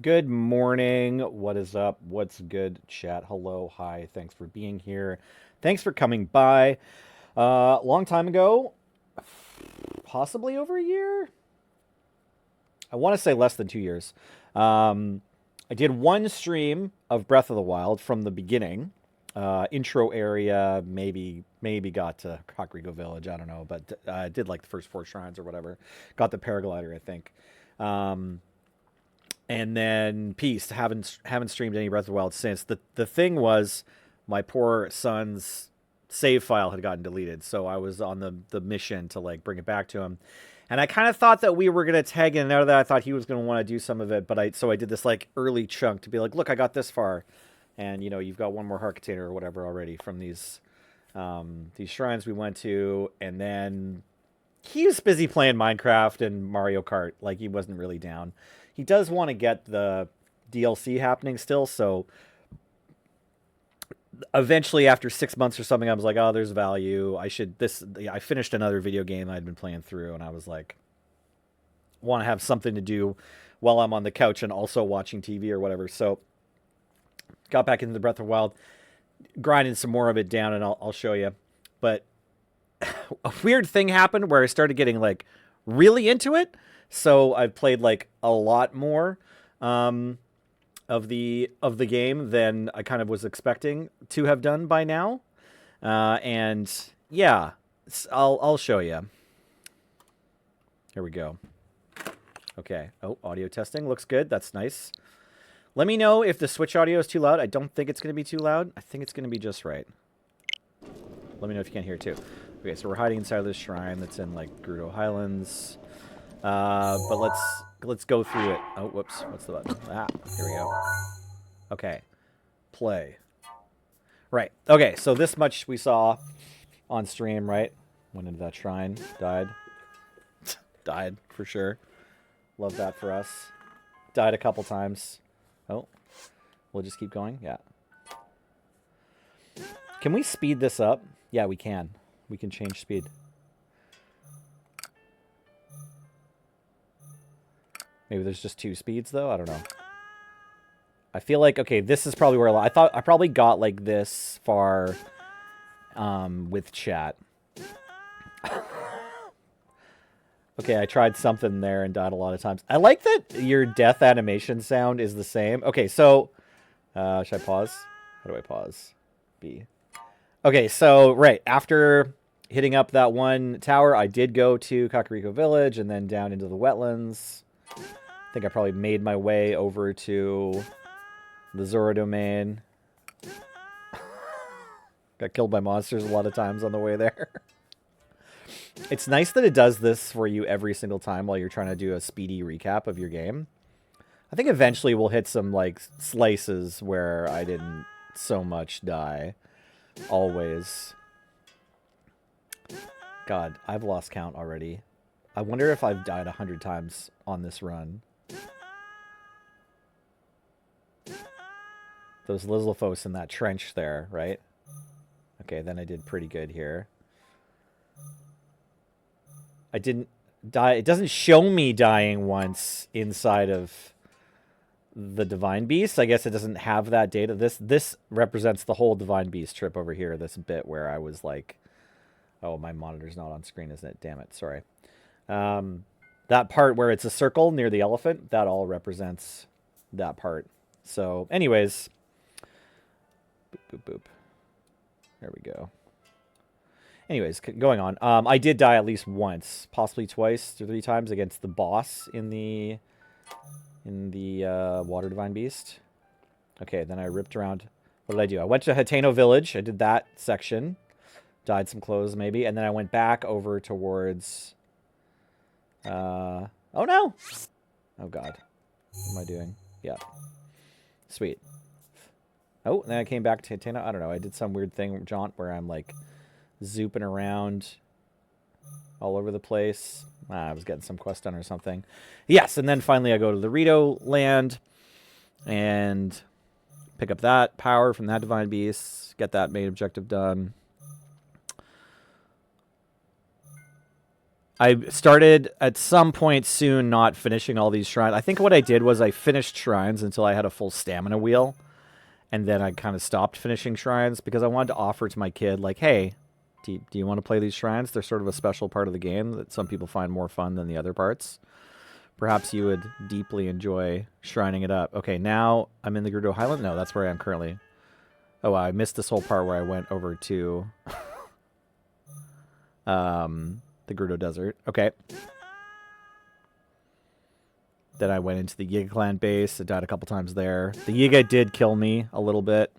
Good morning. What is up? What's good, chat? Hello, hi. Thanks for being here. Thanks for coming by. Long time ago, possibly over a year. I want to say less than 2 years. Um, I did one stream of Breath of the Wild from the beginning. Intro area, maybe got to Kakariko Village. I don't know, but I did like the first four shrines or whatever. Got the paraglider, I think. Um, and then peace. Haven't streamed any Breath of the Wild since. The thing was, my poor son's save file had gotten deleted, so I was on the mission to like bring it back to him. And I kind of thought that we were gonna tag in and out of that. I thought he was gonna want to do some of it, but I did this like early chunk to be like, look, I got this far, and you've got one more heart container or whatever already from these shrines we went to, and then he was busy playing Minecraft and Mario Kart. Like he wasn't really down. He does want to get the DLC happening still, so eventually after 6 months or something, I was like, oh, there's value. I finished another video game I'd been playing through, and I was like, want to have something to do while I'm on the couch and also watching TV or whatever. So got back into the Breath of the Wild, grinding some more of it down, and I'll show you. But a weird thing happened where I started getting like really into it. So I've played like a lot more um, of the game than I kind of was expecting to have done by now. And yeah, I'll show you. Here we go. Okay. Oh, audio testing looks good. That's nice. Let me know if the Switch audio is too loud. I don't think it's going to be too loud. I think it's going to be just right. Let me know if you can't hear it too. Okay, so we're hiding inside of this shrine that's in like Gerudo Highlands. But let's go through it. Oh, whoops. What's the button? Here we go. Okay. Play. Right. Okay, so this much we saw on stream, right? Went into that shrine. Died. Died, for sure. Love that for us. Died a couple times. Oh. We'll just keep going? Yeah. Can we speed this up? Yeah, we can. We can change speed. Maybe there's just two speeds, though? I don't know. I feel like, okay, this is probably where I thought I probably got like this far with chat. Okay, I tried something there and died a lot of times. I like that your death animation sound is the same. Okay, so should I pause? How do I pause? B. Okay, so right after hitting up that one tower, I did go to Kakariko Village and then down into the wetlands. I think I probably made my way over to the Zora domain. Got killed by monsters a lot of times on the way there. It's nice that it does this for you every single time while you're trying to do a speedy recap of your game. I think eventually we'll hit some like slices where I didn't so much die. Always. God, I've lost count already. I wonder if I've died 100 times on this run. Those Lizalfos in that trench there, right? Okay, then I did pretty good here. I didn't die. It doesn't show me dying once inside of the Divine Beast. I guess it doesn't have that data. This represents the whole Divine Beast trip over here. This bit where I was like, oh, my monitor's not on screen, isn't it? Damn it. Sorry. That part where it's a circle near the elephant, that all represents that part. So, anyways. Boop, boop, boop. There we go. Anyways, going on. I did die at least once, possibly twice or 3 times against the boss in the Water Divine Beast. Okay, then I ripped around. What did I do? I went to Hateno Village. I did that section. Died some clothes, maybe. And then I went back over towards... oh, no! Oh, God. What am I doing? Yeah. Sweet. Oh, and then I came back to Hateno. I don't know. I did some weird thing, jaunt, where I'm, like, zooping around all over the place. I was getting some quest done or something. Yes, and then finally I go to the Rito land and pick up that power from that Divine Beast, get that main objective done. I started at some point soon not finishing all these shrines. I think what I did was I finished shrines until I had a full stamina wheel. And then I kind of stopped finishing shrines because I wanted to offer to my kid, like, hey, do you want to play these shrines? They're sort of a special part of the game that some people find more fun than the other parts. Perhaps you would deeply enjoy shrining it up. Okay, now I'm in the Gerudo Highland? No, that's where I am currently. Oh, I missed this whole part where I went over to the Gerudo Desert. Okay. Then I went into the Yiga clan base. I died a couple times there. The Yiga did kill me a little bit.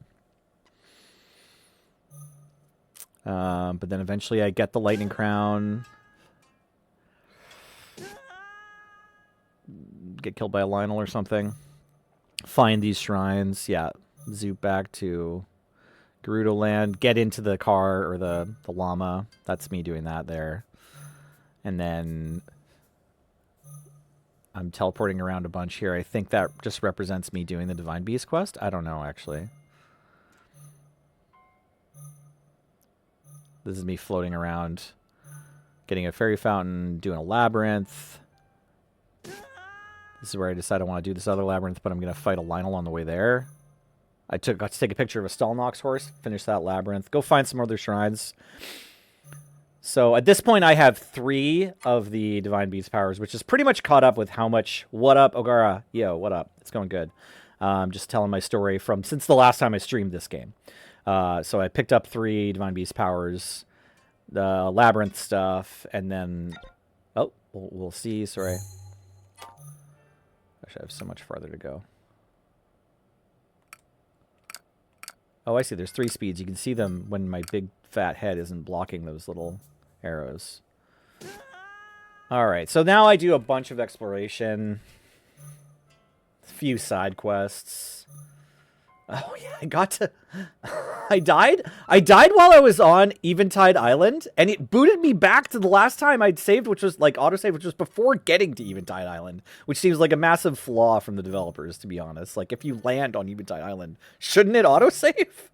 But then eventually I get the Lightning Crown. Get killed by a Lionel or something. Find these shrines. Yeah. Zoop back to Gerudo Land. Get into the car or the llama. That's me doing that there. And then I'm teleporting around a bunch here. I think that just represents me doing the Divine Beast quest. I don't know, actually. This is me floating around, getting a fairy fountain, doing a labyrinth. This is where I decide I want to do this other labyrinth, but I'm going to fight a Lionel on the way there. I got to take a picture of a Stalnox horse, finish that labyrinth, go find some other shrines. So at this point, I have 3 of the Divine Beast powers, which is pretty much caught up with how much... What up, Ogara? Yo, what up? It's going good. Just telling my story from since the last time I streamed this game. So I picked up 3 Divine Beast powers, the Labyrinth stuff, and then... Oh, we'll see. Sorry. Gosh, I have so much farther to go. Oh, I see. There's 3 speeds. You can see them when my big fat head isn't blocking those little arrows. All right. So now I do a bunch of exploration. A few side quests. Oh, yeah. I got to... I died while I was on Eventide Island, and it booted me back to the last time I'd saved, which was, like, autosave, which was before getting to Eventide Island, which seems like a massive flaw from the developers, to be honest. Like, if you land on Eventide Island, shouldn't it autosave?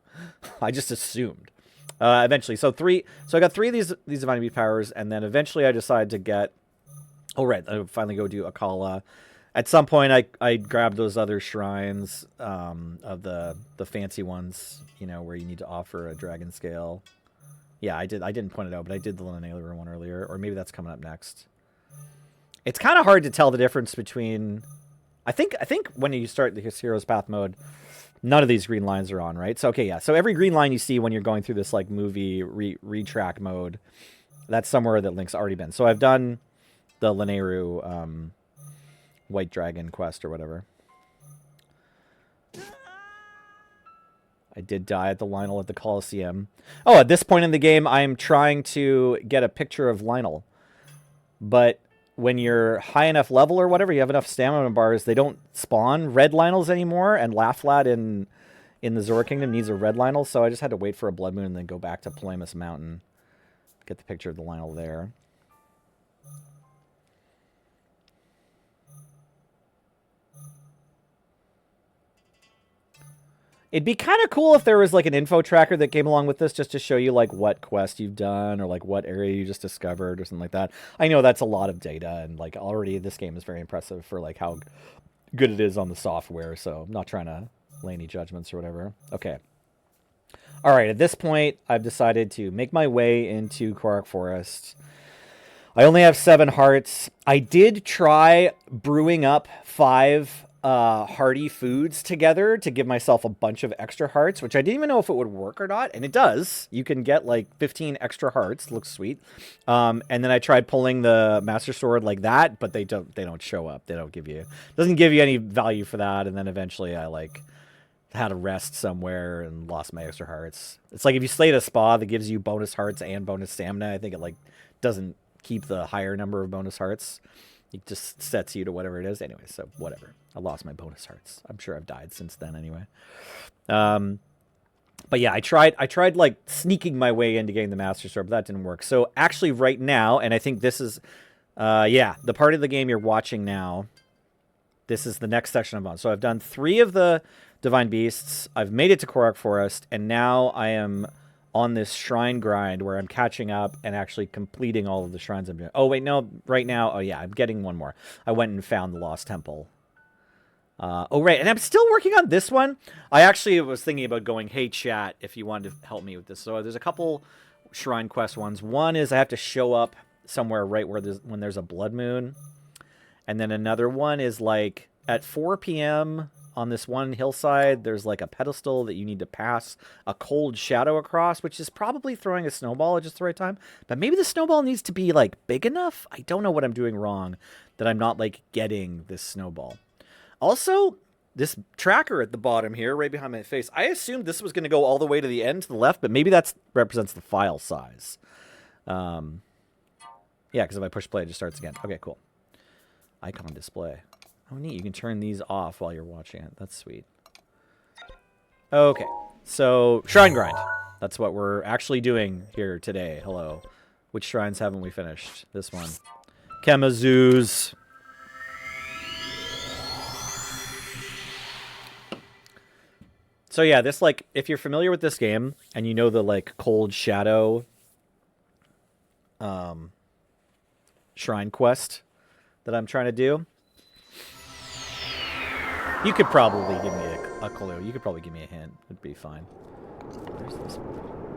I just assumed. Eventually. So I got 3 of these Divine Beast powers, and then eventually I decided to get... Oh, right. I finally go do Akala. At some point, I grabbed those other shrines of the fancy ones, you know, where you need to offer a dragon scale. Yeah, I didn't point it out, but I did the Linnea one earlier, or maybe that's coming up next. It's kind of hard to tell the difference between... I think when you start the Hero's Path mode, none of these green lines are on, right? So, okay, yeah. So every green line you see when you're going through this, like, movie retrack mode, that's somewhere that Link's already been. So I've done the Linnea White Dragon quest or whatever. I did die at the Lionel at the Colosseum. Oh, at this point in the game, I'm trying to get a picture of Lionel. But when you're high enough level or whatever, you have enough stamina bars, they don't spawn red Lionels anymore, and Laughlad in the Zora Kingdom needs a red Lionel, so I just had to wait for a Blood Moon and then go back to Palaemus Mountain. Get the picture of the Lionel there. It'd be kind of cool if there was, like, an info tracker that came along with this just to show you, like, what quest you've done or, like, what area you just discovered or something like that. I know that's a lot of data, and, like, already this game is very impressive for, like, how good it is on the software, so I'm not trying to lay any judgments or whatever. Okay. All right, at this point, I've decided to make my way into Korok Forest. I only have 7 hearts. I did try brewing up 5... hearty foods together to give myself a bunch of extra hearts, which I didn't even know if it would work or not, and it does. You can get like 15 extra hearts. Looks sweet. And then I tried pulling the Master Sword like that, but they don't show up. They don't give you, doesn't give you any value for that. And then eventually I like had to rest somewhere and lost my extra hearts. It's like if you slay at a spa that gives you bonus hearts and bonus stamina, I think it like doesn't keep the higher number of bonus hearts. It just sets you to whatever it is. Anyway, so whatever. I lost my bonus hearts. I'm sure I've died since then anyway. But yeah, I tried like sneaking my way into getting the Master Sword, but that didn't work. So actually right now, and I think this is, the part of the game you're watching now, this is the next section I'm on. So I've done 3 of the Divine Beasts. I've made it to Korok Forest, and now I am on this shrine grind where I'm catching up and actually completing all of the shrines I'm doing. Oh, wait, no. Right now, oh, yeah, I'm getting one more. I went and found the Lost Temple. Oh, right, and I'm still working on this one. I actually was thinking about going, hey, chat, if you wanted to help me with this. So there's a couple shrine quest ones. One is I have to show up somewhere right where when there's a blood moon. And then another one is like at 4 p.m. on this one hillside, there's like a pedestal that you need to pass a cold shadow across, which is probably throwing a snowball at just the right time. But maybe the snowball needs to be like big enough. I don't know what I'm doing wrong that I'm not like getting this snowball. Also, this tracker at the bottom here, right behind my face, I assumed this was going to go all the way to the end to the left, but maybe that represents the file size. Yeah, because if I push play, it just starts again. Okay, cool. Icon display. Oh, neat. You can turn these off while you're watching it. That's sweet. Okay, so shrine grind. That's what we're actually doing here today. Hello. Which shrines haven't we finished? This one. Kemazoos. So yeah, this, like, if you're familiar with this game and you know the, like, cold shadow shrine quest that I'm trying to do, you could probably give me a clue. You could probably give me a hint. It'd be fine. There's this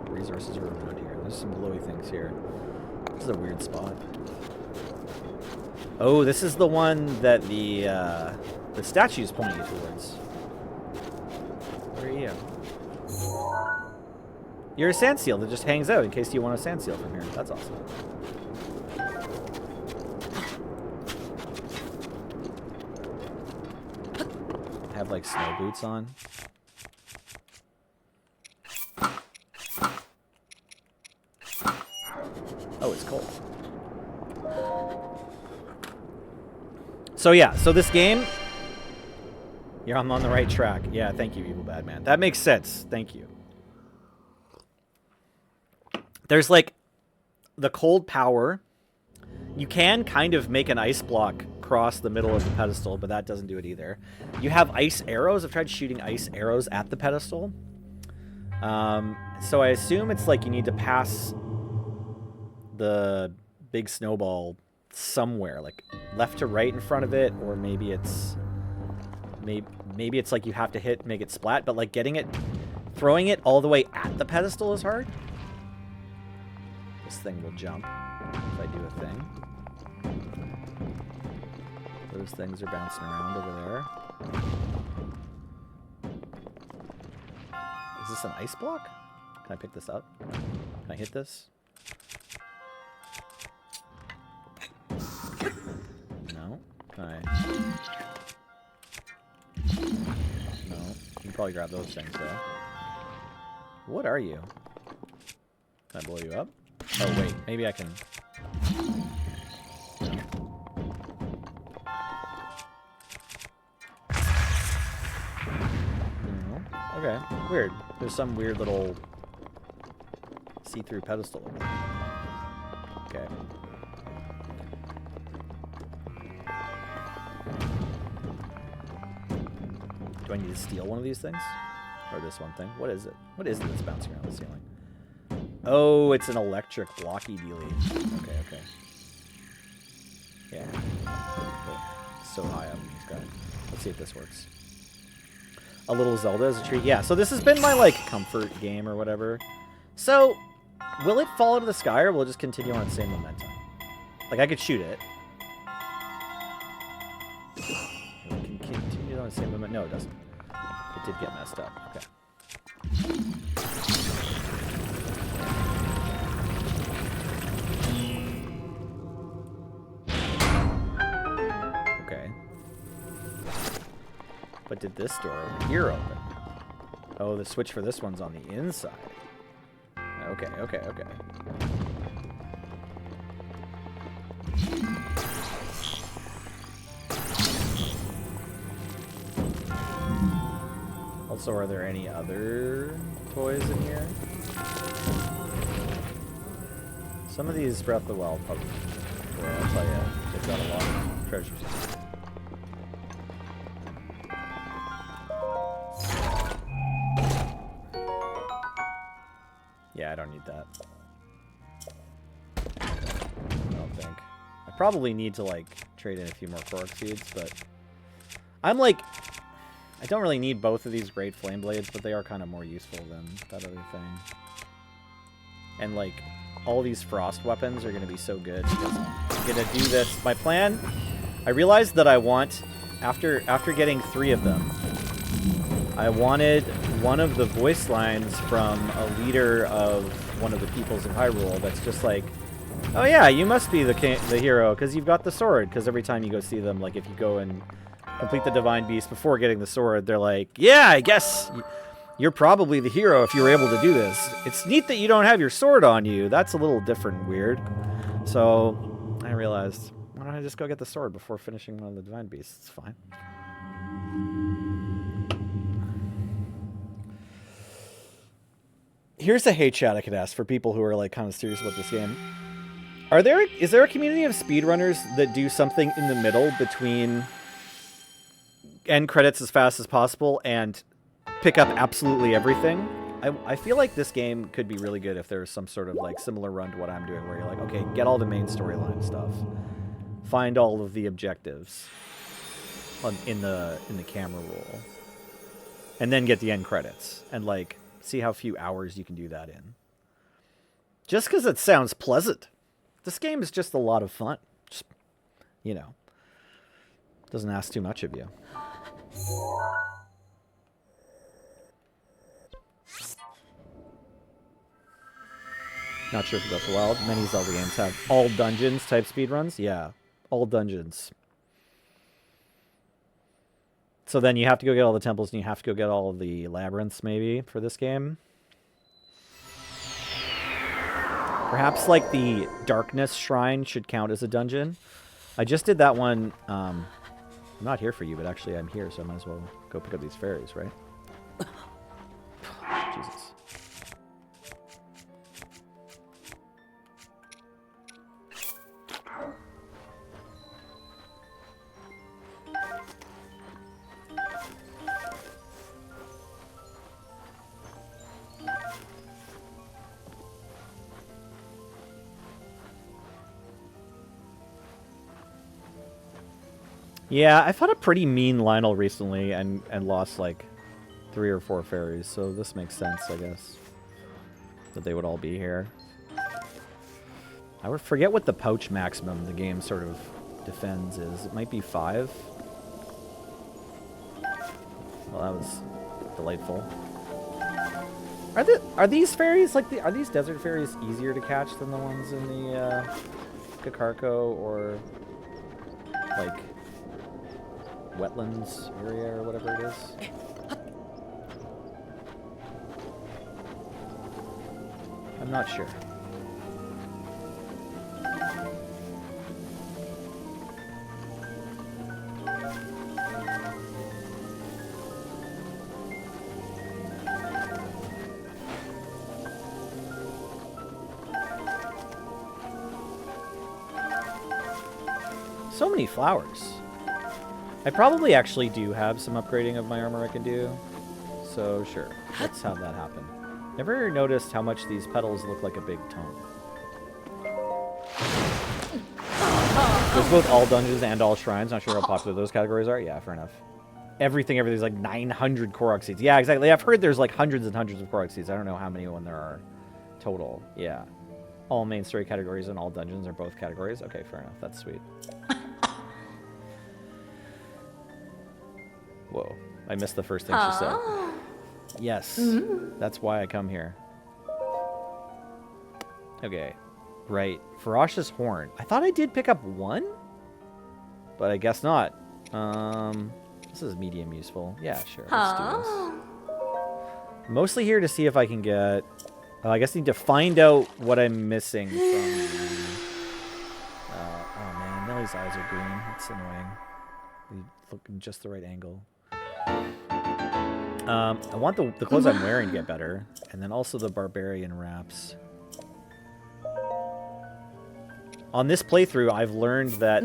resources are around here. There's some glowy things here. This is a weird spot. Oh, this is the one that the statue's pointing you towards. Where are you? You're a sand seal that just hangs out in case you want a sand seal from here. That's awesome. Have like snow boots on. Oh, it's cold. So yeah, so this game, I'm on the right track. Yeah, thank you, Evil Bad Man. That makes sense. Thank you. There's like the cold power. You can kind of make an ice block cross the middle of the pedestal, but that doesn't do it either. You have ice arrows. I've tried shooting ice arrows at the pedestal. So I assume it's like you need to pass the big snowball somewhere, like left to right in front of it, or maybe it's maybe it's like you have to make it splat, but like throwing it all the way at the pedestal is hard. This thing will jump if I do a thing. Those things are bouncing around over there. Is this an ice block? Can I pick this up? Can I hit this? No. Can I? No. You can probably grab those things though. What are you? Can I blow you up? Oh wait, maybe I can. Okay, weird. There's some weird little see-through pedestal over there. Okay. Do I need to steal one of these things? Or this one thing? What is it? What is it that's bouncing around the ceiling? Oh, it's an electric blocky dealie. Okay, okay. Yeah. Cool. So high up. Okay. Let's see if this works. A little Zelda as a treat. Yeah, so this has been my, like, comfort game or whatever. So, will it fall out of the sky or will it just continue on its same momentum? Like, I could shoot it. It can continue on its same momentum. No, it doesn't. It did get messed up. Okay. Okay. But did this door over here open? Oh, the switch for this one's on the inside. Okay, okay, okay. Also, are there any other toys in here? Some of these Breath of the Wild puzzles, well, I'll tell you, they've got a lot of treasures. Yeah, Yeah, I don't need that. I don't think. I probably need to, like, trade in a few more Korok seeds, but... I'm, like... I don't really need both of these great flame blades, but they are kind of more useful than that other thing. And, like, all these frost weapons are going to be so good because I'm going to do this. My plan... I realized that I want... After getting 3 of them, I wanted one of the voice lines from a leader of one of the peoples of Hyrule that's just like, oh yeah, you must be the hero because you've got the sword. Because every time you go see them, like if you go and complete the Divine Beast before getting the sword, they're like, yeah, I guess you're probably the hero if you were able to do this. It's neat that you don't have your sword on you. That's a little different and weird. So I realized, why don't I just go get the sword before finishing one of the Divine Beasts? It's fine. Here's a hate chat I could ask for people who are like kind of serious about this game. Is there a community of speedrunners that do something in the middle between end credits as fast as possible and pick up absolutely everything? I feel like this game could be really good if there was some sort of like similar run to what I'm doing where you're like, okay, get all the main storyline stuff. Find all of the objectives in the camera roll. And then get the end credits. And like see how few hours you can do that in. Just because it sounds pleasant. This game is just a lot of fun. Just, you know. Doesn't ask too much of you. Not sure if Breath of the Wild. Many Zelda games have all dungeons type speedruns. Yeah. All dungeons. So then you have to go get all the temples and you have to go get all of the labyrinths maybe for this game. Perhaps like the Darkness Shrine should count as a dungeon. I just did that one. I'm not here for you, but actually I'm here, so I might as well go pick up these fairies, right? Jesus. Yeah, I fought a pretty mean Lionel recently and lost like 3 or 4 fairies, so this makes sense, I guess. That they would all be here. I would forget what the pouch maximum the game sort of defends is. It might be 5. Well, that was delightful. Are these fairies like are these desert fairies easier to catch than the ones in the Kakarko or like wetlands area or whatever it is? I'm not sure. So many flowers. I probably actually do have some upgrading of my armor I can do. So sure, let's have that happen. Never noticed how much these petals look like a big tongue. There's both all dungeons and all shrines. Not sure how popular those categories are. Yeah, fair enough. Everything's like 900 Korok seeds. Yeah, exactly. I've heard there's like hundreds and hundreds of Korok seeds. I don't know how many when there are total. Yeah. All main story categories and all dungeons are both categories. Okay, fair enough. That's sweet. Whoa. I missed the first thing she said. Yes. That's why I come here. Okay. Right. Ferocious Horn. I thought I did pick up 1? But I guess not. This is medium useful. Yeah, sure. Let's do this. Mostly here to see if I can get... I guess I need to find out what I'm missing from the... oh man, Nelly's eyes are green. That's annoying. They look in just the right angle. I want the clothes I'm wearing to get better. And then also the barbarian wraps. On this playthrough, I've learned that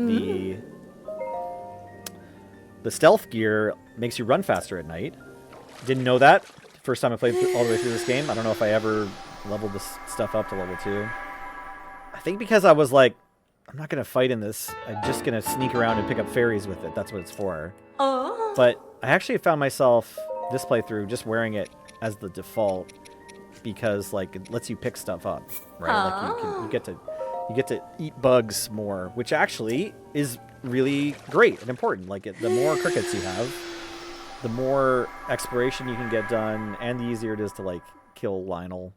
the stealth gear makes you run faster at night. Didn't know that. First time I played all the way through this game. I don't know if I ever leveled this stuff up to level 2. I think because I was like, I'm not going to fight in this. I'm just going to sneak around and pick up fairies with it. That's what it's for. Oh. But I actually found myself this playthrough just wearing it as the default because like it lets you pick stuff up, right? Like you get to eat bugs more, which actually is really great and important. Like the more crickets you have, the more exploration you can get done, and the easier it is to like kill Lionel.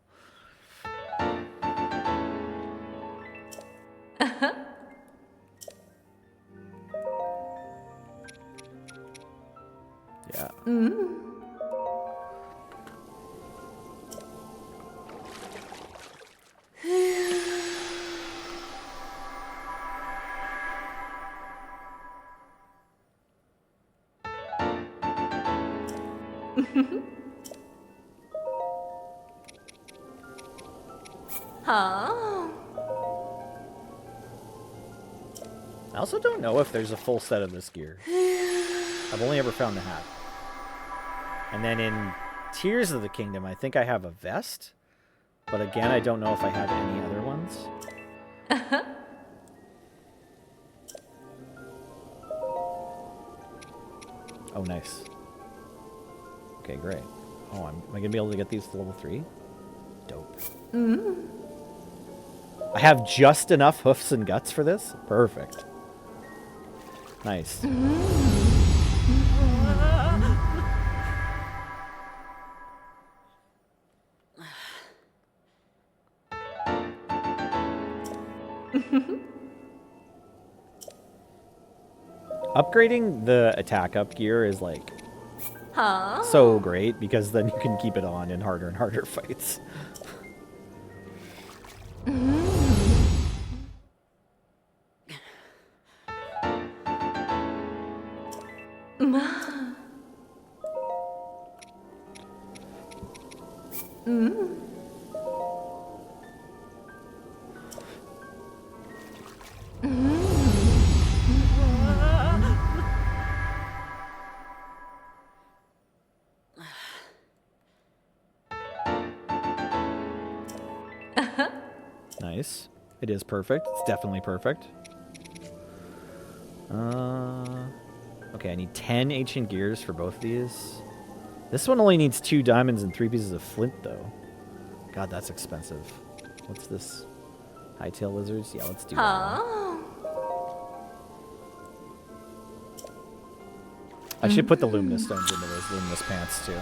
Yeah. Huh? I also don't know if there's a full set of this gear. I've only ever found the hat. And then in Tears of the Kingdom, I think I have a vest. But again, I don't know if I have any other ones. Oh, nice. Okay, great. Oh, am I going to be able to get these to level 3? Dope. I have just enough hoofs and guts for this? Perfect. Nice. Upgrading the attack up gear is like so great because then you can keep it on in harder and harder fights. Nice. It is perfect. It's definitely perfect. Okay, I need 10 ancient gears for both of these. This one only needs 2 diamonds and 3 pieces of flint, though. God, that's expensive. What's this? Hightail lizards? Yeah, let's do that one. I should put the luminous stones into those luminous pants, too.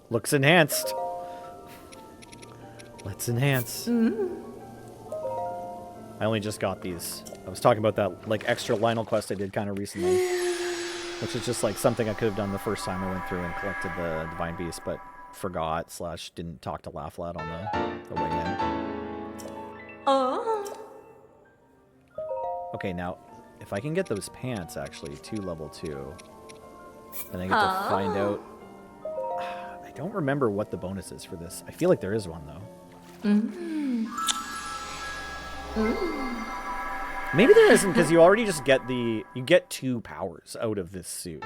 Looks enhanced. Let's enhance. I only just got these. I was talking about that like extra Lionel quest I did kind of recently, which is just like something I could have done the first time I went through and collected the Divine Beast, but forgot / didn't talk to Laughlat on the way in. Oh. Okay, now if I can get those pants actually to level 2, then I get to find out. I don't remember what the bonus is for this. I feel like there is one though. Maybe there isn't because you already just get you get 2 powers out of this suit.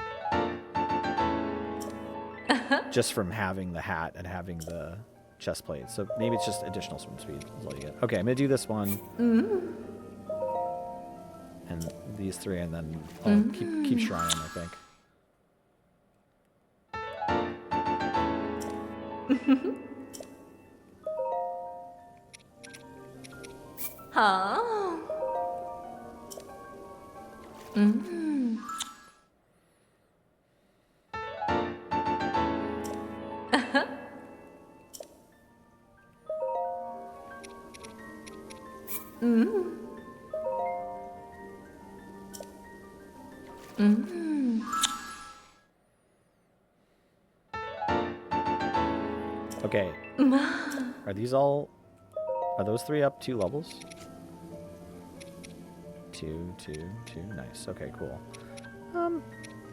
Just from having the hat and having the chest plate. So maybe it's just additional swim speed is all you get. Okay, I'm going to do this one. And these 3, and then I'll keep shrining, I think. Okay. Are those 3 up 2 levels? 2, 2, 2. Nice. Okay, cool.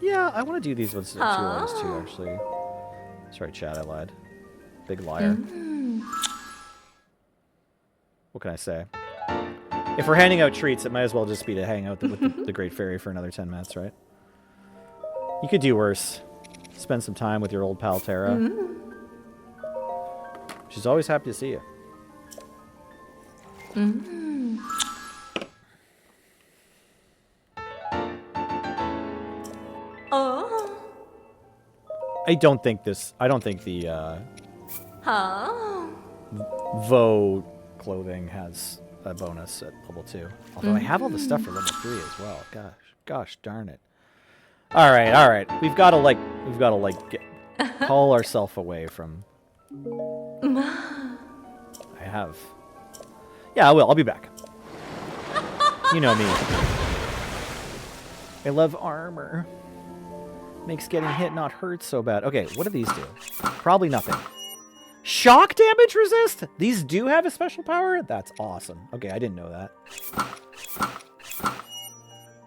Yeah, I want to do these ones 2 levels too, actually. Sorry, chat, I lied. Big liar. What can I say? If we're handing out treats, it might as well just be to hang out with the Great Fairy for another 10 minutes, right? You could do worse. Spend some time with your old pal Tara. She's always happy to see you. Oh. I don't think the Huh? Vo clothing has a bonus at level 2. Although I have all the stuff for level 3 as well. Gosh darn it. All right. We've got to call ourselves away from. I have. Yeah, I will. I'll be back. You know me. I love armor. Makes getting hit not hurt so bad. Okay, what do these do? Probably nothing. Shock damage resist? These do have a special power? That's awesome. Okay, I didn't know that.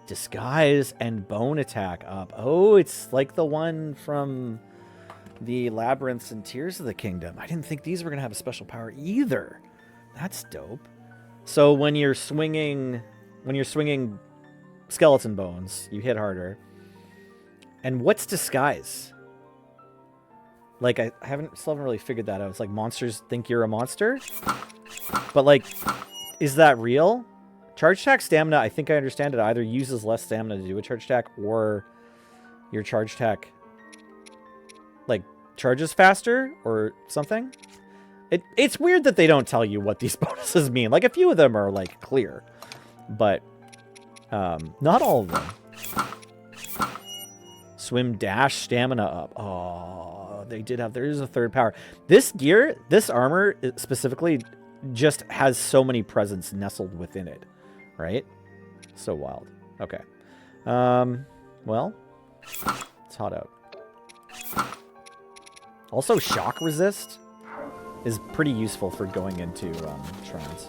Disguise and bone attack up. Oh, it's like the one from the Labyrinths and Tears of the Kingdom. I didn't think these were going to have a special power either. That's dope. So when you're swinging skeleton bones, you hit harder. And what's disguise? Like, I still haven't really figured that out. It's like monsters think you're a monster? But, like, is that real? Charge attack stamina, I think I understand it, either uses less stamina to do a charge attack, or your charge attack, like, charges faster, or something. It's weird that they don't tell you what these bonuses mean. Like, a few of them are, like, clear. But, not all of them. Swim, dash, stamina up. Oh, there's a third power. This gear, this armor specifically, just has so many presents nestled within it, right? So wild. Okay. Well, it's hot out. Also, shock resist is pretty useful for going into shrines.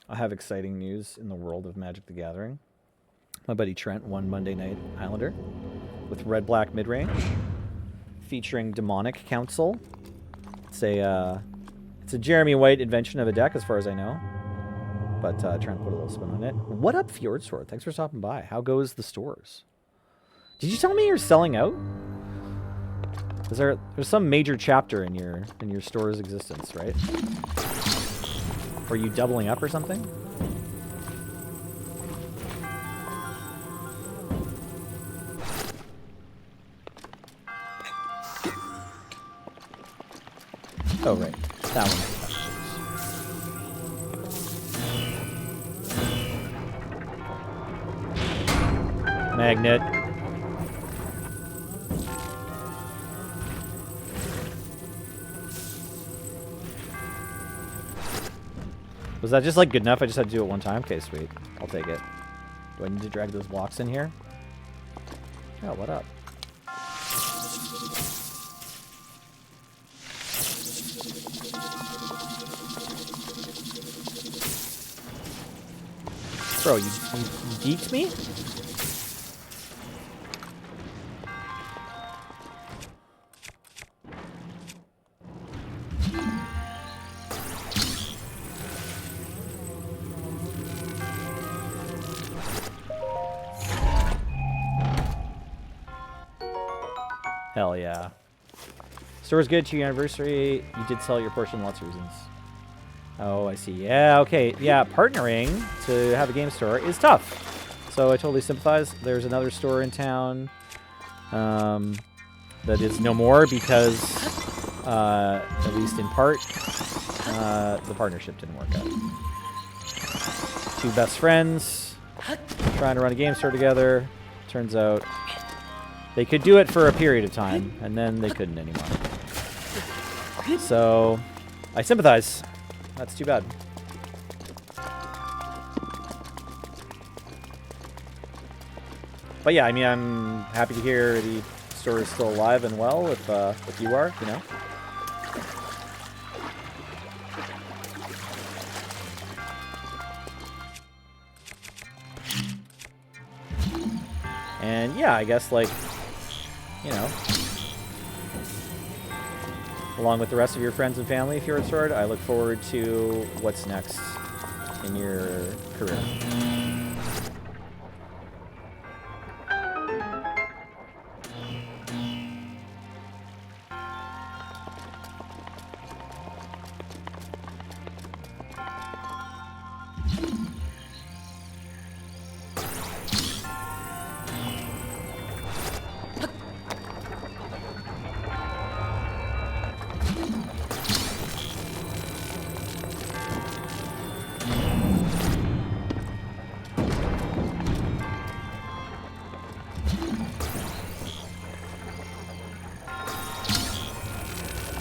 I have exciting news in the world of Magic the Gathering. My buddy Trent won Monday Night Highlander with red-black midrange, featuring Demonic Council. It's a Jeremy White invention of a deck, as far as I know. But Trent put a little spin on it. What up, Fjordsword? Thanks for stopping by. How goes the stores? Did you tell me you're selling out? There's some major chapter in your store's existence, right? Are you doubling up or something? Oh, right. That one. Magnet. Was that just, like, good enough? I just had to do it one time? Okay, sweet. I'll take it. Do I need to drag those blocks in here? Yeah, what up? Bro, you geeked me? Hell yeah. Store's good, 2-year anniversary. You did sell your portion, lots of reasons. Oh, I see. Yeah, okay. Yeah, partnering to have a game store is tough. So I totally sympathize. There's another store in town that is no more because, at least in part, the partnership didn't work out. Two best friends trying to run a game store together. Turns out they could do it for a period of time, and then they couldn't anymore. So I sympathize. That's too bad. But yeah, I mean, I'm happy to hear the store is still alive and well if you are, you know. And yeah, I guess, like, you know, along with the rest of your friends and family, if you're at Sword, I look forward to what's next in your career.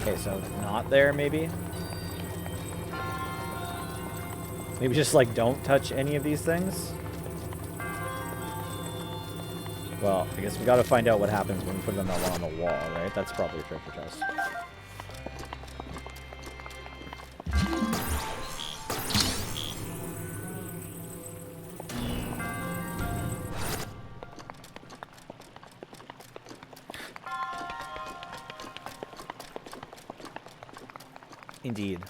Okay, so not there, maybe? Maybe just, like, don't touch any of these things? Well, I guess we gotta find out what happens when we put them on the wall, right? That's probably a treasure chest. Indeed.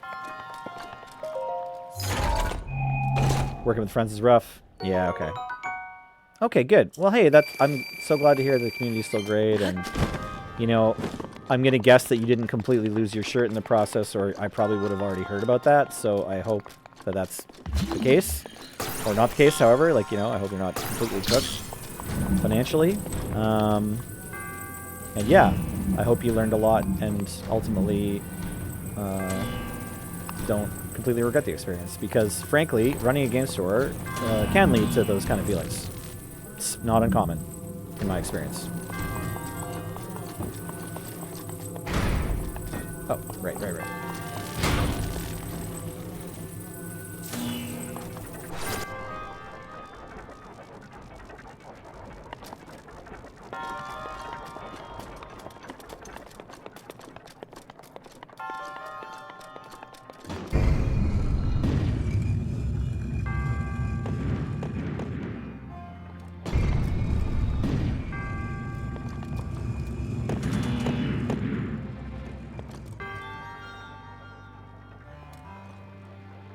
Working with friends is rough. Yeah, okay. Okay, good. Well, hey, I'm so glad to hear the community's still great, and, you know, I'm gonna guess that you didn't completely lose your shirt in the process, or I probably would have already heard about that, so I hope that that's the case. Or not the case, however. Like, you know, I hope you're not completely cooked financially. And yeah, I hope you learned a lot, and ultimately don't completely regret the experience, because frankly, running a game store can lead to those kind of feelings. It's not uncommon, in my experience. Oh, right.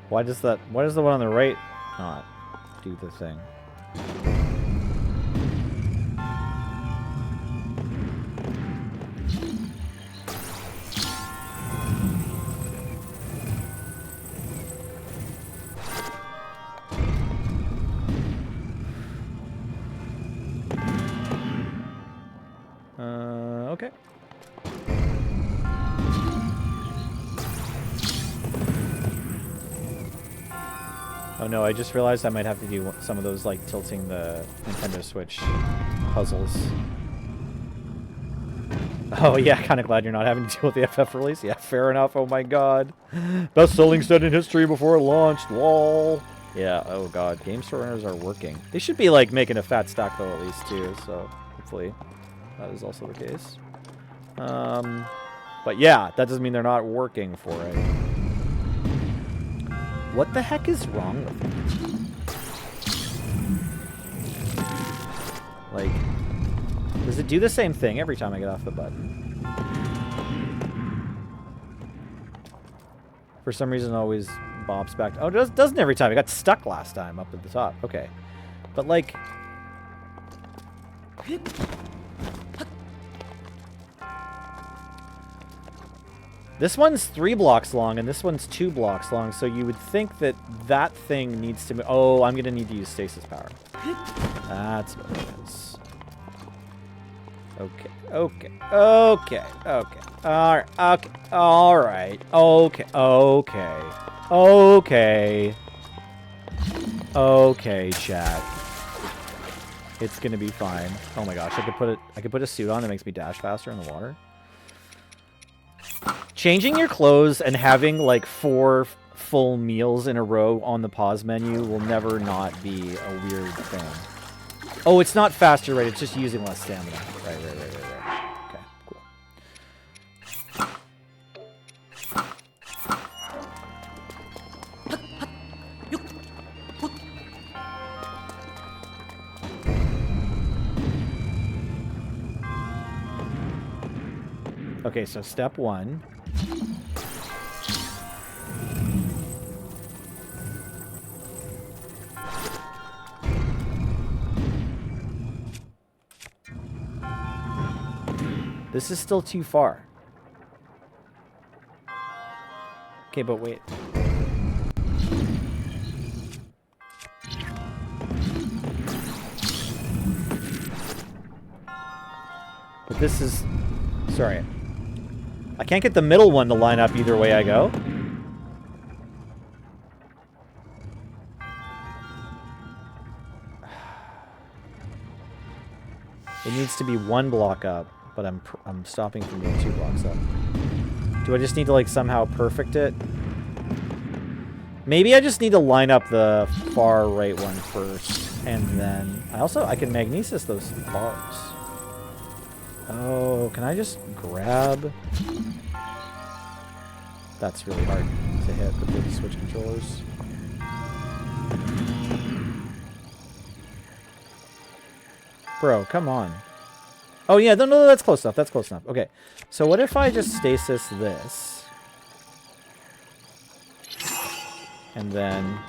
Why does the one on the right not do the thing? Okay. Oh no, I just realized I might have to do some of those, like, tilting the Nintendo Switch puzzles. Oh yeah, kind of glad you're not having to deal with the FF release. Yeah, fair enough. Oh my god. Best-selling set in history before it launched. Lol. Yeah, oh god. Game store owners are working. They should be, like, making a fat stack, though, at least, too. So, hopefully, that is also the case. But yeah, that doesn't mean they're not working for it. What the heck is wrong with me? Like, does it do the same thing every time I get off the button? For some reason, it always bops back. Oh, it doesn't every time. It got stuck last time up at the top. Okay. But, like... This one's 3 blocks long, and this one's 2 blocks long, so you would think that that thing needs to... Oh, I'm going to need to use stasis power. That's what it is. Okay. Alright. Okay, chat. It's gonna be fine. Oh my gosh, I could put a suit on that makes me dash faster in the water. Changing your clothes and having, like, 4 full meals in a row on the pause menu will never not be a weird thing. Oh, it's not faster, right? It's just using less stamina. Right. Okay, cool. Okay, so step 1. This is still too far. Okay, but wait. But this is... Sorry. I can't get the middle one to line up either way I go. It needs to be 1 block up, but I'm stopping from being 2 blocks up. Do I just need to, like, somehow perfect it? Maybe I just need to line up the far right one first, and then... I can magnesis those bars. Oh, can I just grab... That's really hard to hit with the Switch controllers. Bro, come on. Oh, yeah, no, that's close enough. That's close enough. Okay, so what if I just stasis this? And then...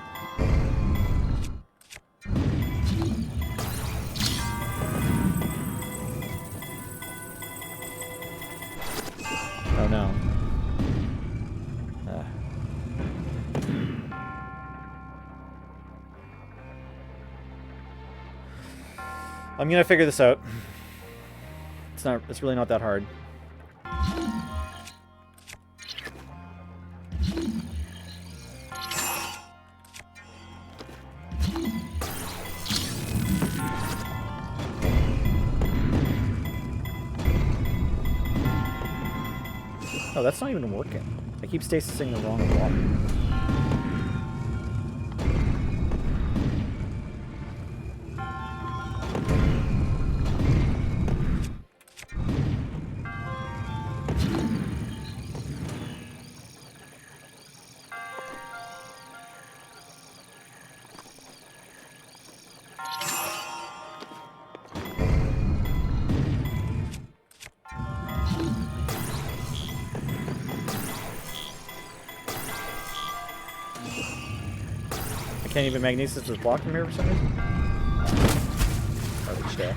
Oh, no. I'm gonna figure this out. It's really not that hard. Oh, that's not even working. I keep stasising the wrong block. Can't even magnesis this block from here for some reason. Garbage day.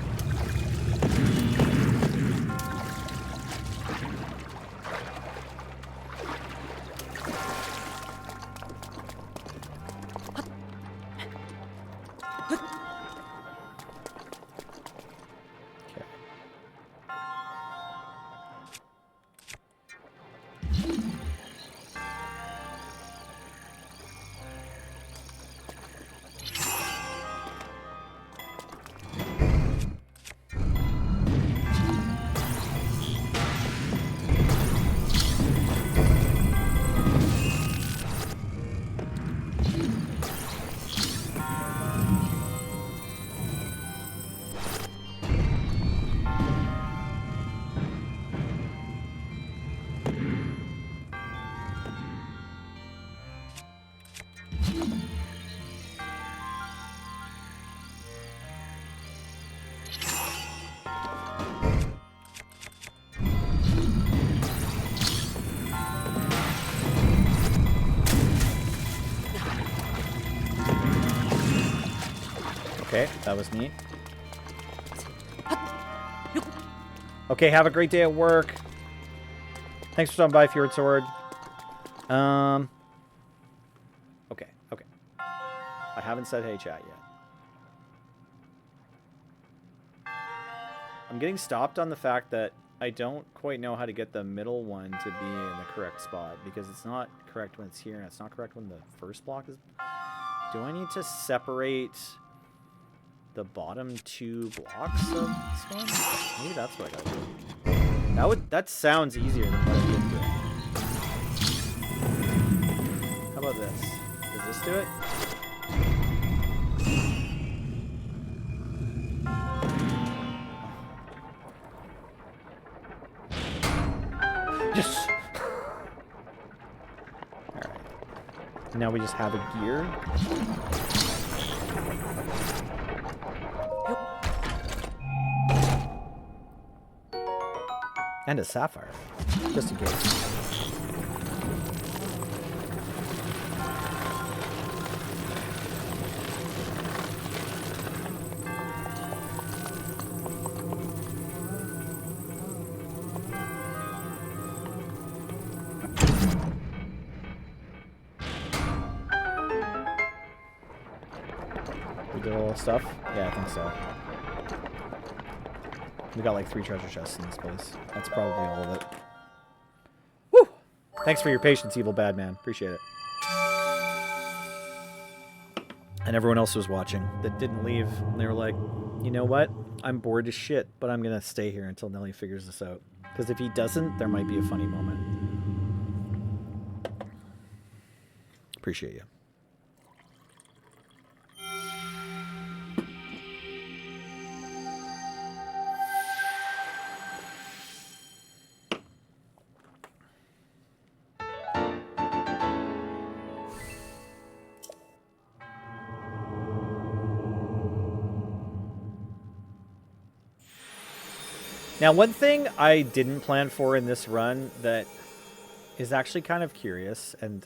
Okay, that was neat. Okay, have a great day at work. Thanks for stopping by, Fjord Sword. Okay. I haven't said hey chat yet. I'm getting stopped on the fact that I don't quite know how to get the middle one to be in the correct spot, because it's not correct when it's here and it's not correct when the first block is... Do I need to separate the bottom 2 blocks of this one? Maybe that's what I gotta do. That sounds easier than what I did do. How about this? Does this do it? Yes! Alright. Now we just have a gear. And a sapphire, just in case. We did all the stuff? Yeah, I think so. We got like 3 treasure chests in this place. That's probably all of it. Woo! Thanks for your patience, evil bad man. Appreciate it. And everyone else was watching that didn't leave. And they were like, you know what? I'm bored as shit, but I'm going to stay here until Nelly figures this out. Because if he doesn't, there might be a funny moment. Appreciate you. Now, one thing I didn't plan for in this run that is actually kind of curious and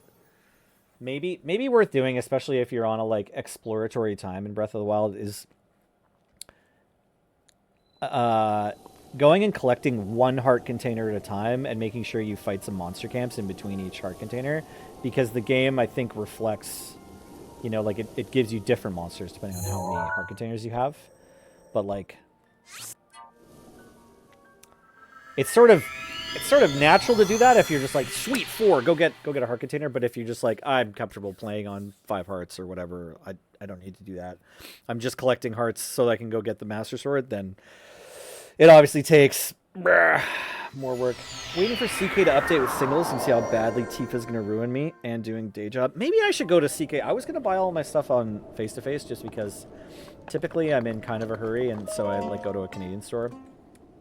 maybe worth doing, especially if you're on a like exploratory time in Breath of the Wild, is going and collecting 1 heart container at a time and making sure you fight some monster camps in between each heart container, because the game, I think, reflects, you know, like it gives you different monsters depending on how many heart containers you have. But like, it's sort of natural to do that if you're just like, sweet, 4, go get a heart container. But if you're just like, I'm comfortable playing on 5 hearts or whatever, I don't need to do that. I'm just collecting hearts so that I can go get the Master Sword, then it obviously takes more work. Waiting for CK to update with singles and see how badly Tifa's going to ruin me and doing day job. Maybe I should go to CK. I was going to buy all my stuff on face-to-face just because typically I'm in kind of a hurry, and so I like go to a Canadian store.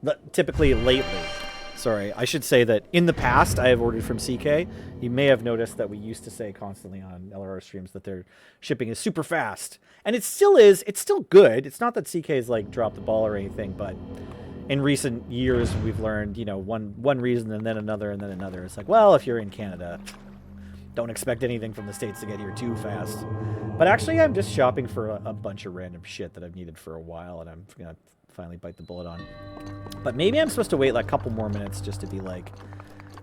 But typically lately, sorry, I should say that in the past I have ordered from CK. You may have noticed that we used to say constantly on LRR streams that their shipping is super fast. And it still is. It's still good. It's not that CK's like dropped the ball or anything, but in recent years we've learned, you know, one reason and then another and then another. It's like, well, if you're in Canada, don't expect anything from the States to get here too fast. But actually I'm just shopping for a bunch of random shit that I've needed for a while, and I'm going to finally bite the bullet on. But maybe I'm supposed to wait like a couple more minutes just to be like,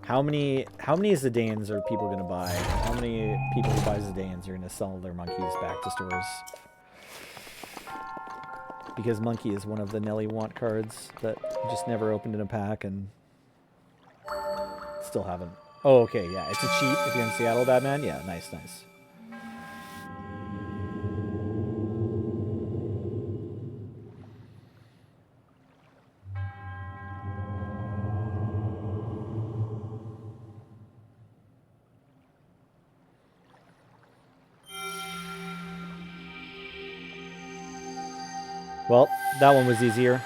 how many Zidanes are people going to buy? How many people who buy Zidanes are going to sell their monkeys back to stores? Because Monkey is one of the Nelly want cards that just never opened in a pack and still haven't. Oh, okay, yeah, it's a cheat if you're in Seattle, Batman. Yeah, nice. Well, that one was easier.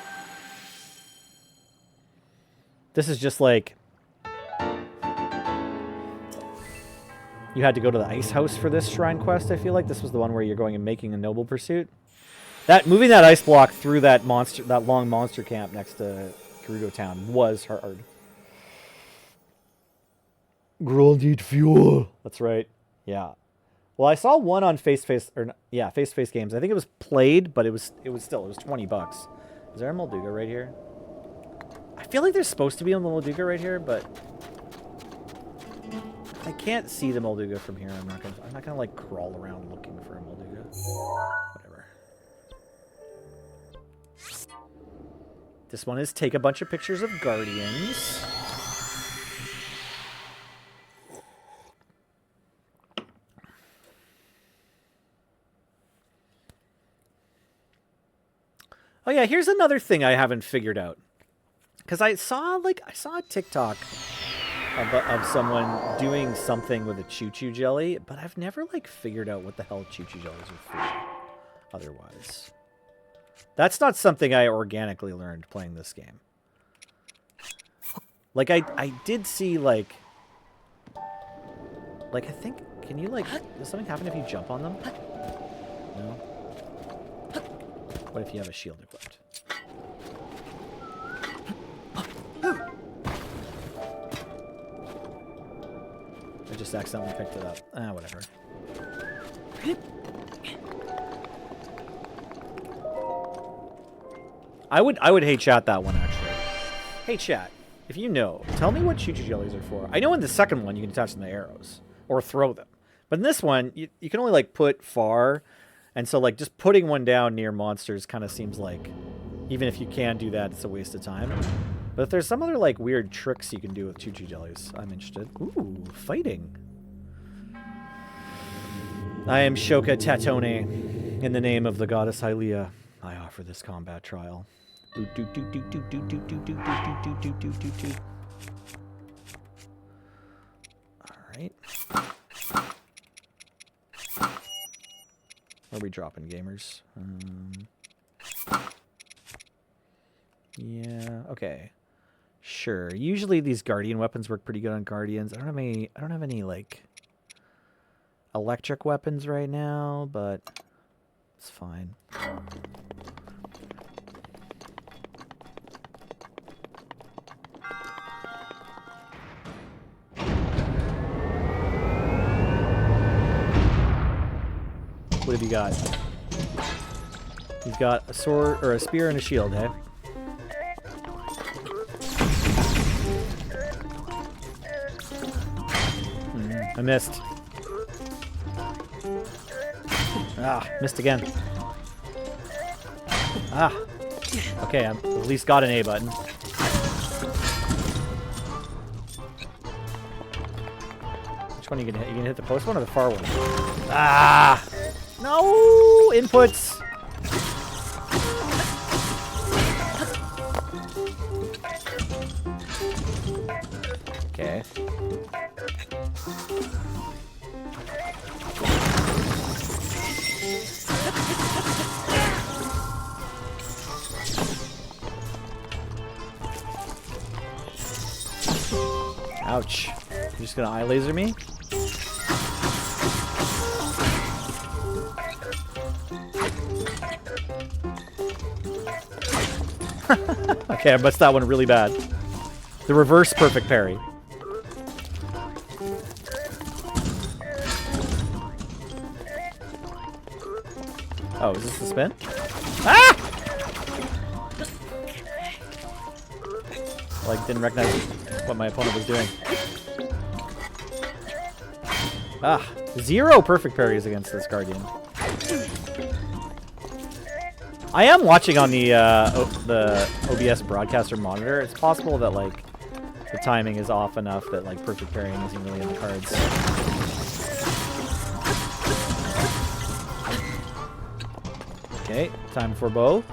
This is just like, you had to go to the ice house for this shrine quest. I feel like this was the one where you're going and making a noble pursuit. Moving that ice block through that long monster camp next to Gerudo Town was hard. Grounded fuel. That's right. Yeah. Well, I saw one on face-to-face games. I think it was played, but it was $20. Is there a Molduga right here? I feel like there's supposed to be a Molduga right here, but I can't see the Molduga from here. I'm not gonna like crawl around looking for a Molduga. Whatever. This one is take a bunch of pictures of Guardians. Oh yeah, here's another thing I haven't figured out. Because I saw a TikTok of someone doing something with a choo-choo jelly, but I've never like figured out what the hell choo-choo jellies are for otherwise. That's not something I organically learned playing this game. Like I did see like I think, can you like, does something happen if you jump on them? No? What if you have a shield equipped? accidentally picked it up. Ah, whatever. I would hey chat that one, actually. Hey chat, if you know, tell me what choo-choo jellies are for. I know in the second one you can attach them to arrows or throw them. But in this one, you can only like put far, and so like just putting one down near monsters kind of seems like, even if you can do that, it's a waste of time. But if there's some other like weird tricks you can do with choo-choo jellies, I'm interested. Ooh, fighting. I am Shoka Tatone. In the name of the goddess Hylia, I offer this combat trial. Alright. Where are we dropping, gamers? Yeah, okay. Sure. Usually these guardian weapons work pretty good on guardians. I don't have any like electric weapons right now, but it's fine. What have you got? You've got a sword or a spear and a shield, eh? I missed. Ah, missed again. Ah. Okay, I've at least got an A button. Which one are you gonna hit? You gonna hit the close one or the far one? Ah! No! Inputs! Okay. Ouch. You're just gonna eye laser me? Okay, I missed that one really bad. The reverse perfect parry. Oh, is this the spin? Ah! Like, didn't recognize what my opponent was doing. Ah, 0 perfect parries against this Guardian. I am watching on the OBS broadcaster monitor. It's possible that like the timing is off enough that like perfect parrying isn't really in the cards. Okay, time for bow.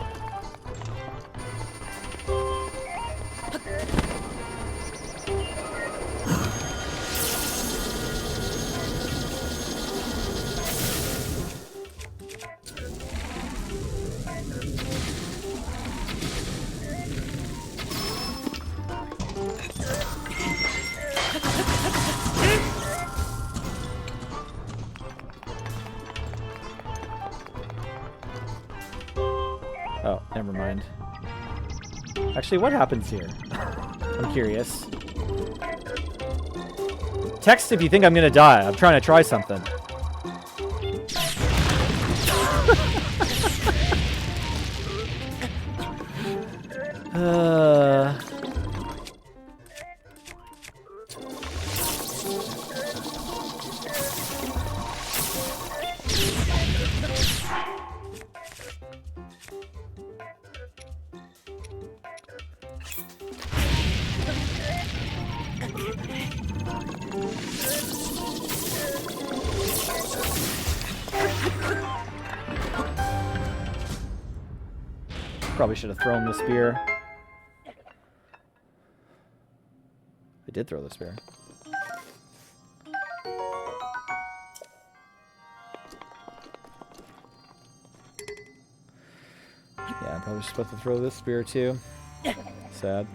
Oh, never mind. Actually, what happens here? I'm curious. Text if you think I'm gonna die. I'm trying to try something. Probably should have thrown the spear. I did throw the spear. Yeah, I'm probably supposed to throw this spear too. Sad.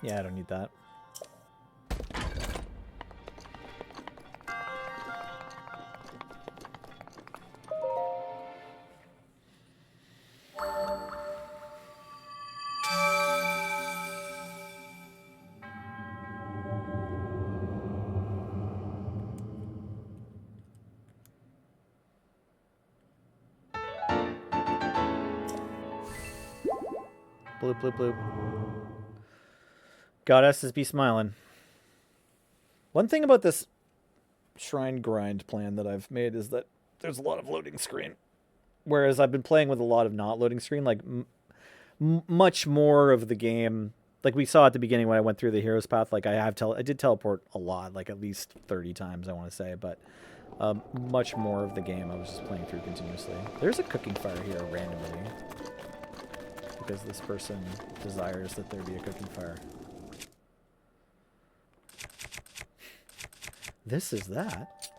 Yeah, I don't need that. Bloop, bloop, bloop. Goddesses be smiling. One thing about this shrine grind plan that I've made is that there's a lot of loading screen. Whereas I've been playing with a lot of not loading screen, like much more of the game. Like we saw at the beginning when I went through the hero's path, like I did teleport a lot, like at least 30 times I want to say, but much more of the game I was just playing through continuously. There's a cooking fire here randomly because this person desires that there be a cooking fire. This is that.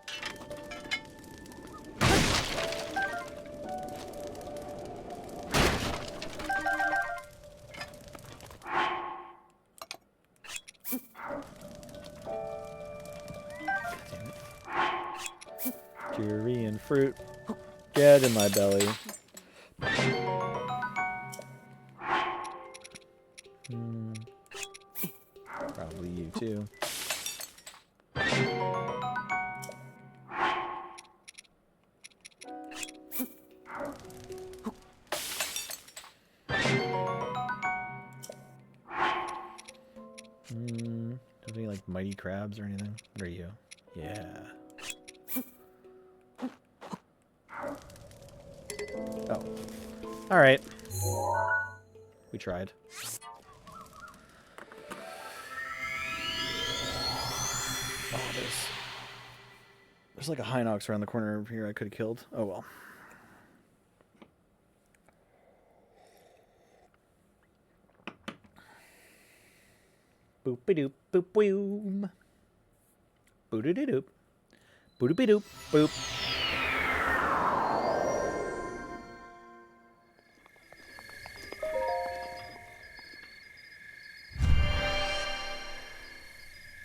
Durian fruit, get in my belly. Probably you too. Don't any like mighty crabs or anything? What are you? Yeah. Oh. Alright. We tried. Oh, there's like a Hinox around the corner over here I could have killed. Oh well. Boop-a-doop, boop-boom. Boop-a-doop. Boop-a-doop, boop.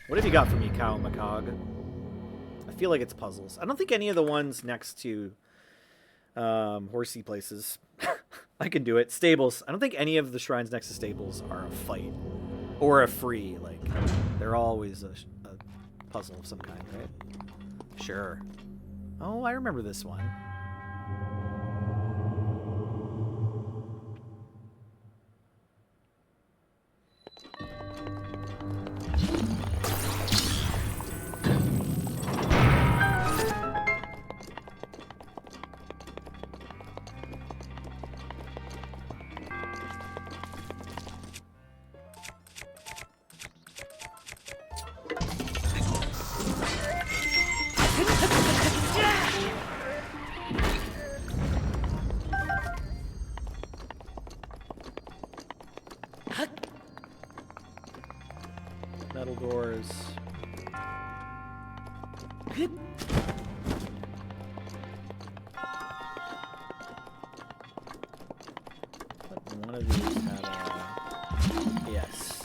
What have you got for me, Cow Macog? I feel like it's puzzles. I don't think any of the ones next to horsey places. I can do it. Stables. I don't think any of the shrines next to stables are a fight. Or a free. Like, they're always a puzzle of some kind, right? Sure. Oh, I remember this one. Metal doors. One of these had a... Yes.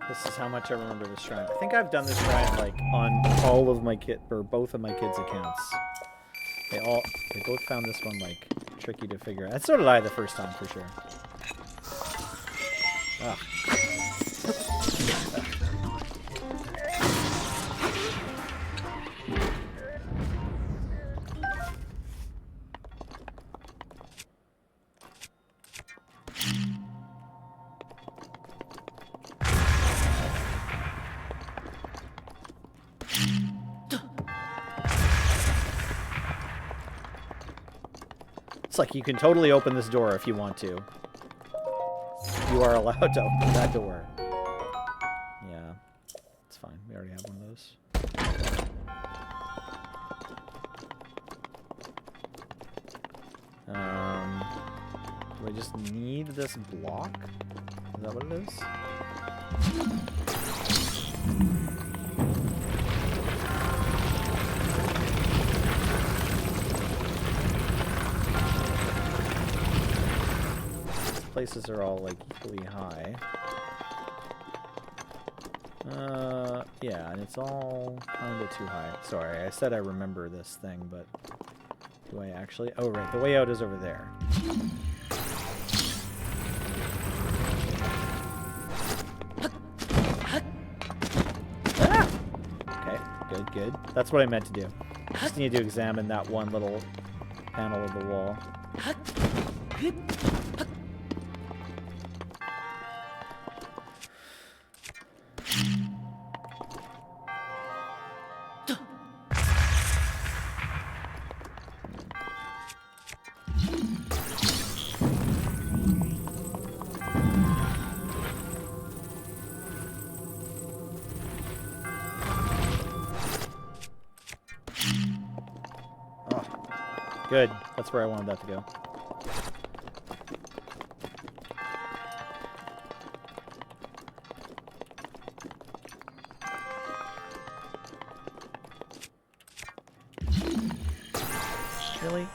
This is how much I remember this shrine. I think I've done this shrine like on all of my both of my kids' accounts. They both found this one like tricky to figure out. And so did I the first time for sure. Ugh. It's like you can totally open this door if you want to. You are allowed to open that door. Yeah, it's fine. We already have one of those. Do I just need this block? Is that what it is? places are all like equally high. Yeah, and it's all kind of too high. Sorry, I said I remember this thing, but do I actually? Oh, right, the way out is over there. Ah! Okay, good, good. That's what I meant to do. Just need to examine that one little panel of the wall. Good. That's where I wanted that to go. Really?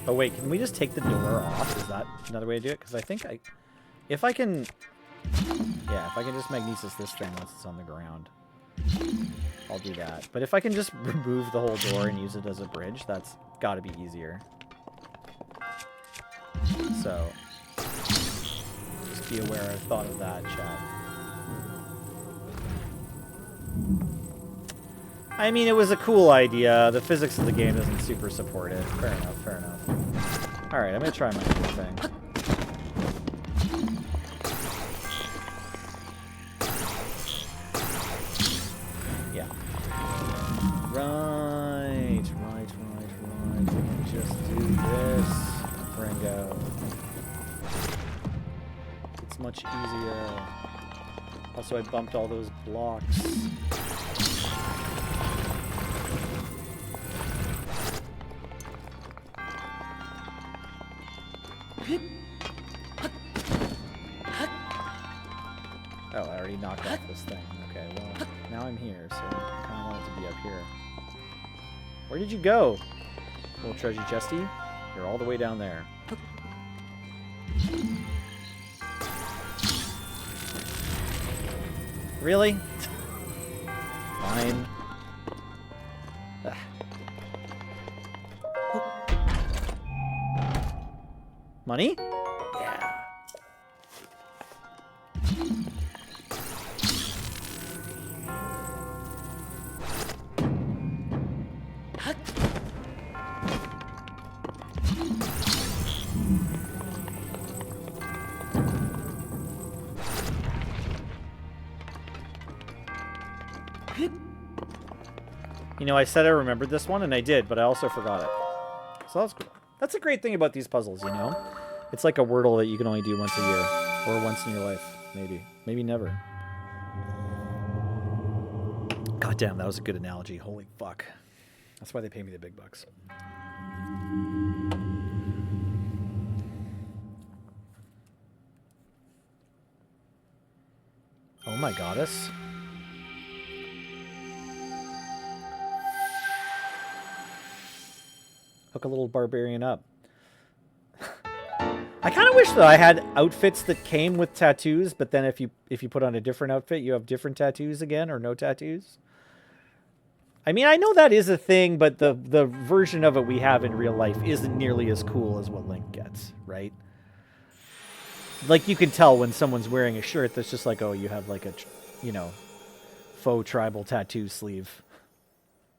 Oh wait, can we just take the door off? Is that another way to do it? Because I think if I can just magnesis this thing once it's on the ground, I'll do that. But if I can just remove the whole door and use it as a bridge, that's got to be easier. So, just be aware I thought of that, chat. I mean, it was a cool idea. The physics of the game doesn't super support it. Fair enough, fair enough. Alright, I'm gonna try my new thing. Yeah. Right. Let me just do this, Ringo. It's much easier. Also, I bumped all those blocks. Oh, I already knocked off this thing. Okay, well, now I'm here, so I kind of want it to be up here. Where did you go? Little treasure chesty? You're all the way down there. Really? Fine. Ugh. Money? Yeah. You know, I said I remembered this one, and I did, but I also forgot it. So that's cool. That's a great thing about these puzzles, you know? It's like a Wordle that you can only do once a year. Or once in your life, maybe. Maybe never. God damn, that was a good analogy. Holy fuck. That's why they pay me the big bucks. Oh my goddess. Hook a little barbarian up. I kind of wish that I had outfits that came with tattoos, but then if you put on a different outfit, you have different tattoos again, or no tattoos. I mean, I know that is a thing, but the version of it we have in real life isn't nearly as cool as what Link gets, right? Like, you can tell when someone's wearing a shirt that's just like, oh, you have like a, you know, faux tribal tattoo sleeve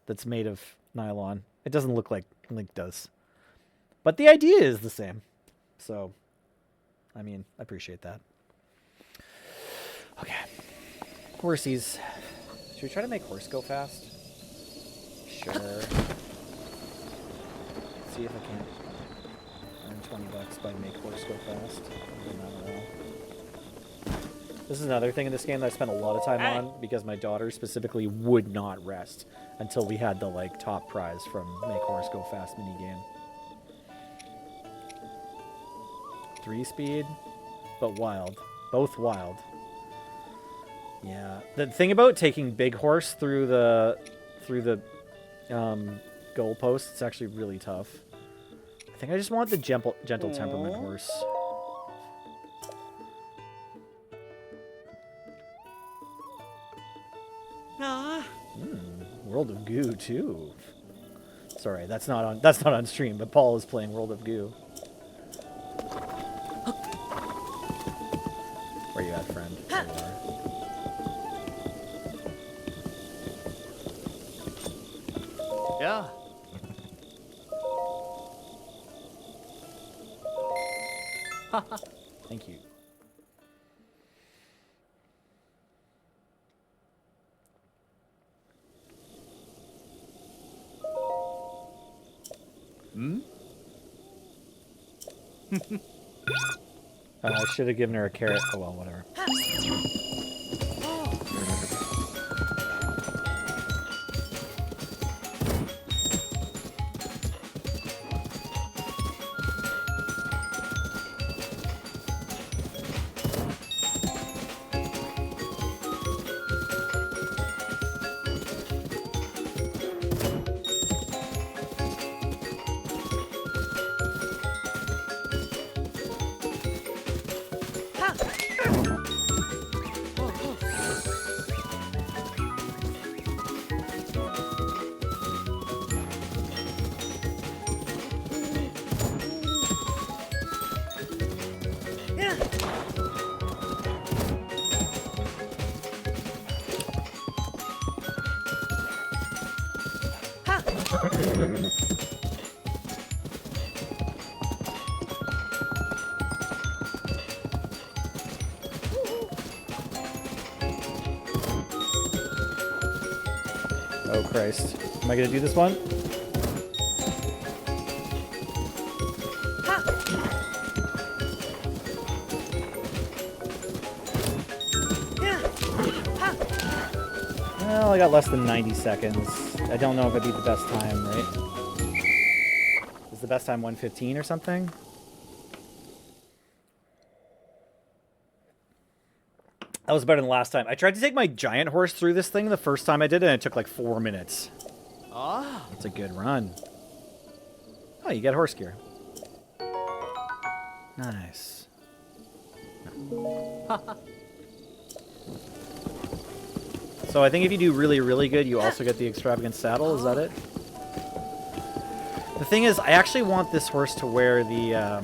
that's made of nylon. It doesn't look like Link does. But the idea is the same. So, I mean, I appreciate that. Okay. Horsies. Should we try to make horse go fast? Sure. See if I can earn $20 by make horse go fast. I don't know. This is another thing in this game that I spent a lot of time on because my daughter specifically would not rest until we had the like top prize from Make Horse Go Fast minigame. 3-speed, but wild. Both wild. Yeah. The thing about taking Big Horse through the goalposts, it's actually really tough. I think I just want the gentle temperament horse. World of Goo too. Sorry, that's not on stream, but Paul is playing World of Goo. Where you at, friend? There you are. Yeah. Thank you. I should have given her a carrot. Oh well, whatever. Oh Christ. Am I gonna do this one? Well, I got less than 90 seconds. I don't know if I beat the best time, right? Is the best time 1:15 or something? That was better than last time. I tried to take my giant horse through this thing the first time I did it, and it took like 4 minutes. Ah. That's a good run. Oh, you get horse gear. Nice. So I think if you do really, really good, you also get the extravagant saddle. Is that it? The thing is, I actually want this horse to wear the...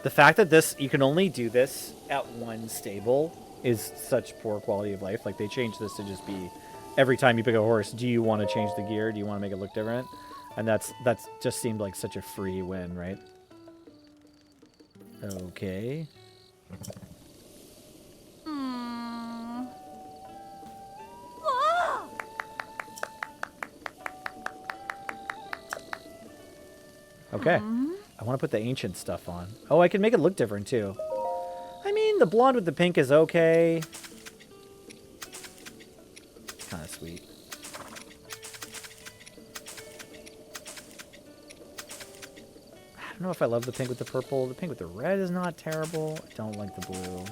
The fact that this, you can only do this at one stable is such poor quality of life. Like, they changed this to just be, every time you pick a horse, do you want to change the gear? Do you want to make it look different? And that's just seemed like such a free win, right? Okay. Okay. I want to put the ancient stuff on. Oh, I can make it look different, too. I mean, the blonde with the pink is okay. Kind of sweet. I don't know if I love the pink with the purple. The pink with the red is not terrible. I don't like the blue.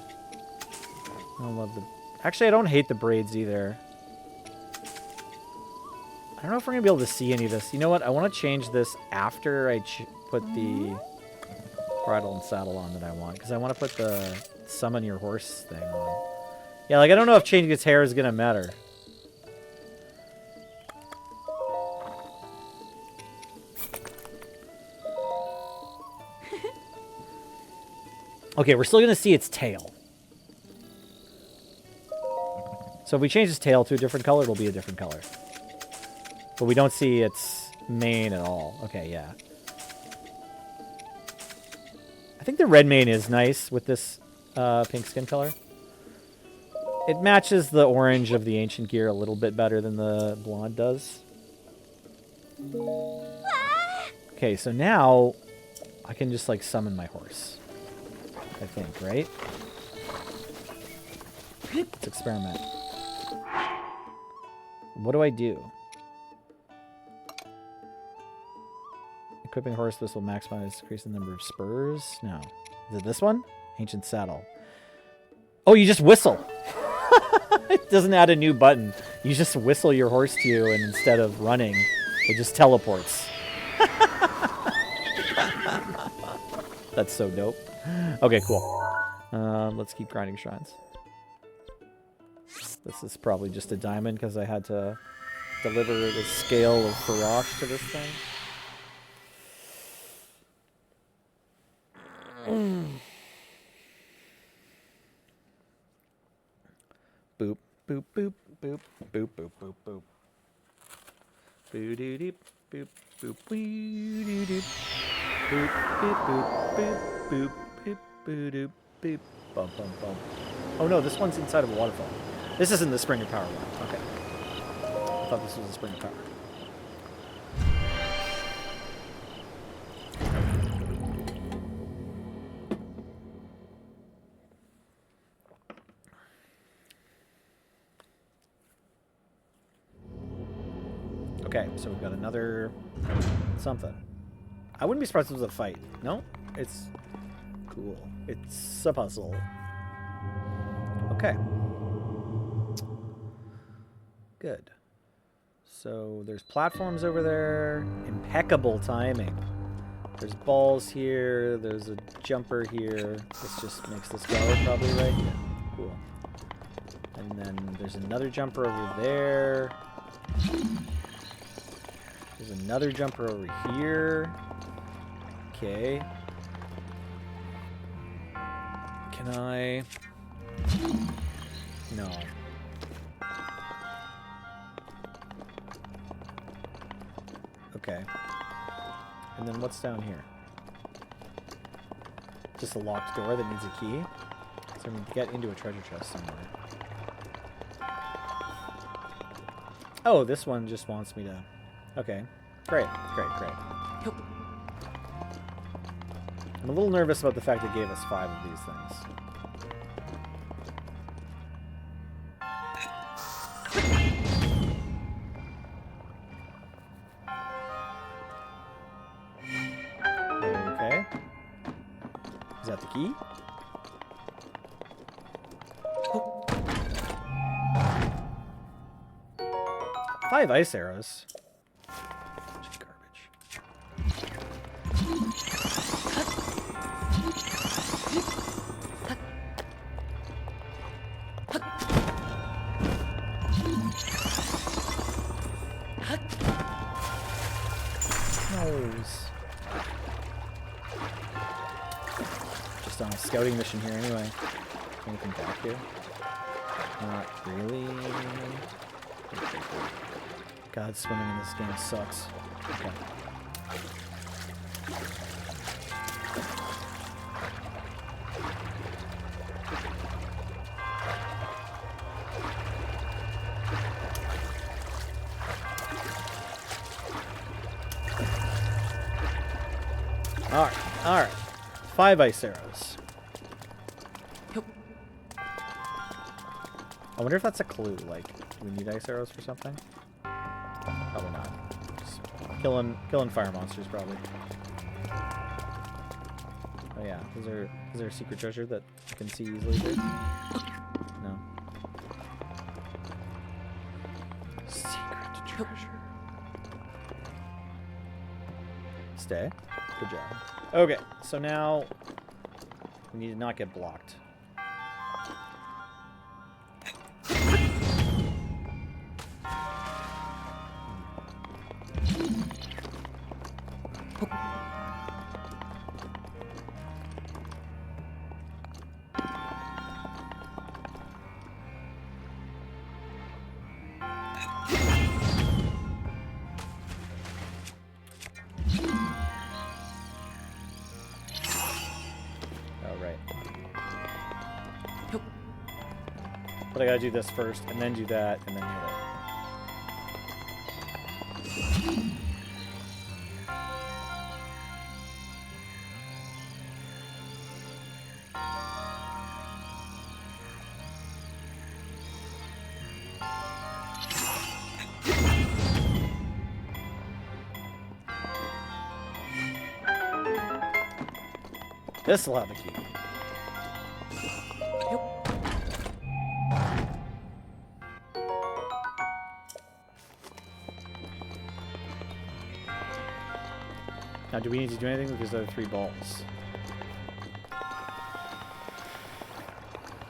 I don't love the... Actually, I don't hate the braids either. I don't know if we're going to be able to see any of this. You know what? I want to change this after I put the bridle and saddle on that I want. Because I want to put the summon your horse thing on. Yeah, like, I don't know if changing its hair is going to matter. Okay, we're still going to see its tail. So if we change its tail to a different color, it'll be a different color. But we don't see its mane at all. Okay, yeah. I think the red mane is nice with this pink skin color. It matches the orange of the ancient gear a little bit better than the blonde does. Okay, so now I can just like summon my horse. I think, right? Let's experiment. What do I do? Equipping horse, this will maximize, increase the number of spurs. No. Is it this one? Ancient saddle. Oh, you just whistle. It doesn't add a new button. You just whistle your horse to you, and instead of running, it just teleports. That's so dope. Okay, cool. Let's keep grinding shrines. This is probably just a diamond because I had to deliver the scale of Farosh to this thing. Boop, boop, boop, boop, boop, boop, boop, boop. Boo doo doop, boop, boop, wee doo doop. Boop, boop, boop, boop, boop, boop, boo doop, boop, bum, bum, bum. Oh no, this one's inside of a waterfall. This isn't the Spring of Power one. Okay. I thought this was the Spring of Power. Okay, so we've got another something. I wouldn't be surprised if it was a fight. No? It's cool. It's a puzzle. Okay. Good. So there's platforms over there. Impeccable timing. There's balls here. There's a jumper here. This just makes this go probably, right? Yeah. Cool. And then there's another jumper over there. There's another jumper over here. Okay. Can I... No. Okay. And then what's down here? Just a locked door that needs a key? So I need to get into a treasure chest somewhere. Oh, this one just wants me to... Okay. Great, great, great. I'm a little nervous about the fact it gave us 5 of these things. Okay. Is that the key? Oh. 5 ice arrows. Just on a scouting mission here anyway. Anything back here? Not really. God, swimming in this game sucks. Okay. Alright. 5 ice arrows. I wonder if that's a clue. Like, do we need ice arrows for something? Probably not. Just killing fire monsters, probably. Oh yeah, is there a secret treasure that I can see easily here? No. Secret treasure. Stay. Good job. Okay, so now we need to not get blocked. But I gotta do this first, and then do that, and then hit it. This'll have a key. Now, do we need to do anything with these other 3 balls?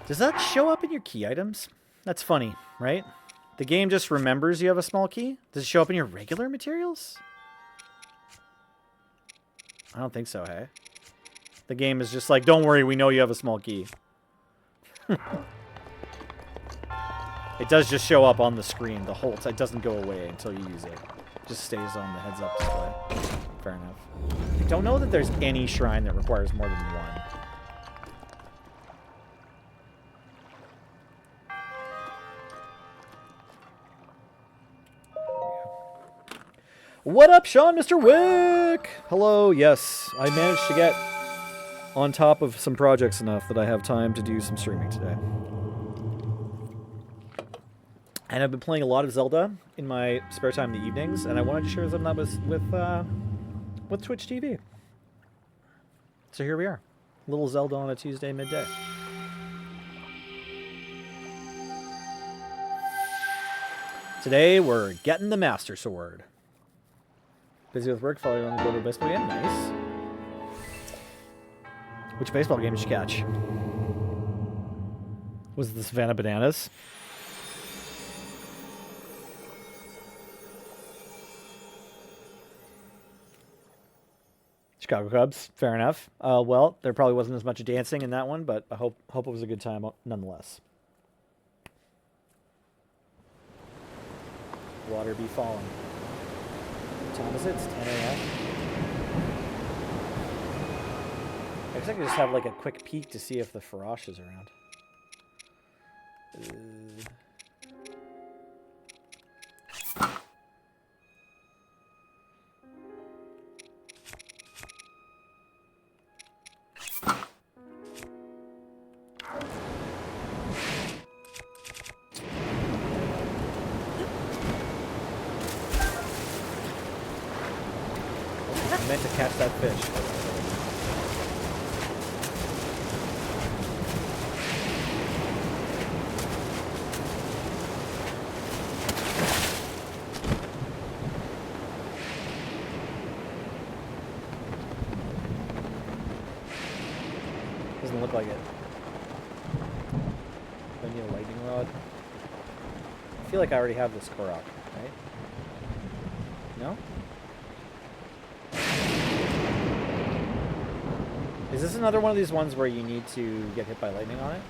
Does that show up in your key items? That's funny, right? The game just remembers you have a small key? Does it show up in your regular materials? I don't think so, hey? The game is just like, don't worry, we know you have a small key. It does just show up on the screen, the whole time. It doesn't go away until you use it. It just stays on the heads-up display. Fair enough. I don't know that there's any shrine that requires more than 1. What up, Sean, Mr. Wick? Hello, yes. I managed to get on top of some projects enough that I have time to do some streaming today. And I've been playing a lot of Zelda in my spare time in the evenings, and I wanted to share some of that with Twitch TV. So here we are. Little Zelda on a Tuesday midday. Today we're getting the Master Sword. Busy with work, following on the go to a baseball game. Nice. Which baseball game did you catch? Was it the Savannah Bananas? Chicago Cubs. Fair enough. Well, there probably wasn't as much dancing in that one, but I hope it was a good time nonetheless. Water be falling. What time is it? It's 10 a.m. I guess I could just have like a quick peek to see if the Farosh is around. I meant to catch that fish. Doesn't look like it. I need a lightning rod. I feel like I already have this Korok, right? No? Is this another one of these ones where you need to get hit by lightning on it?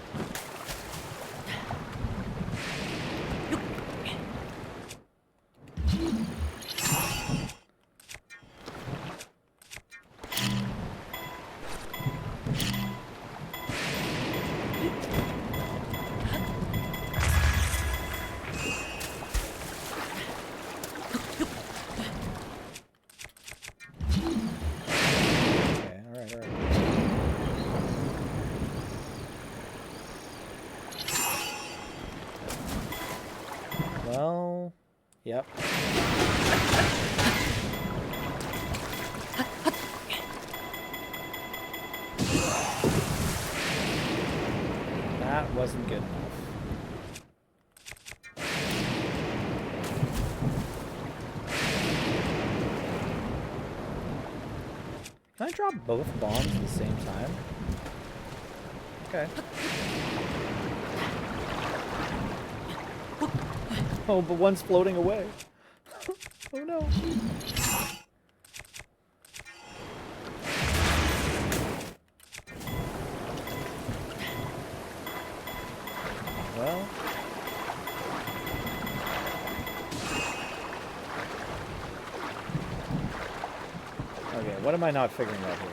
Well, yep. That wasn't good enough. Can I drop both bombs at the same time? Okay. Oh, but one's floating away. Oh no. Well. Okay, what am I not figuring out here?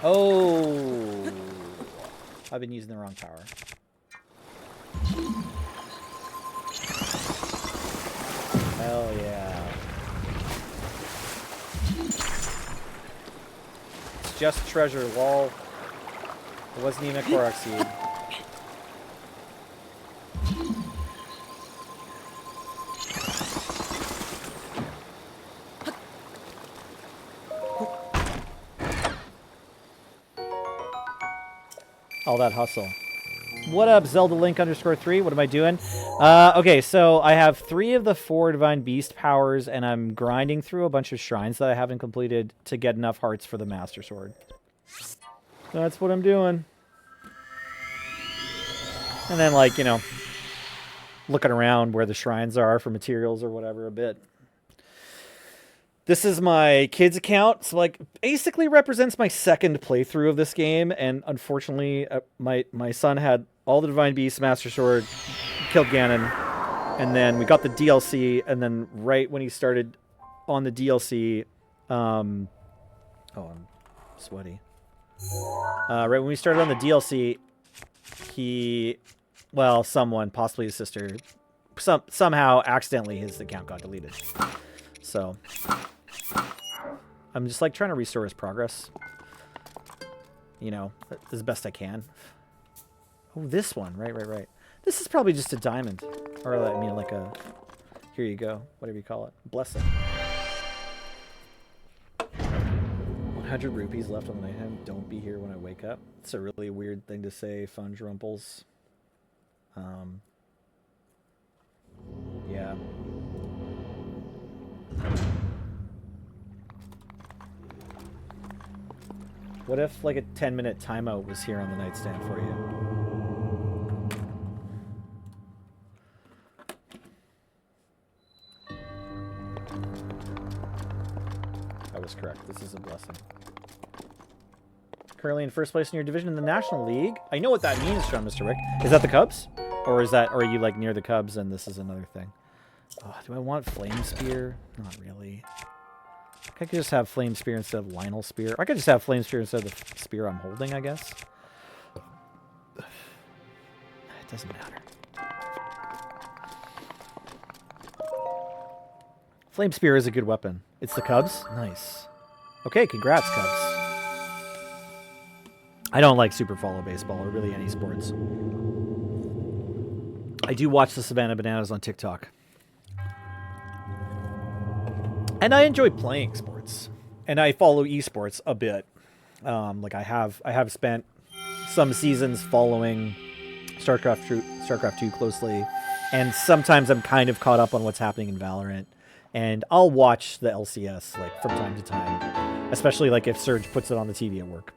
Oh, I've been using the wrong power. Hell yeah. It's just treasure, lol. It wasn't even a Korok seed. All that hustle. What up, Zelda Link _3? What am I doing? Okay, so I have 3 of the 4 Divine Beast powers, and I'm grinding through a bunch of shrines that I haven't completed to get enough hearts for the Master Sword. That's what I'm doing. And then, like, you know, looking around where the shrines are for materials or whatever a bit. This is my kid's account, so like basically represents my second playthrough of this game, and unfortunately, my son had all the Divine Beasts, Master Sword, killed Ganon, and then we got the DLC, and then right when he started on the DLC, oh, I'm sweaty. Right when we started on the DLC, someone, possibly his sister, somehow accidentally his account got deleted. So I'm just like trying to restore his progress, you know, as best I can. Oh, this one, right. This is probably just a diamond, or I mean, like a, here you go, whatever you call it, blessing. 100 rupees left on the night hand. Don't be here when I wake up. It's a really weird thing to say, Fun Rumples. Yeah. What if, like, a 10-minute timeout was here on the nightstand for you? I was correct. This is a blessing. Currently in first place in your division in the National League. I know what that means, Sean, Mr. Rick. Is that the Cubs? Or are you, like, near the Cubs and this is another thing? Oh, do I want Flame Spear? Not really. I could just have Flame Spear instead of Lionel Spear. I could just have Flame Spear instead of the spear I'm holding, I guess. It doesn't matter. Flame Spear is a good weapon. It's the Cubs? Nice. Okay, congrats, Cubs. I don't like super follow baseball or really any sports. I do watch the Savannah Bananas on TikTok. And I enjoy playing sports. And I follow esports a bit. Like I have spent some seasons following StarCraft 2 closely. And sometimes I'm kind of caught up on what's happening in Valorant. And I'll watch the LCS like from time to time. Especially like if Serge puts it on the TV at work.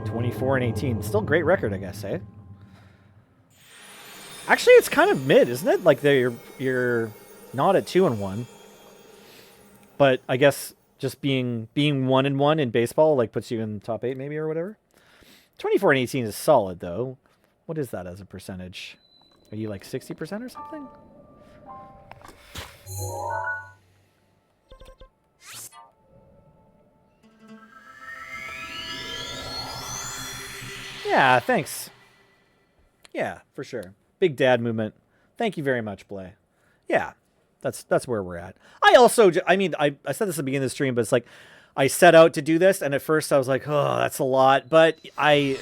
24-18. Still great record, I guess, eh? Actually, it's kind of mid, isn't it? Like you're not at 2-1, but I guess just being 1-1 in baseball like puts you in the top 8 maybe or whatever. 24-18 is solid though. What is that as a percentage? Are you like 60% or something? Yeah, thanks. Yeah, for sure. Big dad movement. Thank you very much, Blay. Yeah, that's where we're at. I also, I mean, I said this at the beginning of the stream, but it's like, I set out to do this, and at first I was like, oh, that's a lot. But I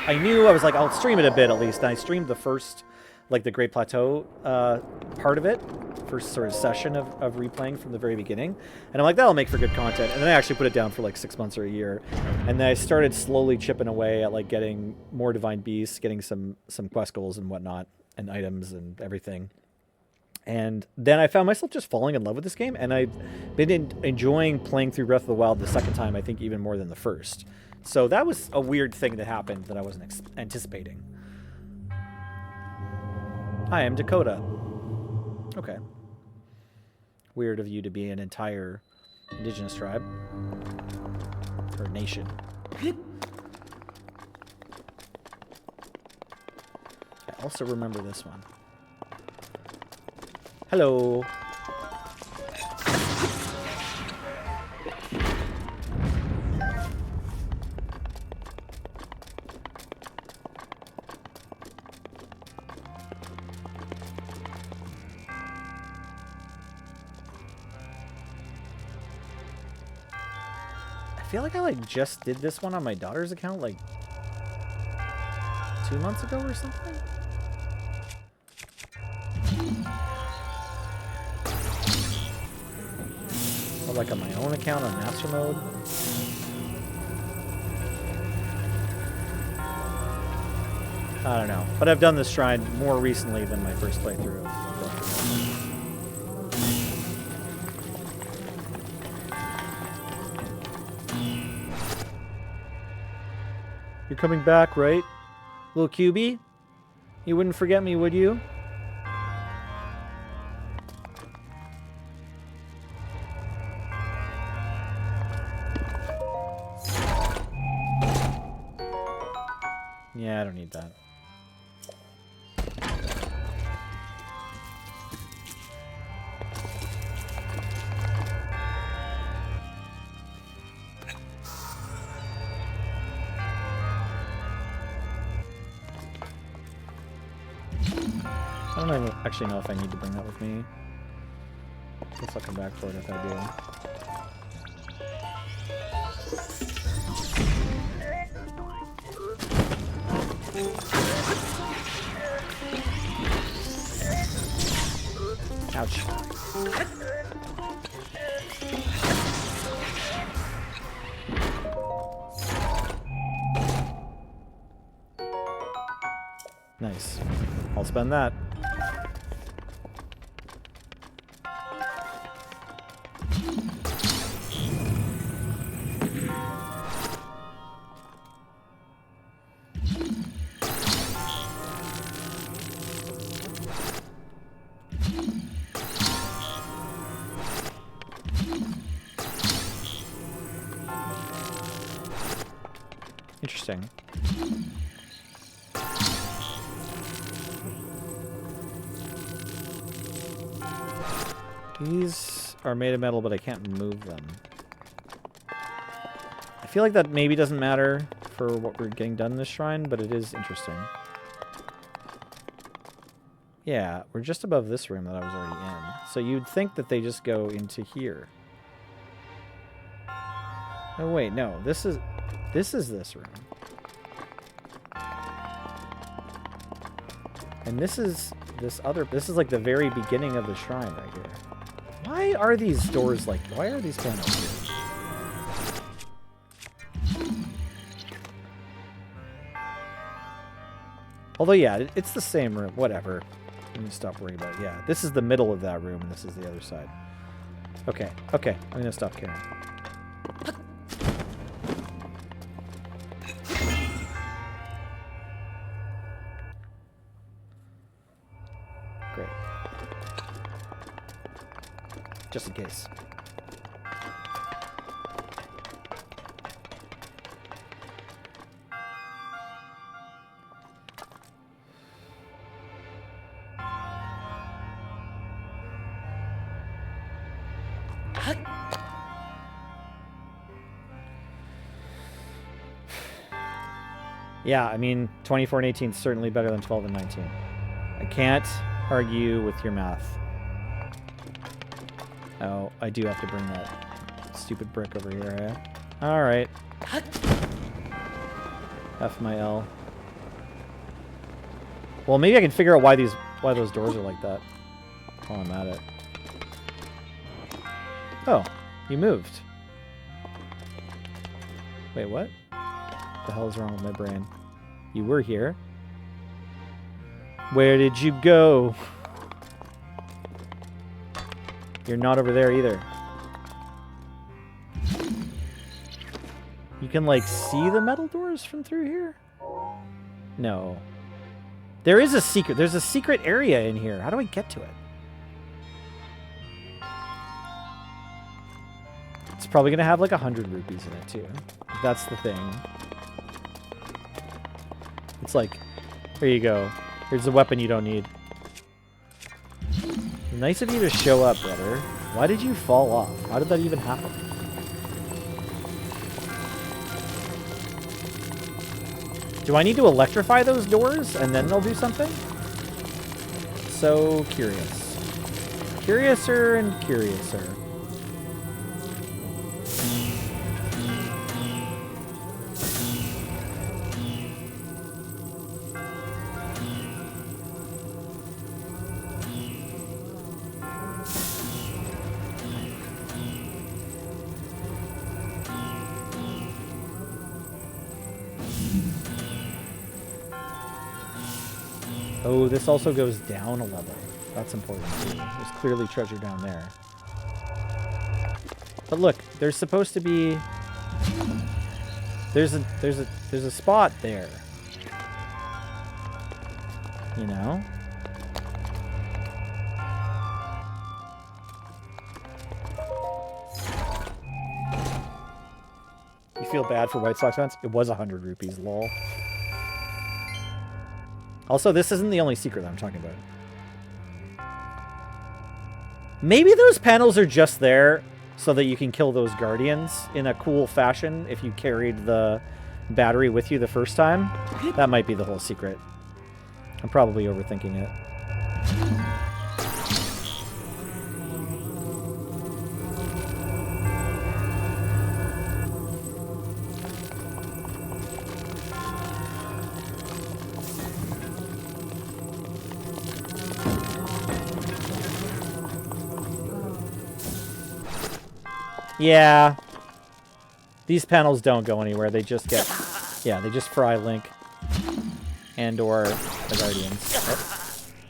knew, I was like, I'll stream it a bit at least. And I streamed the first, like the Great Plateau part of it, first sort of session of replaying from the very beginning. And I'm like, that'll make for good content. And then I actually put it down for like 6 months or a year. And then I started slowly chipping away at like getting more Divine Beasts, getting some quest goals and whatnot, and items and everything. And then I found myself just falling in love with this game. And I've been enjoying playing through Breath of the Wild the second time, I think even more than the first. So that was a weird thing that happened that I wasn't anticipating. Hi, I'm Dakota. Okay. Weird of you to be an entire indigenous tribe. Or nation. I also remember this one. Hello. feel like I like just did this one on my daughter's account like 2 months ago or something. Or like on my own account on master mode. I don't know, but I've done this shrine more recently than my first playthrough. You're coming back, right? Little QB? You wouldn't forget me, would you? Yeah, I don't need that. I don't even actually know if I need to bring that with me. Guess I'll come back for it if I do. Ouch. Nice. I'll spend that. Interesting. These are made of metal, but I can't move them. I feel like that maybe doesn't matter for what we're getting done in this shrine, but it is interesting. Yeah, we're just above this room that I was already in. So you'd think that they just go into here. Oh wait, no, this is this room. And this is this is the very beginning of the shrine right here. Why are these doors like, why are these panels here? Although, yeah, it's the same room. Whatever. Let me stop worrying about it. Yeah, this is the middle of that room, and this is the other side. Okay, okay. I'm going to stop caring. Great. Just in case. Yeah, I mean, 24 and 18 is certainly better than 12 and 19. I can't argue with your math. Oh, I do have to bring that stupid brick over here, eh? Alright. F my L. Well, maybe I can figure out why those doors are like that while I'm at it. Oh, you moved. Wait, what? What the hell is wrong with my brain? You were here. Where did you go? You're not over there either. You can, like, see the metal doors from through here? No. There is a secret. There's a secret area in here. How do I get to it? It's probably going to have, like, 100 rupees in it, too. That's the thing. It's like, here you go. Here's a weapon you don't need. Nice of you to show up, brother. Why did you fall off? How did that even happen? Do I need to electrify those doors and then they'll do something? So curious. Curiouser and curiouser. Oh, this also goes down a level. That's important too. There's clearly treasure down there. But look, there's supposed to be... There's a spot there. You know? You feel bad for White Sox fans? It was 100 rupees, lol. Also, this isn't the only secret that I'm talking about. Maybe those panels are just there so that you can kill those guardians in a cool fashion if you carried the battery with you the first time. That might be the whole secret. I'm probably overthinking it. Yeah. These panels don't go anywhere. They just get... Yeah, they just fry Link. And or the Guardians.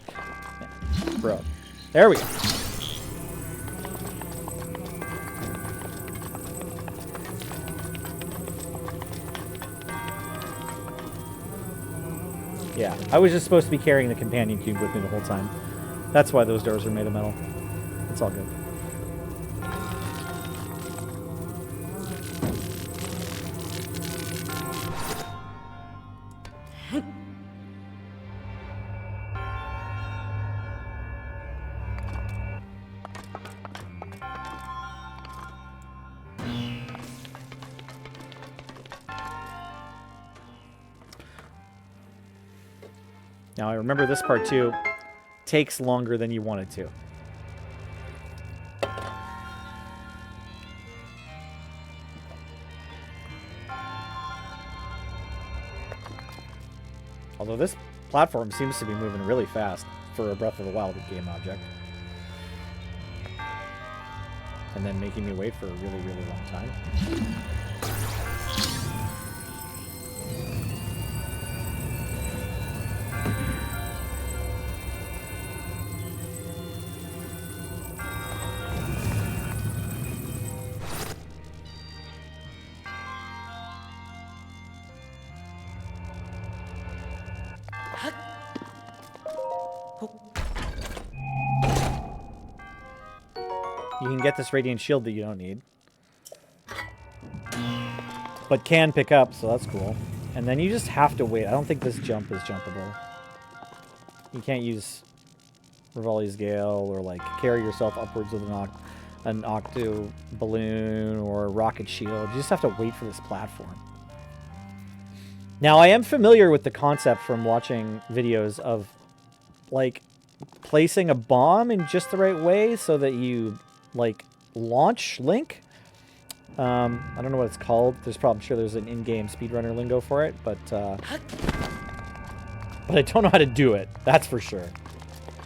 Oh. Bro. There we go. Yeah, I was just supposed to be carrying the companion cube with me the whole time. That's why those doors are made of metal. It's all good. Now, I remember this part, too, takes longer than you want it to. Although this platform seems to be moving really fast for a Breath of the Wild game object. And then making me wait for a really, really long time. You can get this Radiant Shield that you don't need. But can pick up, so that's cool. And then you just have to wait. I don't think this jump is jumpable. You can't use Rivali's Gale or, like, carry yourself upwards with an Octo Balloon or Rocket Shield. You just have to wait for this platform. Now, I am familiar with the concept from watching videos of, like, placing a bomb in just the right way so that you... like, launch Link. I don't know what it's called. I'm sure there's an in-game speedrunner lingo for it, but I don't know how to do it. That's for sure.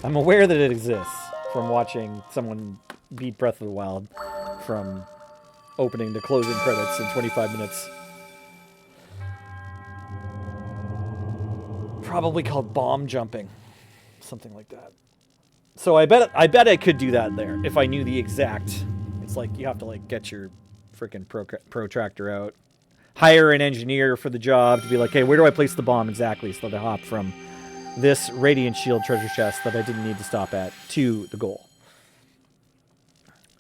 I'm aware that it exists from watching someone beat Breath of the Wild from opening to closing credits in 25 minutes. Probably called bomb jumping. Something like that. So I bet I could do that there if I knew the exact. It's like you have to like get your freaking protractor out, hire an engineer for the job to be like, hey, where do I place the bomb exactly so that I hop from this Radiant Shield treasure chest that I didn't need to stop at to the goal.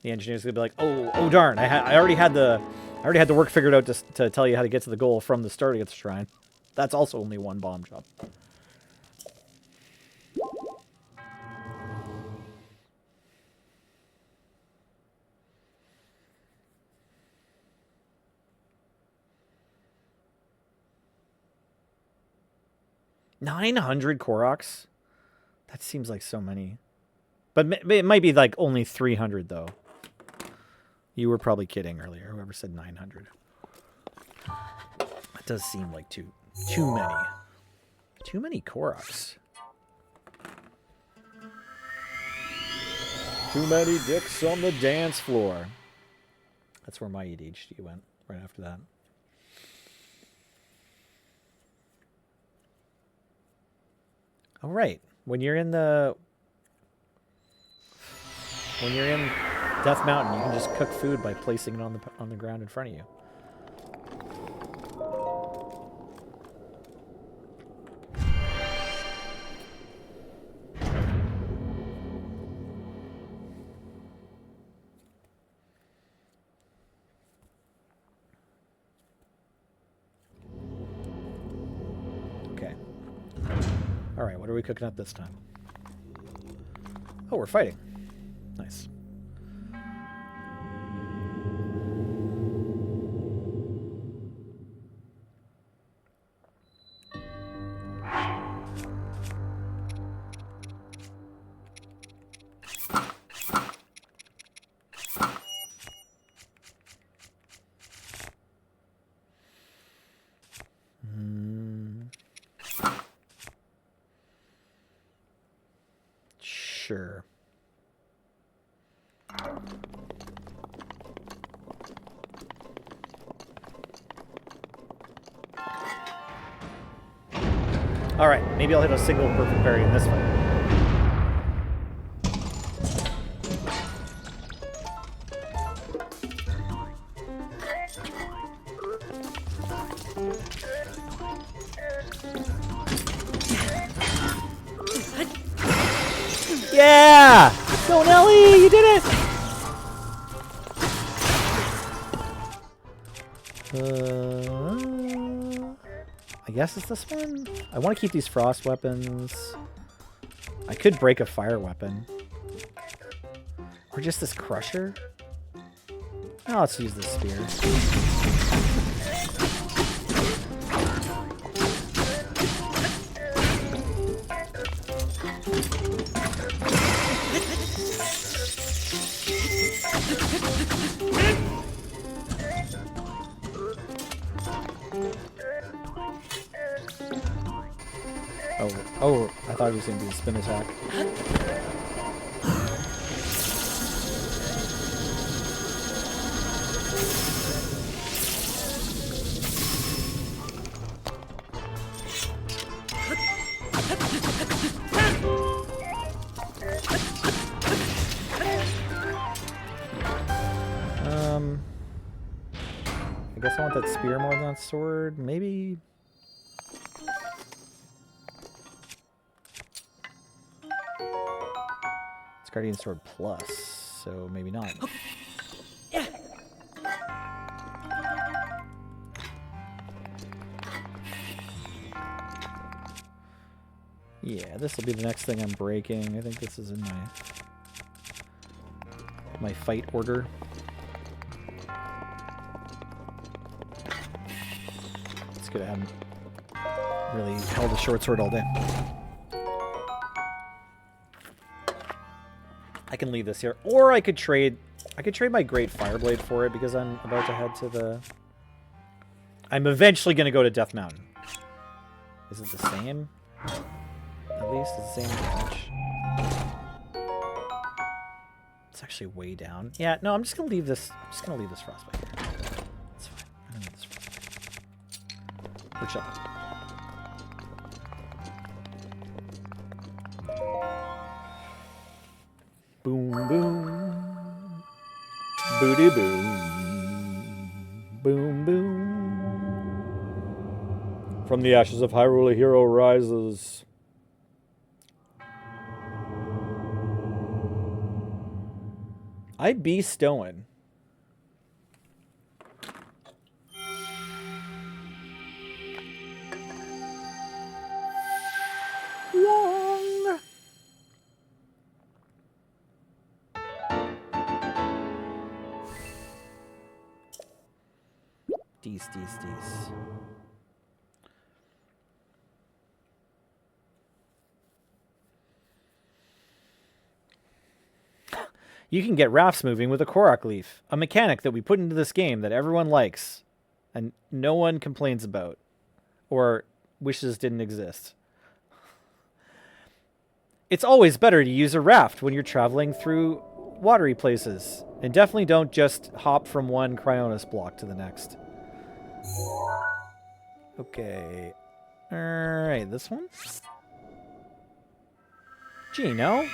The engineer's gonna be like, oh darn, I already had the work figured out to tell you how to get to the goal from the start of the shrine. That's also only one bomb job. $900 Koroks? That seems like so many. But it might be like only 300 though. You were probably kidding earlier, whoever said 900. That does seem like too many. Too many Koroks. Too many dicks on the dance floor. That's where my ADHD went right after that. Oh, right. When you're in Death Mountain, you can just cook food by placing it on the ground in front of you. Okay. All right, what are we cooking up this time? Oh, we're fighting. Nice. Sure. All right, maybe I'll hit a single perfect parry in this fight. Yeah! Go, Nelly! You did it! I guess it's this one? I want to keep these frost weapons. I could break a fire weapon. Or just this crusher? Oh, let's use this spear. Oh, I thought he was going to do a spin attack. I guess I want that spear more than that sword. Maybe... Guardian Sword Plus, so maybe not. Yeah, this will be the next thing I'm breaking. I think this is in my fight order. It's good I haven't really held a short sword all day. I can leave this here, or I could trade my Great Fireblade for it because I'm about to head to the... I'm eventually going to go to Death Mountain. Is it the same? At least it's the same damage. It's actually way down. Yeah, no, I'm just going to leave this. I'm just going to leave this frostbite here. That's fine. I don't need this frostbite. We're chilling. Boom, boom. Booty boom. Boom, boom. From the ashes of Hyrule, a hero rises. I be stowing. Wong. Dees. You can get rafts moving with a Korok leaf, a mechanic that we put into this game that everyone likes and no one complains about or wishes didn't exist. It's always better to use a raft when you're traveling through watery places, and definitely don't just hop from one Cryonis block to the next. Okay. Alright, this one? G, no?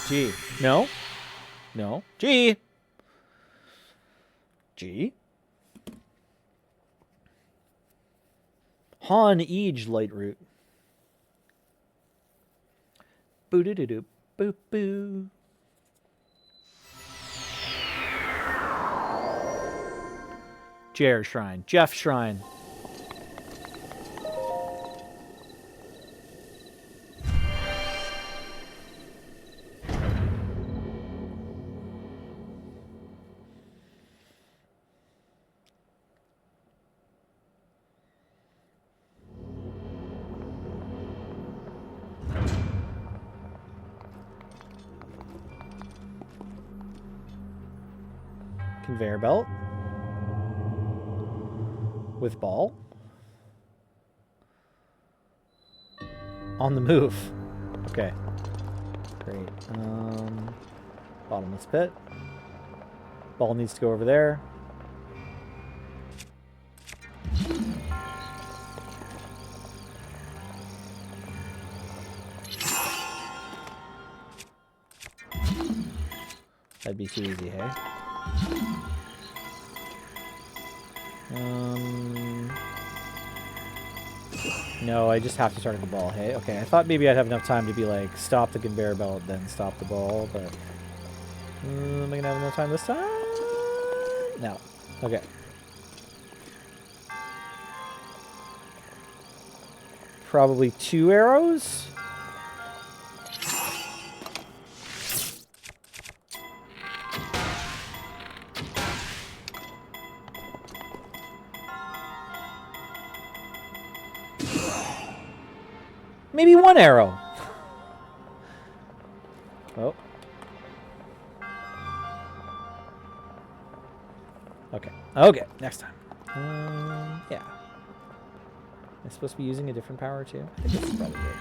G. No? No. G! G? Han Ege light route. Boo doo doo doo. Boo boo. Jer Shrine. Jeff Shrine. Conveyor belt. With ball. On the move. Okay. Great. Bottomless pit. Ball needs to go over there. That'd be too easy, hey? No, I just have to target the ball, hey? Okay, I thought maybe I'd have enough time to be like, stop the conveyor belt, then stop the ball, but... am I gonna have enough time this time? No. Okay. Probably 2 arrows? Maybe 1 arrow. Oh. Okay. Okay. Next time. Yeah. Am I supposed to be using a different power too? I think this is probably good.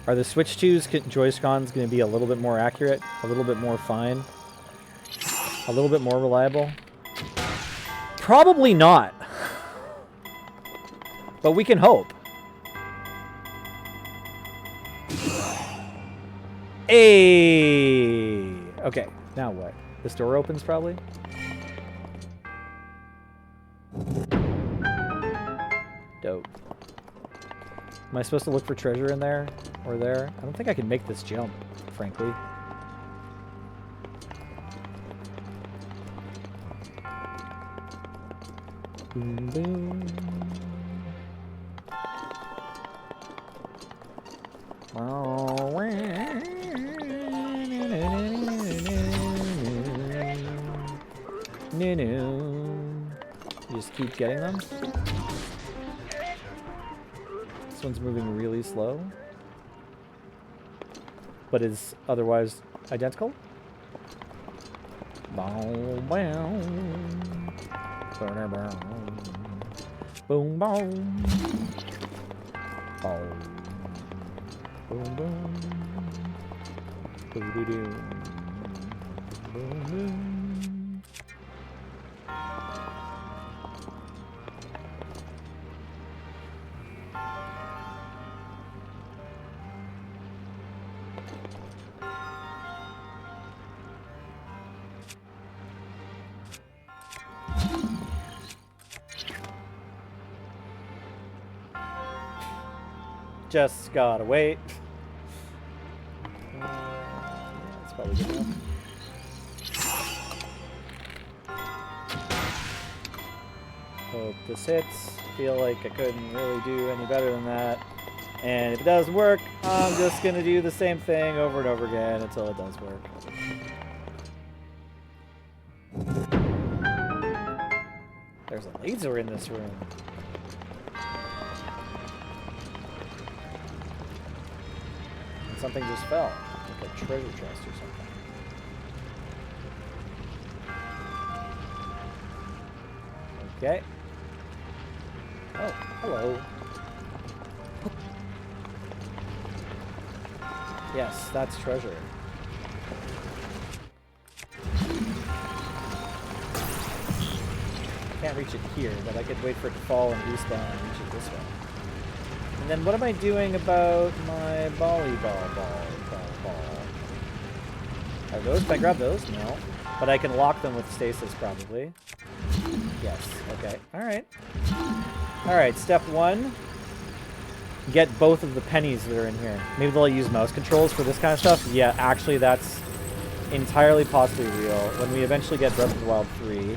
Are the Switch 2's Joy-Cons going to be a little bit more accurate? A little bit more fine? A little bit more reliable? Probably not. But we can hope. Hey. Okay, now what? This door opens probably? Dope. Am I supposed to look for treasure in there? Or there? I don't think I can make this jump, frankly. Boom, boom. You just keep getting them? This one's moving really slow, but is otherwise identical. Boom, boom. Boom, boom. Boom. Boom, boom. Boom, boom, boom. Just gotta wait. That's probably good enough. Hope this hits. Feel like I couldn't really do any better than that. And if it doesn't work, I'm just gonna do the same thing over and over again until it does work. There's a laser in this room. Something just fell, like a treasure chest or something. Okay. Oh, hello. Yes, that's treasure. Can't reach it here, but I could wait for it to fall and respawn and reach it this way. And then what am I doing about my volleyball ball? Are those? Can I grab those? No. But I can lock them with stasis, probably. Yes. Okay. Alright. Alright, step 1. Get both of the pennies that are in here. Maybe they'll use mouse controls for this kind of stuff. Yeah, actually, that's entirely possibly real. When we eventually get Breath of the Wild 3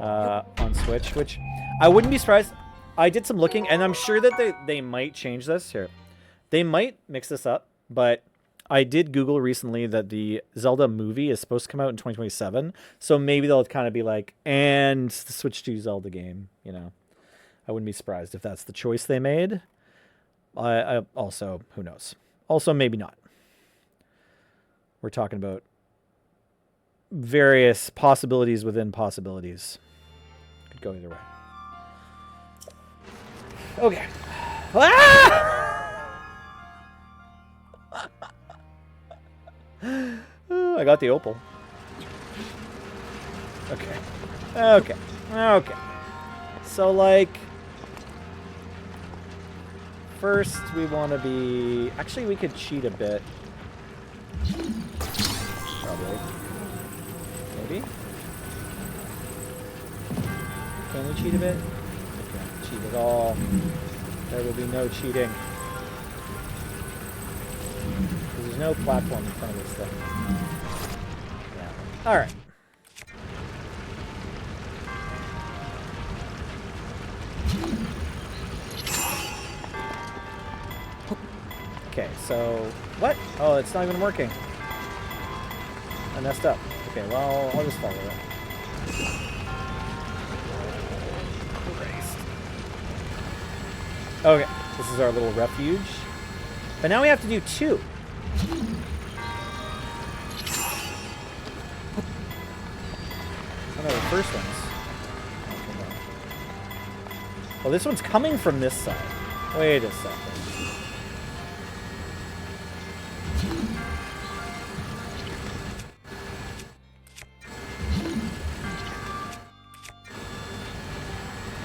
on Switch, which I wouldn't be surprised. I did some looking, and I'm sure that they might change this. Here. They might mix this up, but I did Google recently that the Zelda movie is supposed to come out in 2027, so maybe they'll kind of be like, and the Switch 2 Zelda game, you know. I wouldn't be surprised if that's the choice they made. I also, who knows? Also, maybe not. We're talking about various possibilities within possibilities. Could go either way. Okay. Ah! I got the opal. Okay. Okay. Okay. So, like, first we want to be... Actually, we could cheat a bit. Probably. Maybe? Can we cheat a bit? We can't cheat at all. There will be no cheating. Because there's no platform in front of this thing. Yeah. Alright. Okay, so... What? Oh, it's not even working. I messed up. Okay, well, I'll just follow it. Christ. Okay, this is our little refuge. But now we have to do 2. Oh no, the first one's... Oh, this one's coming from this side. Wait a second.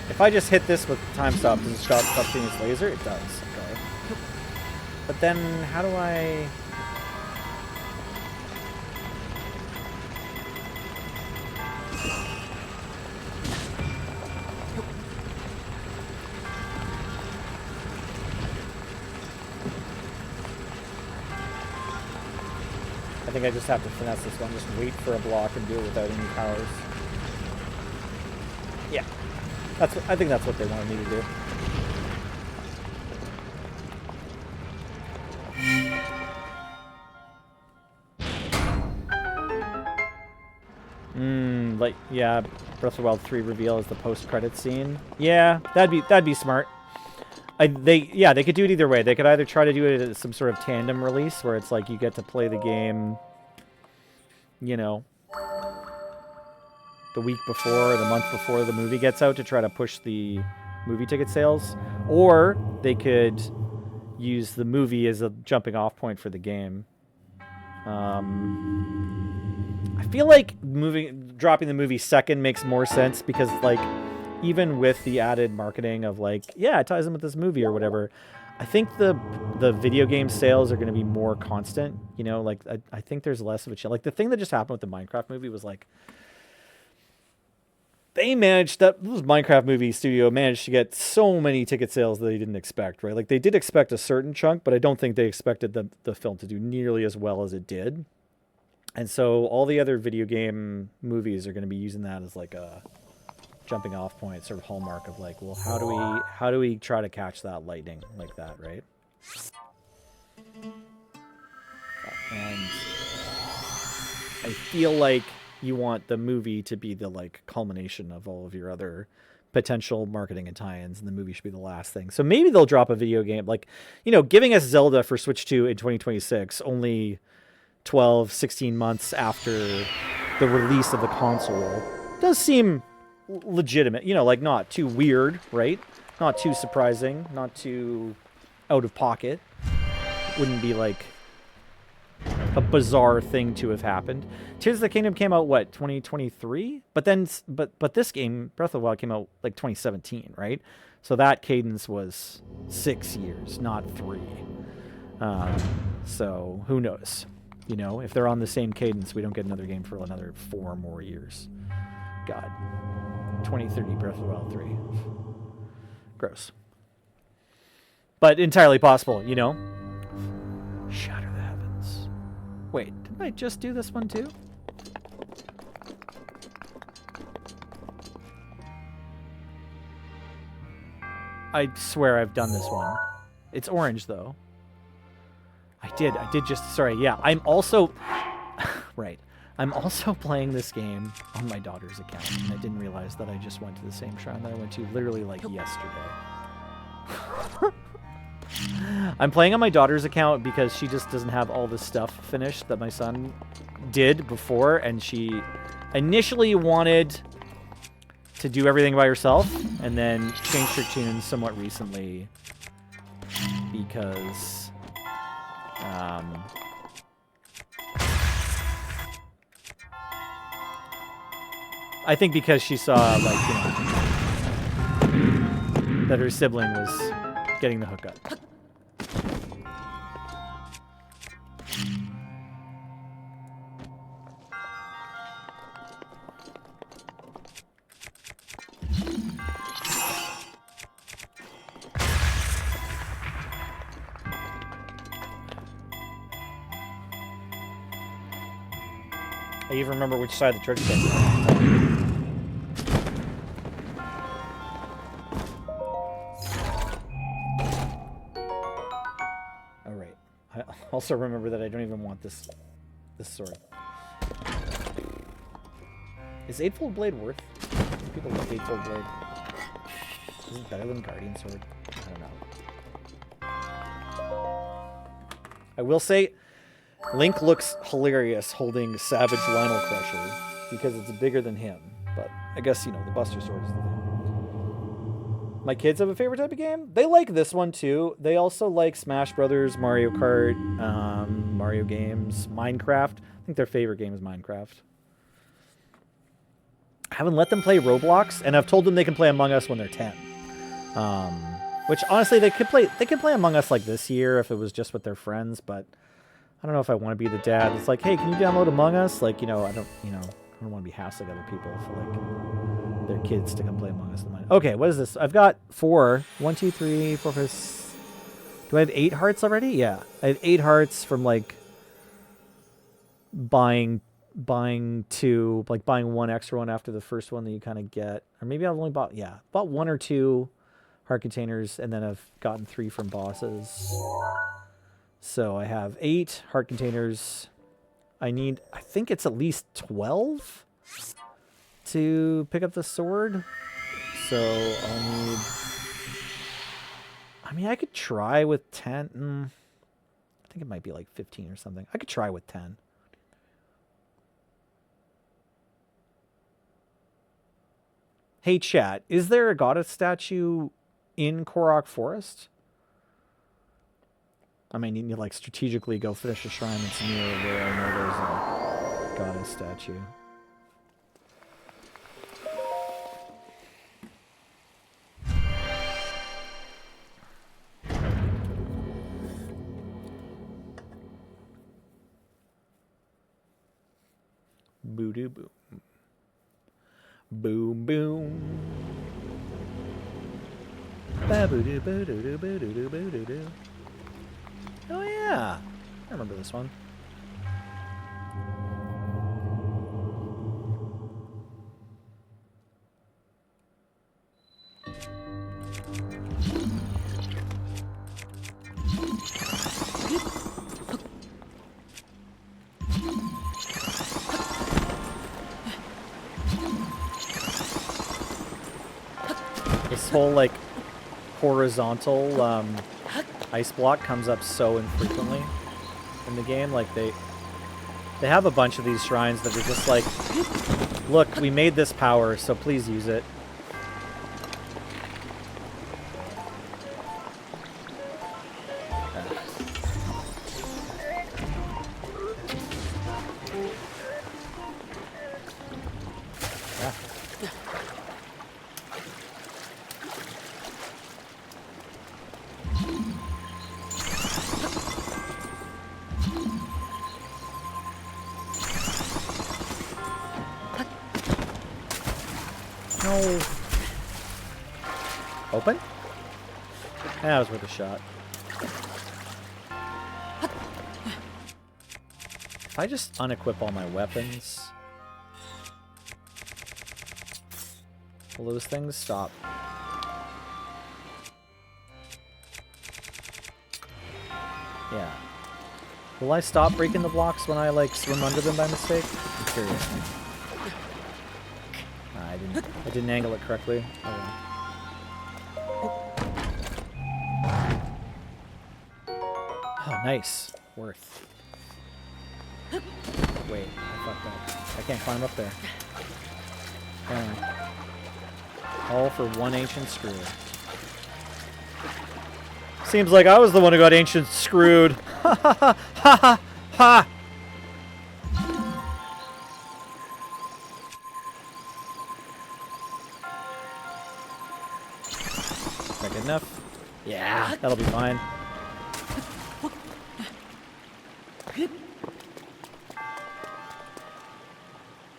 If I just hit this with time stop, does it stop shooting its laser? It does, okay. But then, how do I... I think I just have to finesse this one, just wait for a block and do it without any powers. Yeah. I think that's what they wanted me to do. Like, yeah, Breath of the Wild 3 reveal is the post-credit scene. Yeah, that'd be smart. They could do it either way. They could either try to do it as some sort of tandem release where it's like you get to play the game, you know, the week before or the month before the movie gets out to try to push the movie ticket sales. Or they could use the movie as a jumping off point for the game. I feel like dropping the movie second makes more sense because, like, even with the added marketing of, like, yeah, it ties in with this movie or whatever, I think the video game sales are going to be more constant. You know, like, I think there's less of a chance. Like, the thing that just happened with the Minecraft movie was, like, this Minecraft movie studio managed to get so many ticket sales that they didn't expect, right? Like, they did expect a certain chunk, but I don't think they expected the film to do nearly as well as it did. And so all the other video game movies are going to be using that as, like, a jumping off point, sort of hallmark of, like, well, how do we try to catch that lightning like that, right? And I feel like you want the movie to be the, like, culmination of all of your other potential marketing and tie-ins, and the movie should be the last thing. So maybe they'll drop a video game, like, you know, giving us Zelda for Switch 2 in 2026, only 12, 16 months after the release of the console, does seem legitimate, you know, like, not too weird, right? Not too surprising, not too out of pocket. Wouldn't be like a bizarre thing to have happened. Tears of the Kingdom came out, what, 2023? But then, but this game, Breath of the Wild, came out like 2017, right? So that cadence was 6 years, not 3. So who knows? You know, if they're on the same cadence, we don't get another game for another 4 more years. God. 2030 Breath of the Wild 3. Gross. But entirely possible, you know? Shatter the heavens. Wait, didn't I just do this one too? I swear I've done this one. It's orange though. I did just, sorry, yeah. I'm also, right. I'm also playing this game on my daughter's account, and I didn't realize that I just went to the same shrine that I went to literally like yesterday. I'm playing on my daughter's account because she just doesn't have all the stuff finished that my son did before, and she initially wanted to do everything by herself, and then changed her tune somewhat recently because I think because she saw, like, you know, that her sibling was getting the hookup. I even remember which side the church was on. Alright. I also remember that I don't even want this sword. Is Eightfold Blade worth? People like Eightfold Blade. Is it better than Guardian Sword? I don't know. I will say, Link looks hilarious holding Savage Lionel Crusher because it's bigger than him. But I guess, you know, the Buster Sword is the thing. My kids have a favorite type of game. They like this one too. They also like Smash Brothers, Mario Kart, Mario games, Minecraft. I think their favorite game is Minecraft. I haven't let them play Roblox, and I've told them they can play Among Us when they're 10. Which honestly, they could play Among Us like this year if it was just with their friends, but I don't know if I want to be the dad. It's like, hey, can you download Among Us? Like, you know, I don't want to be hassling other people for like their kids to come play Among Us. Okay, what is this? I've got 4. 1, 2, 3, 4, 5. Do I have 8 hearts already? Yeah, I have 8 hearts from like buying 2, like buying 1 extra one after the first one that you kind of get, or maybe I've only bought 1 or 2 heart containers, and then I've gotten 3 from bosses. So I have 8 heart containers. I think it's at least 12 to pick up the sword. So I'll need, I mean, I could try with 10. I think it might be like 15 or something. I could try with 10. Hey, chat, is there a goddess statue in Korok Forest? I mean, you need to like strategically go finish a shrine that's near where I know there's a goddess statue. Boo-doo boom. Boom boom. Ba-boo-doo-boo-doo-doo-boo-doo-boo-doo-doo. Oh yeah, I remember this one. This whole like horizontal ice block comes up so infrequently in the game. Like they have a bunch of these shrines that are just like, look, we made this power, so please use it. No. Open? That was worth a shot. If I just unequip all my weapons, will those things stop? Yeah. Will I stop breaking the blocks when I, like, swim under them by mistake? I'm curious. Nah, I didn't angle it correctly. Oh, well. Oh, nice. Worth. Wait, I fucked up. I can't climb up there. All for one ancient screw. Seems like I was the one who got ancient screwed. Ha ha ha ha ha! Is that good enough? Yeah, that'll be fine. Do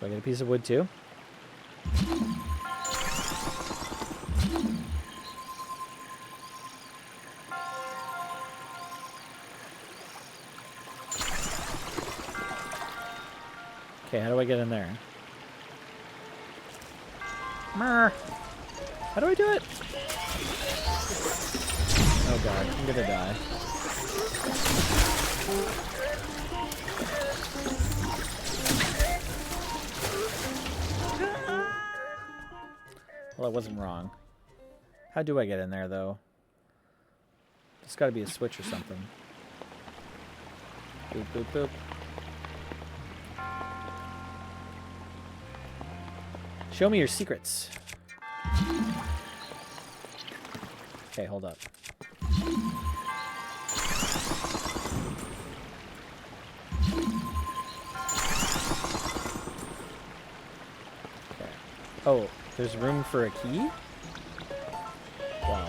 I get a piece of wood too? Okay, how do I get in there? Mer. How do I do it? Oh god, I'm gonna die. Well, I wasn't wrong. How do I get in there, though? There's gotta be a switch or something. Boop, boop, boop. Show me your secrets. Okay, hold up. Okay. Oh, there's room for a key? Wow.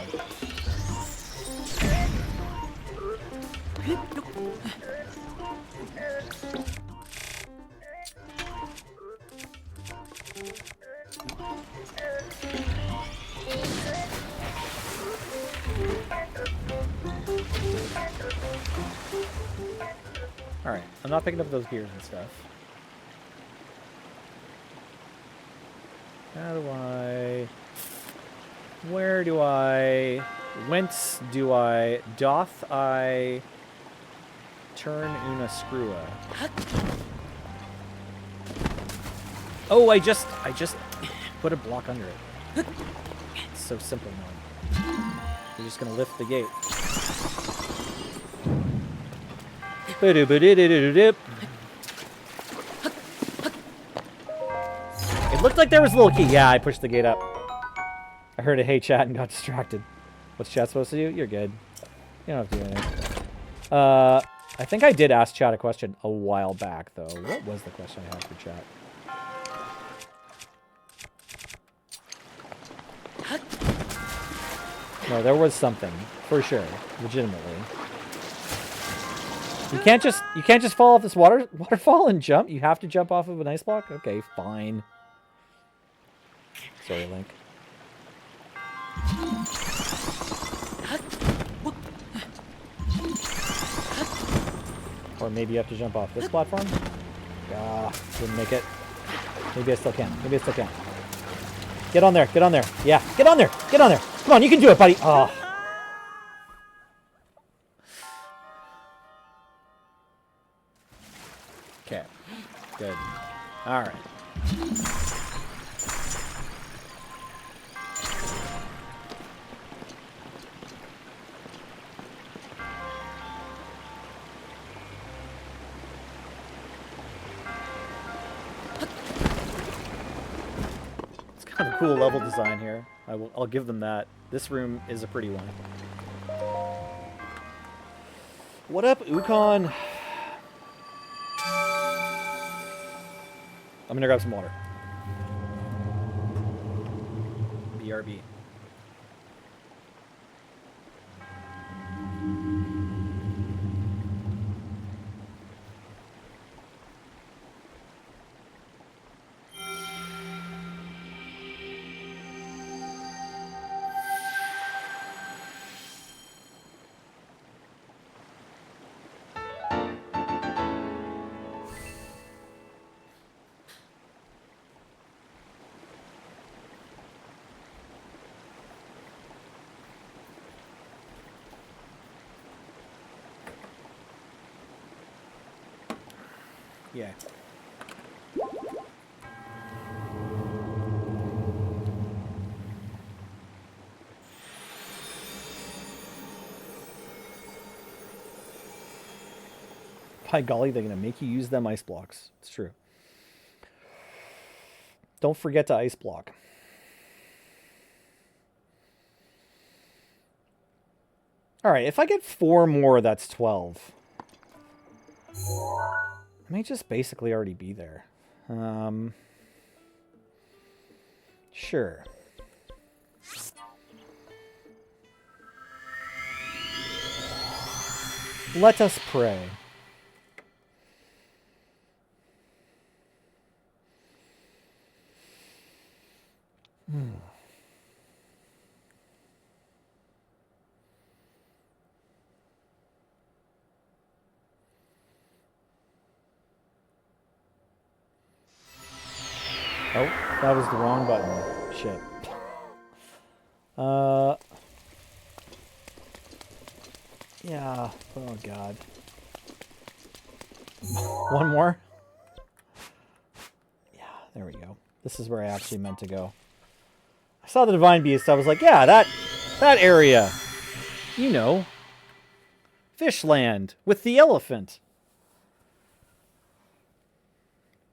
Alright, I'm not picking up those gears and stuff. How do I... Where do I... Whence do I... Doth I... Turn una screwa? Oh, I just put a block under it. It's so simple now. You're just gonna lift the gate. It looked like there was a little key. Yeah, I pushed the gate up. I heard a hey chat and got distracted. What's chat supposed to do? You're good. You don't have to do anything. I think I did ask chat a question a while back, though. What was the question I had for chat? No, there was something for sure, legitimately. You can't just fall off this waterfall and jump. You have to jump off of an ice block. Okay, fine. Sorry, Link. Or maybe you have to jump off this platform. Ah, didn't make it. Maybe I still can. Maybe I still can. Get on there. Get on there. Yeah, get on there. Get on there. Come on, you can do it, buddy. Oh. Okay. Good. All right. It's kind of a cool level design here. I'll give them that. This room is a pretty one. What up, Ukon? I'm gonna grab some water. BRB. Yeah. By golly, they're gonna make you use them ice blocks. It's true. Don't forget to ice block. All right, if I get 4 more, that's 12. I may just basically already be there. Sure. Let us pray. Oh, that was the wrong button. Shit. Yeah. Oh, God. One more? Yeah, there we go. This is where I actually meant to go. I saw the Divine Beast. I was like, yeah, that area. You know. Fishland with the elephant.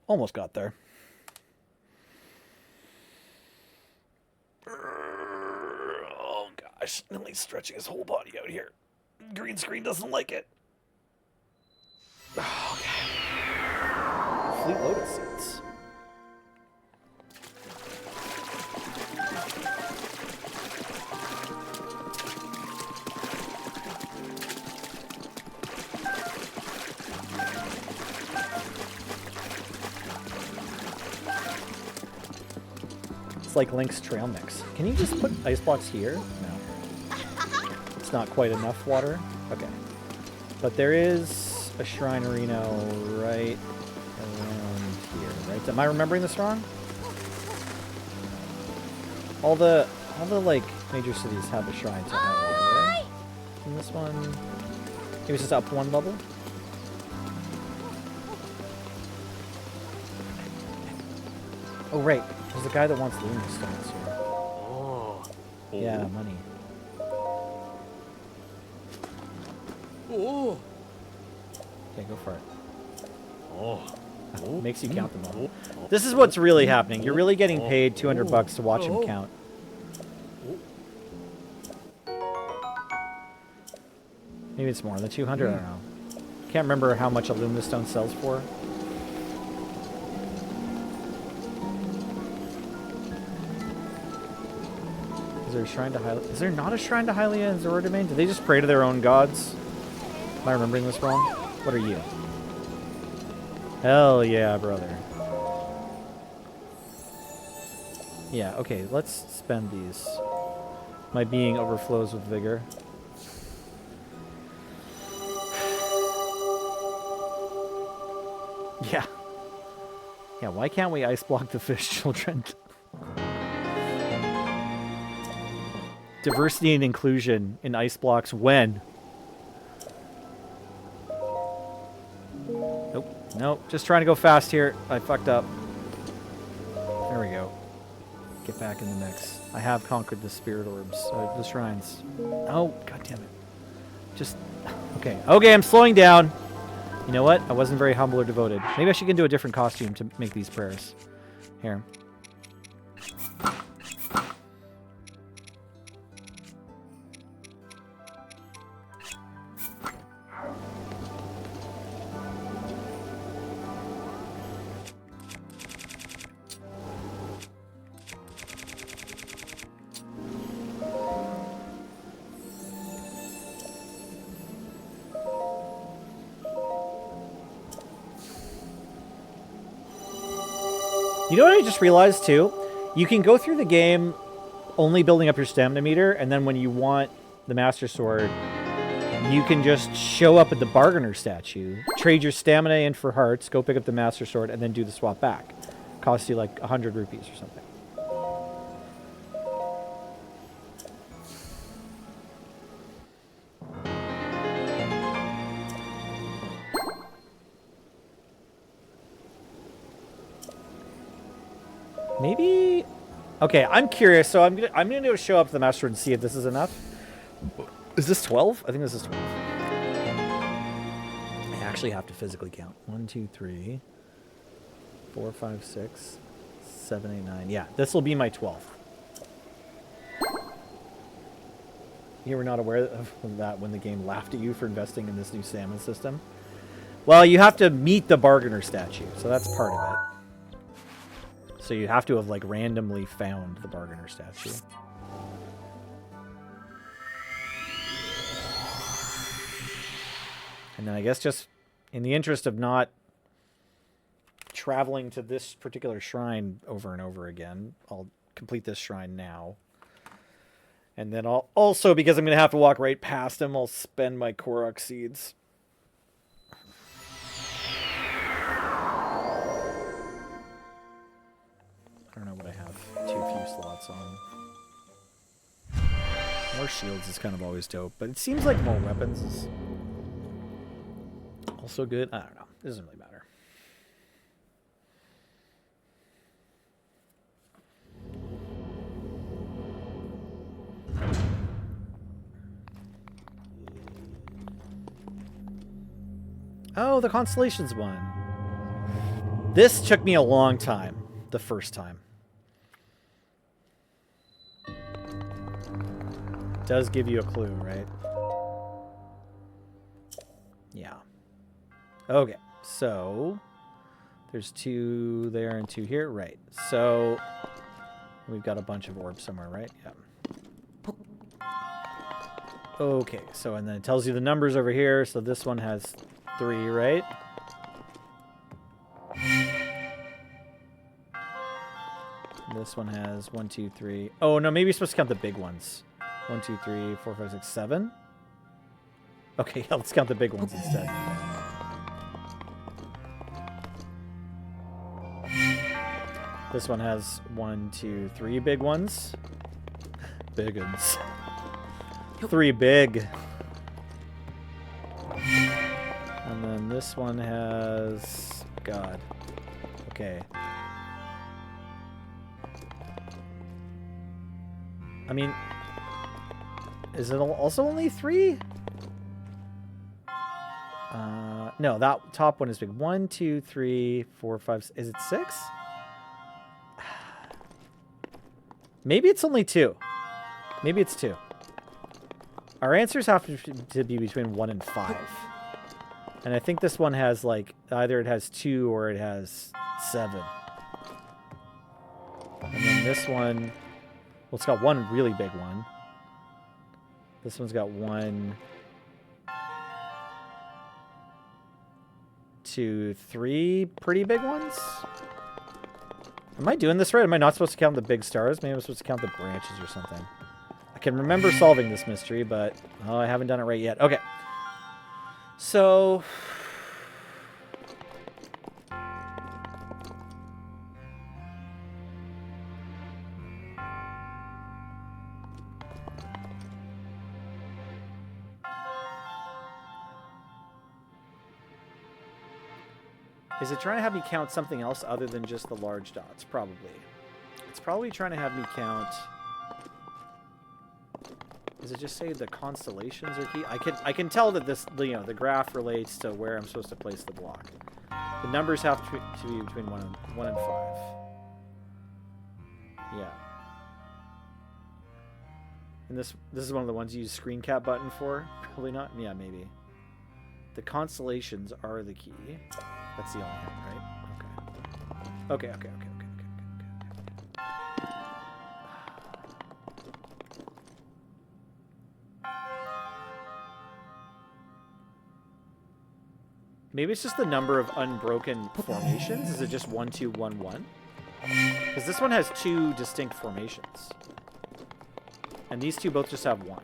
Almost got there. Oh, gosh. Nelly's stretching his whole body out here. Green screen doesn't like it. Okay. Fleet Lotus seats. It's like Link's trail mix. Can you just put ice blocks here? No. It's not quite enough water? Okay. But there is a Shrine Arena right around here, right? Am I remembering this wrong? All the like major cities have a shrine to Hylia, right? And this one, it was just up one level. Oh right, there's a guy that wants Lunar stones here. Oh. Yeah, money. Oh. Okay, go for it. Oh. Makes you count them all. This is what's really happening. You're really getting paid $200 to watch him count. Maybe it's more than 200. I don't know. Can't remember how much a Lumina Stone sells for. Is there a shrine to Hylia? Is there not a shrine to Hylia in Zora Domain? Did they just pray to their own gods? Am I remembering this wrong? What are you? Hell yeah, brother. Yeah, okay, let's spend these. My being overflows with vigor. Yeah. Yeah, why can't we ice block the fish children? Diversity and inclusion in ice blocks when? Nope, nope. Just trying to go fast here. I fucked up. There we go. Get back in the mix. I have conquered the spirit orbs, the shrines. Oh, god damn it. Just, okay. Okay, I'm slowing down. You know what? I wasn't very humble or devoted. Maybe I should do a different costume to make these prayers. Here. You know what I just realized too? You can go through the game only building up your stamina meter, and then when you want the Master Sword, you can just show up at the Bargainer statue, trade your stamina in for hearts, go pick up the Master Sword, and then do the swap back. Costs you like 100 rupees or something. Maybe. Okay, I'm curious. So I'm gonna go show up to the master and see if this is enough. Is this 12? I think this is 12. I actually have to physically count. 1, 2, 3, 4, 5, 6, 7, 8, 9. Yeah, this will be my 12th. You were not aware of that when the game laughed at you for investing in this new salmon system? Well, you have to meet the bargainer statue, so that's part of it. So you have to have, like, randomly found the bargainer statue. And then I guess just in the interest of not traveling to this particular shrine over and over again, I'll complete this shrine now. And then I'll also, because I'm going to have to walk right past him, I'll spend my Korok seeds. I don't know what I have too few slots on. More shields is kind of always dope, but it seems like more weapons is also good. I don't know. It doesn't really matter. Oh, the Constellations one. This took me a long time, the first time. Does give you a clue, right? Yeah. Okay, so there's 2 there and 2 here, right? So we've got a bunch of orbs somewhere, right? Yeah. Okay, so and then it tells you the numbers over here. So this one has 3, right? And this one has 1, 2, 3. Oh no, maybe you're supposed to count the big ones. 1, 2, 3, 4, 5, 6, 7. Okay, yeah, let's count the big ones instead. This one has 1, 2, 3 big ones. Big ones. 3 big. And then this one has... God. Okay. I mean... Is it also only 3? No, that top one is big. 1, 2, 3, 4, 5... Is it 6? Maybe it's only 2. Maybe it's 2. Our answers have to be between 1 and 5. And I think this one has, like, either it has 2 or it has 7. And then this one... Well, it's got 1 really big one. This one's got 1... 2, 3 pretty big ones? Am I doing this right? Am I not supposed to count the big stars? Maybe I'm supposed to count the branches or something. I can remember solving this mystery, but I haven't done it right yet. Okay. So... Is it trying to have me count something else other than just the large dots? Probably. It's probably trying to have me count... Does it just say the constellations are key? I can tell that this, you know, the graph relates to where I'm supposed to place the block. The numbers have to be between 1 and 5. Yeah. And this is one of the ones you use screen cap button for? Probably not. Yeah, maybe. The constellations are the key. That's the only hint, right? Okay. Okay. Maybe it's just the number of unbroken formations. Is it just 1, 2, 1, 1? Because this one has 2 distinct formations. And these two both just have 1.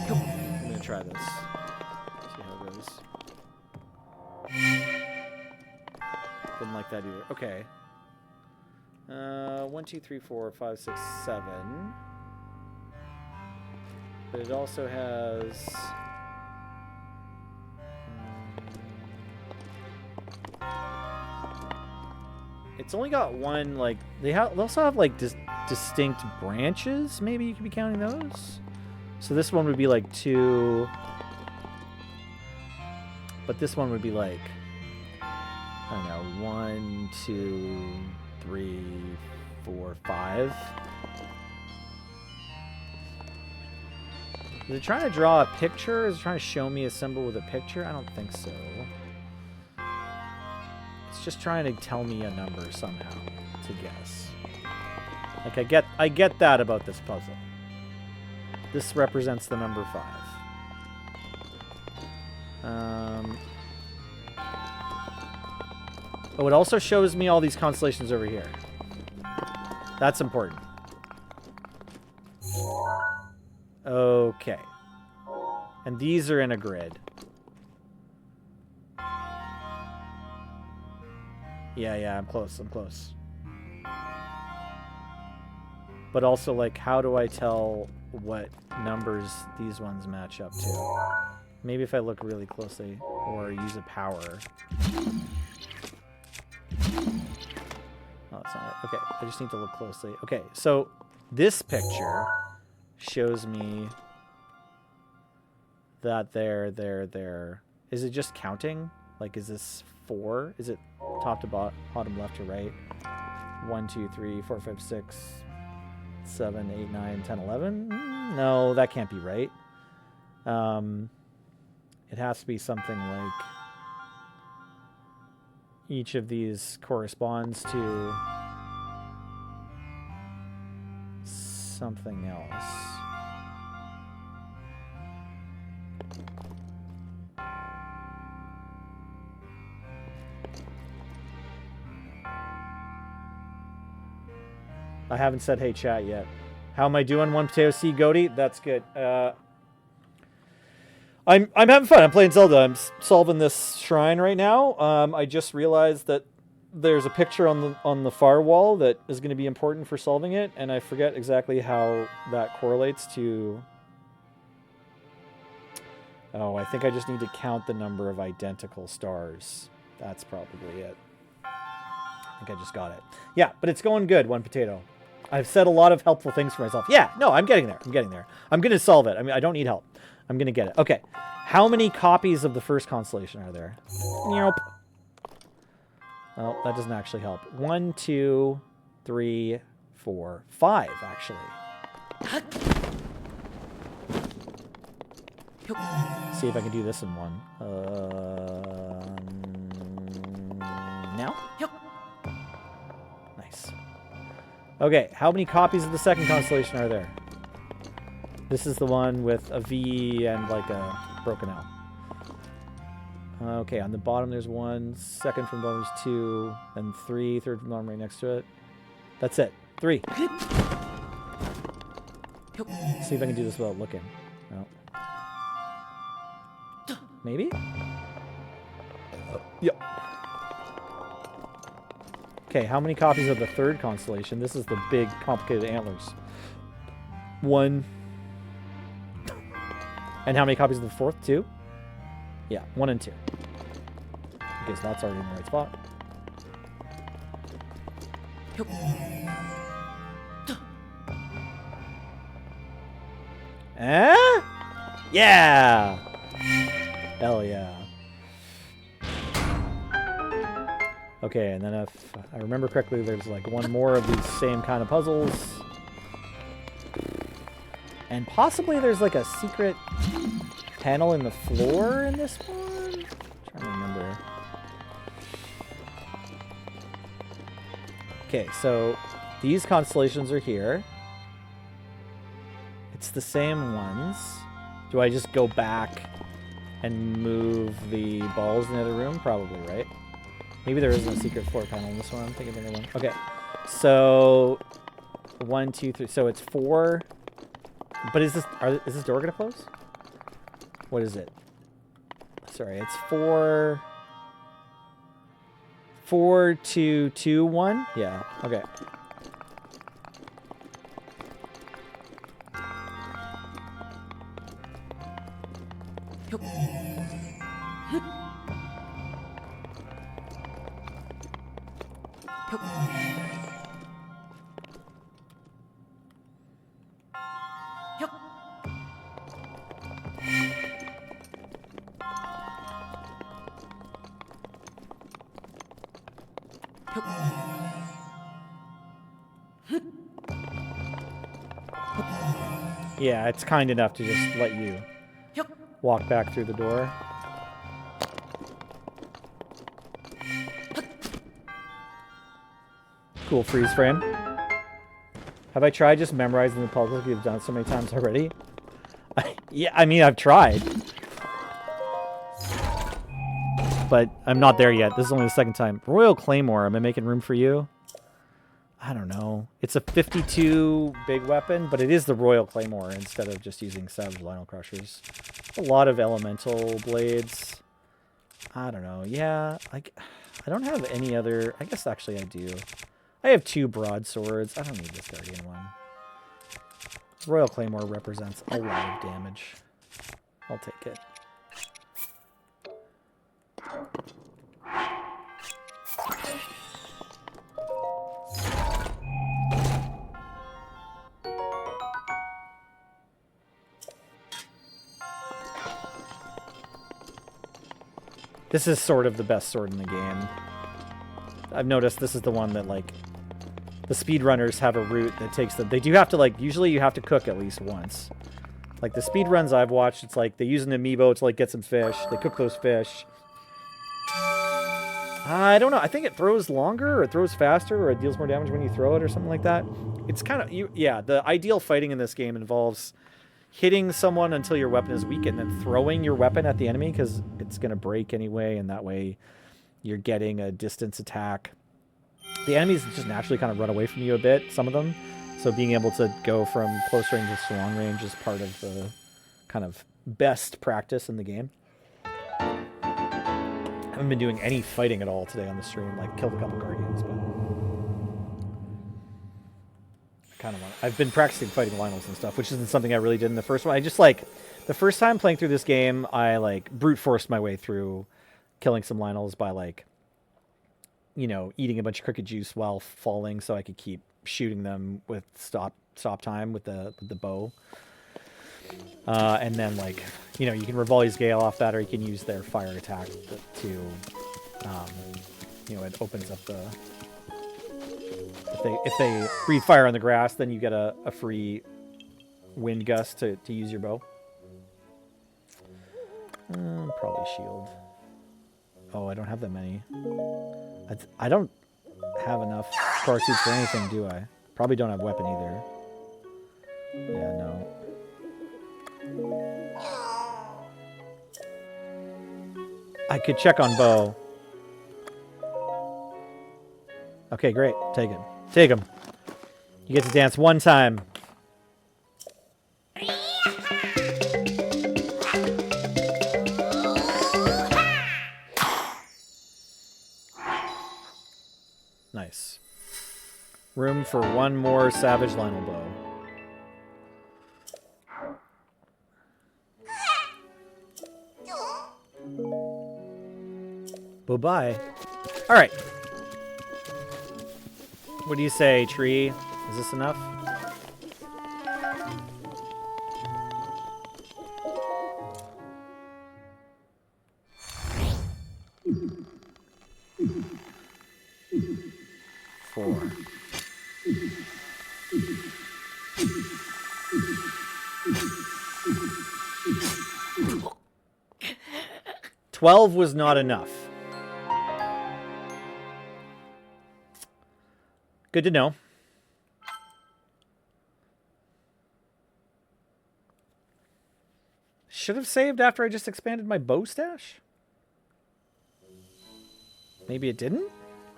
I'm going to try this. See how it goes. Didn't like that either. Okay. 1, 2, 3, 4, 5, 6, 7. But it also has It's only got one, like, they also have, like, distinct branches. Maybe you could be counting those. So this one would be, like, 2. But this one would be, like, I don't know, 1, 2, 3, 4, 5. Is it trying to draw a picture? Is it trying to show me a symbol with a picture? I don't think so. It's just trying to tell me a number somehow to guess. Like, I get that about this puzzle. This represents the number 5. Oh, it also shows me all these constellations over here. That's important. Okay. And these are in a grid. Yeah, I'm close. But also, like, how do I tell what numbers these ones match up to? Maybe if I look really closely or use a power. Oh, that's not it. Okay, I just need to look closely. Okay, so this picture shows me that there. Is it just counting? Like, is this 4? Is it top to bottom, left to right? 1, 2, 3, 4, 5, 6, 7, 8, 9, 10, 11? No, that can't be right. It has to be something like each of these corresponds to something else. I haven't said hey chat yet. How am I doing? One potato seed goatee? That's good. I'm having fun. I'm playing Zelda. I'm solving this shrine right now. I just realized that there's a picture on the far wall that is going to be important for solving it, and I forget exactly how that correlates to. Oh, I think I just need to count the number of identical stars. That's probably it. I think I just got it. Yeah, but it's going good. One potato. I've said a lot of helpful things for myself. Yeah, no, I'm getting there. I'm going to solve it. I mean, I don't need help. I'm going to get it. Okay. How many copies of the first constellation are there? Nope. Oh, that doesn't actually help. 1, 2, 3, 4, 5, actually. See if I can do this in one. Now? Nice. Okay, how many copies of the second constellation are there? This is the one with a V and like a broken L. Okay, on the bottom there's 1, second from the bottom there's 2, and 3, third from the bottom right next to it. That's it. 3. See if I can do this without looking. No. Maybe? Yep. Okay, how many copies of the third constellation? This is the big, complicated antlers. 1. And how many copies of the fourth? 2? Yeah, 1 and 2. Okay, so that's already in the right spot. Eh? Yeah! Hell yeah. Okay, and then if I remember correctly, there's like one more of these same kind of puzzles. And possibly there's like a secret panel in the floor in this one? I'm trying to remember. Okay, so these constellations are here. It's the same ones. Do I just go back and move the balls in the other room? Probably, right? Maybe there isn't a secret floor panel in this one. I'm thinking of another one. Okay, so 1, 2, 3. So it's 4. But is this door gonna close? What is it? Sorry, it's 4. 4, 2, 2, 1. Yeah. Okay. Yeah, it's kind enough to just let you walk back through the door. Cool freeze frame. Have I tried just memorizing the puzzles? You've done it so many times already. Yeah, I mean, I've tried. But I'm not there yet. This is only the second time. Royal Claymore, am I making room for you? I don't know. It's a 52 big weapon, but it is the Royal Claymore instead of just using Savage Lionel Crushers. A lot of elemental blades. I don't know. Yeah, like I don't have any other. I guess actually I do. I have 2 broadswords. I don't need this Guardian one. Royal Claymore represents a lot of damage. I'll take it. This is sort of the best sword in the game. I've noticed this is the one that, like, the speedrunners have a route that takes them. They do have to, like, usually you have to cook at least once. Like, the speedruns I've watched, it's like they use an amiibo to, like, get some fish. They cook those fish. I don't know. I think it throws longer, or it throws faster, or it deals more damage when you throw it, or something like that. It's kind of... yeah, the ideal fighting in this game involves hitting someone until your weapon is weak and then throwing your weapon at the enemy because it's going to break anyway, and that way you're getting a distance attack. The enemies just naturally kind of run away from you a bit, some of them, so being able to go from close range to long range is part of the kind of best practice in the game. I haven't been doing any fighting at all today on the stream, like killed a couple Guardians, but kind of want. I've been practicing fighting Lionels and stuff, which isn't something I really did in the first one. I just, like, the first time playing through this game, I, like, brute forced my way through killing some Lionels by, like, you know, eating a bunch of cricket juice while falling so I could keep shooting them with stop time with the bow. And then, like, you know, you can Revali's Gale off that, or you can use their fire attack to you know, it opens up the... If they breathe fire on the grass, then you get a free wind gust to use your bow. Probably shield. Oh, I don't have that many. I don't have enough core suits for anything, do I? Probably don't have weapon either. Yeah, no. I could check on bow. Okay, great. Take him. Take him. You get to dance one time. Nice. Room for one more Savage Lionel bow. Bye-bye. All right. What do you say, tree? Is this enough? Four. $12 was not enough. Good to know. Should have saved after I just expanded my bow stash? Maybe it didn't?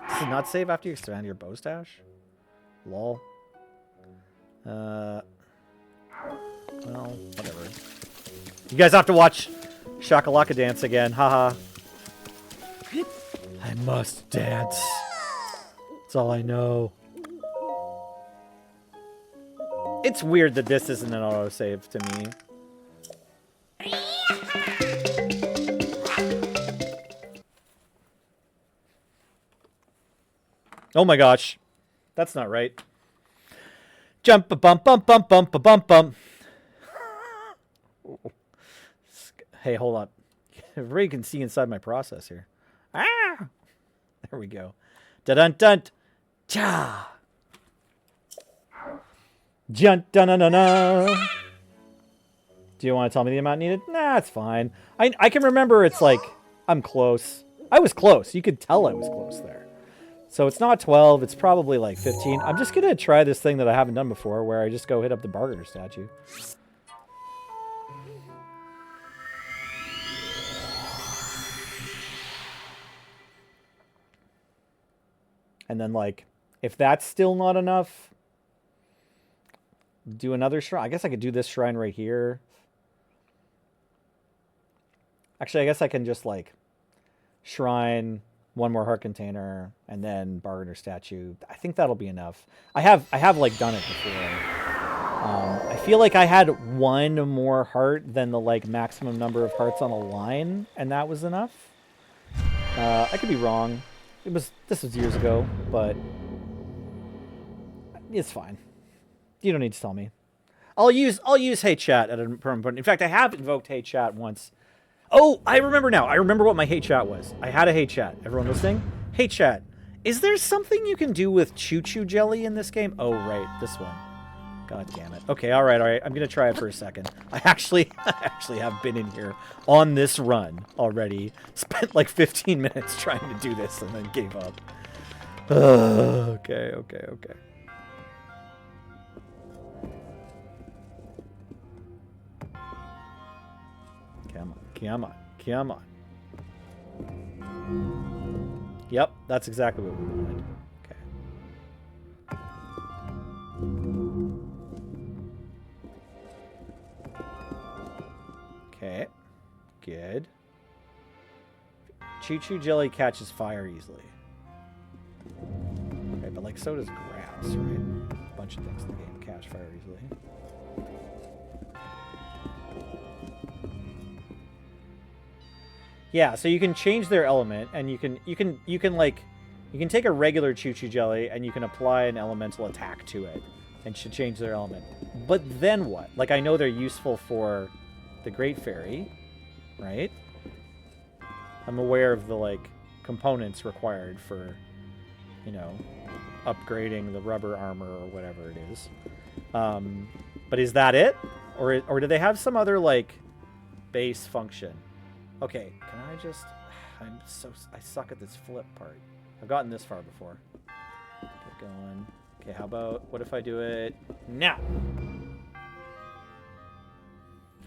Does it not save after you expand your bow stash? Lol. Well, whatever. You guys have to watch Shakalaka dance again. Haha. I must dance. That's all I know. It's weird that this isn't an autosave to me. Oh my gosh. That's not right. Jump a bump bump bump bump a bump bump. Hey, hold up. Everybody can see inside my process here. Ah! There we go. Dun dun cha. Dun dun dun dun. Do you want to tell me the amount needed? Nah, it's fine. I can remember it's like I'm close. I was close. You could tell I was close there. So it's not 12. It's probably like 15. I'm just going to try this thing that I haven't done before where I just go hit up the bargainer statue. And then, like, if that's still not enough, do another shrine. I guess I could do this shrine right here. Actually, I guess I can just, like, shrine, one more heart container, and then bargainer statue. I think that'll be enough. I have like, done it before. I feel like I had one more heart than the, like, maximum number of hearts on a line, and that was enough. I could be wrong. This was years ago, but it's fine. You don't need to tell me. I'll use Hey Chat at a point. In fact, I have invoked Hey Chat once. Oh, I remember now. I remember what my Hey Chat was. I had a Hey Chat. Everyone listening? Hey Chat. Is there something you can do with choo-choo jelly in this game? Oh, right. This one. God damn it. Okay, all right. I'm going to try it for a second. I actually have been in here on this run already. Spent like 15 minutes trying to do this and then gave up. Okay. Come on. Yep, that's exactly what we wanted. Okay, good. Choo-choo jelly catches fire easily. Okay, but like so does grass, right? A bunch of things in the game catch fire easily. Yeah, so you can change their element, and you can take a regular choo-choo jelly and you can apply an elemental attack to it, and should change their element. But then what? Like, I know they're useful for the Great Fairy, right? I'm aware of the, like, components required for, you know, upgrading the rubber armor or whatever it is. But is that it? Or do they have some other, like, base function? Okay, can I just... I suck at this flip part. I've gotten this far before. Get going. Okay, how about... What if I do it now?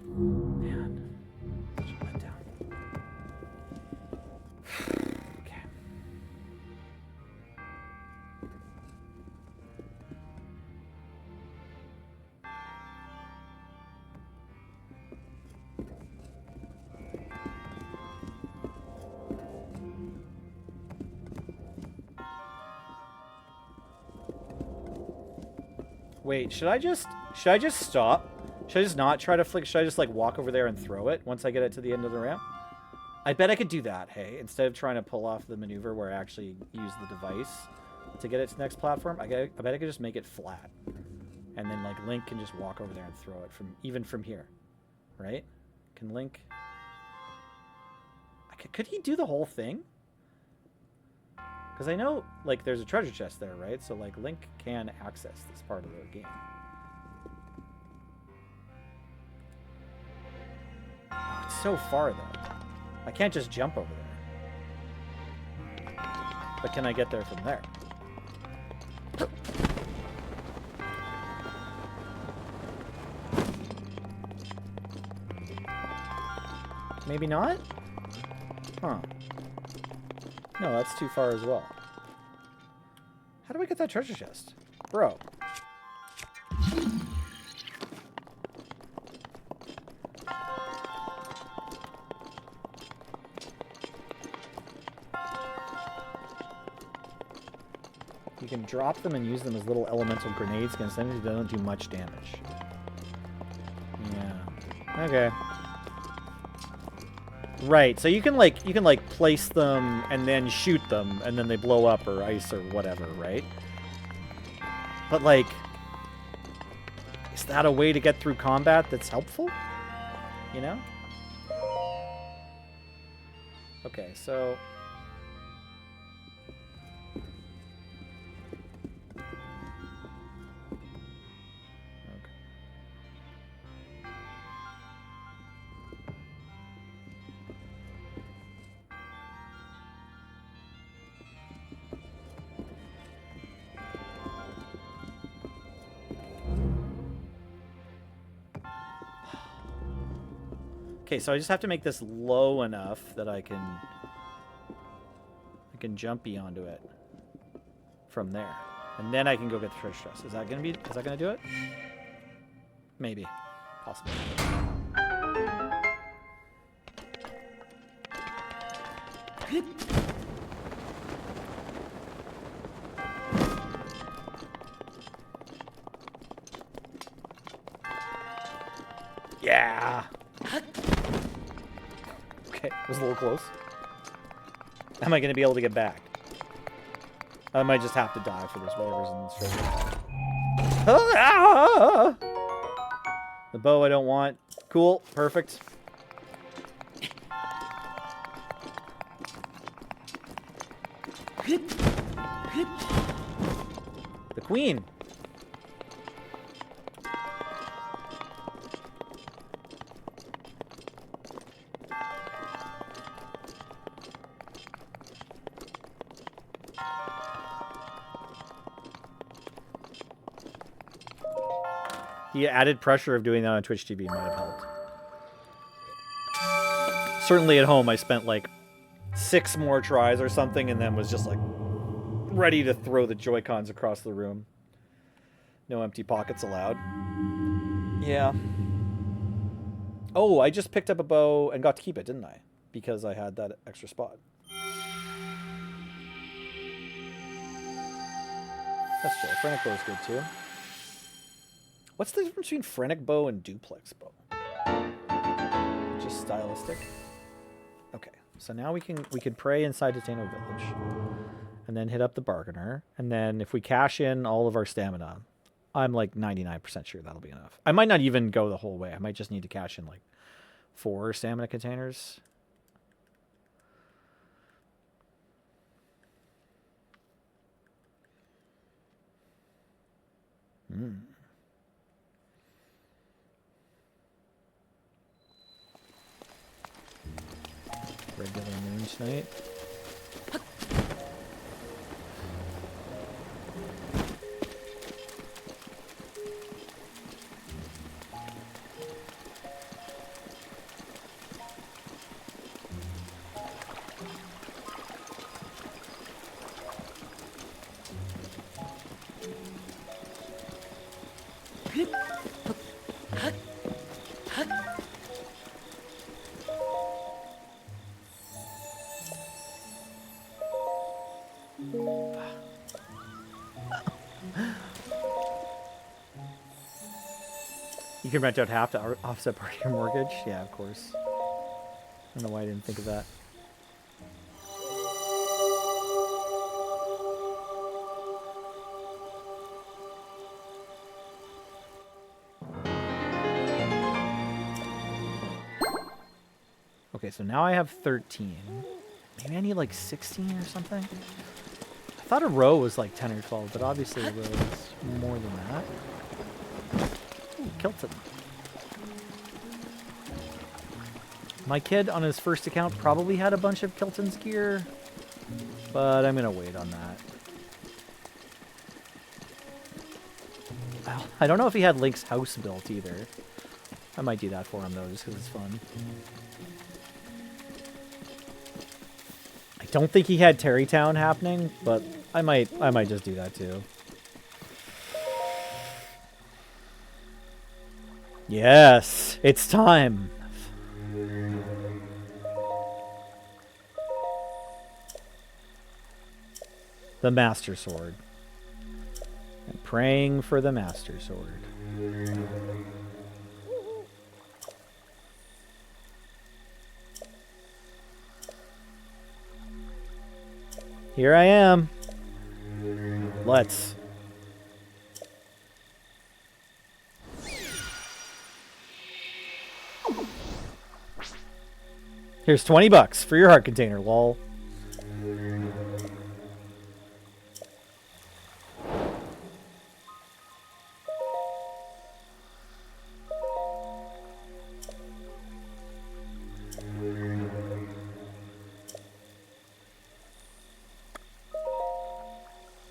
Man. Such a letdown. Okay. Wait, should I just stop? Should I just not try to flick? Should I just, like, walk over there and throw it once I get it to the end of the ramp? I bet I could do that, hey? Instead of trying to pull off the maneuver where I actually use the device to get it to the next platform, I bet I could just make it flat. And then, like, Link can just walk over there and throw it even from here. Right? Can Link... Could he do the whole thing? Because I know, like, there's a treasure chest there, right? So, like, Link can access this part of the game. Oh, it's so far, though. I can't just jump over there. But can I get there from there? Maybe not? Huh. No, that's too far as well. How do I get that treasure chest? Bro. You can drop them and use them as little elemental grenades against enemies that don't do much damage. Yeah. Okay. Right, so you can place them and then shoot them and then they blow up or ice or whatever, right? But like, is that a way to get through combat that's helpful? You know? Okay, so okay, so I just have to make this low enough that I can jumpy onto it from there. And then I can go get the treasure chest. Is that gonna do it? Maybe. Possibly. Yeah. Okay, it was a little close. Am I going to be able to get back? I might just have to die for this, whatever's in this treasure. The bow I don't want. Cool, perfect. The queen. The added pressure of doing that on Twitch TV might have helped. Certainly at home, I spent like 6 more tries or something and then was just like ready to throw the Joy-Cons across the room. No empty pockets allowed. Yeah. Oh, I just picked up a bow and got to keep it, didn't I? Because I had that extra spot. That's chill. Phrenic bow is good too. What's the difference between Phrenic bow and duplex bow? Just stylistic. Okay, so now we can pray inside Tateno Village, and then hit up the bargainer, and then if we cash in all of our stamina, I'm like 99% sure that'll be enough. I might not even go the whole way. I might just need to cash in like 4 stamina containers. Regular moon tonight. You can rent out half to offset part of your mortgage? Yeah, of course. I don't know why I didn't think of that. Okay, so now I have 13. Maybe I need like 16 or something? I thought a row was like 10 or 12, but obviously a row is more than that. Ooh, Kilton. My kid on his first account probably had a bunch of Kilton's gear, but I'm gonna wait on that. I don't know if he had Link's house built either. I might do that for him though, just because it's fun. I don't think he had Terrytown happening, but I might just do that too. Yes, it's time. The Master Sword. I'm praying for the Master Sword. Here I am. Let's. Here's $20 for your heart container, lol.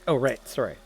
Oh, right. Sorry.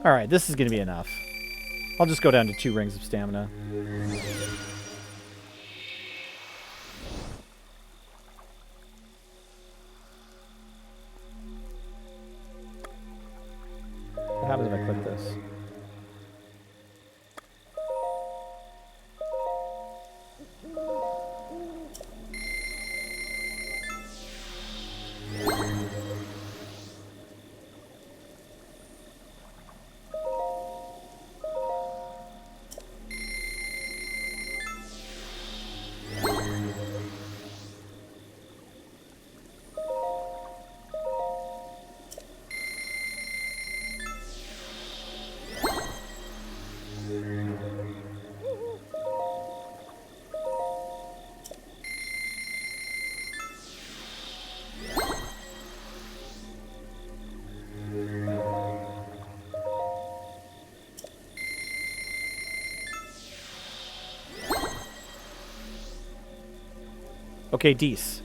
Alright, this is going to be enough. I'll just go down to 2 rings of stamina. What happens if I click this? Okay, Dees.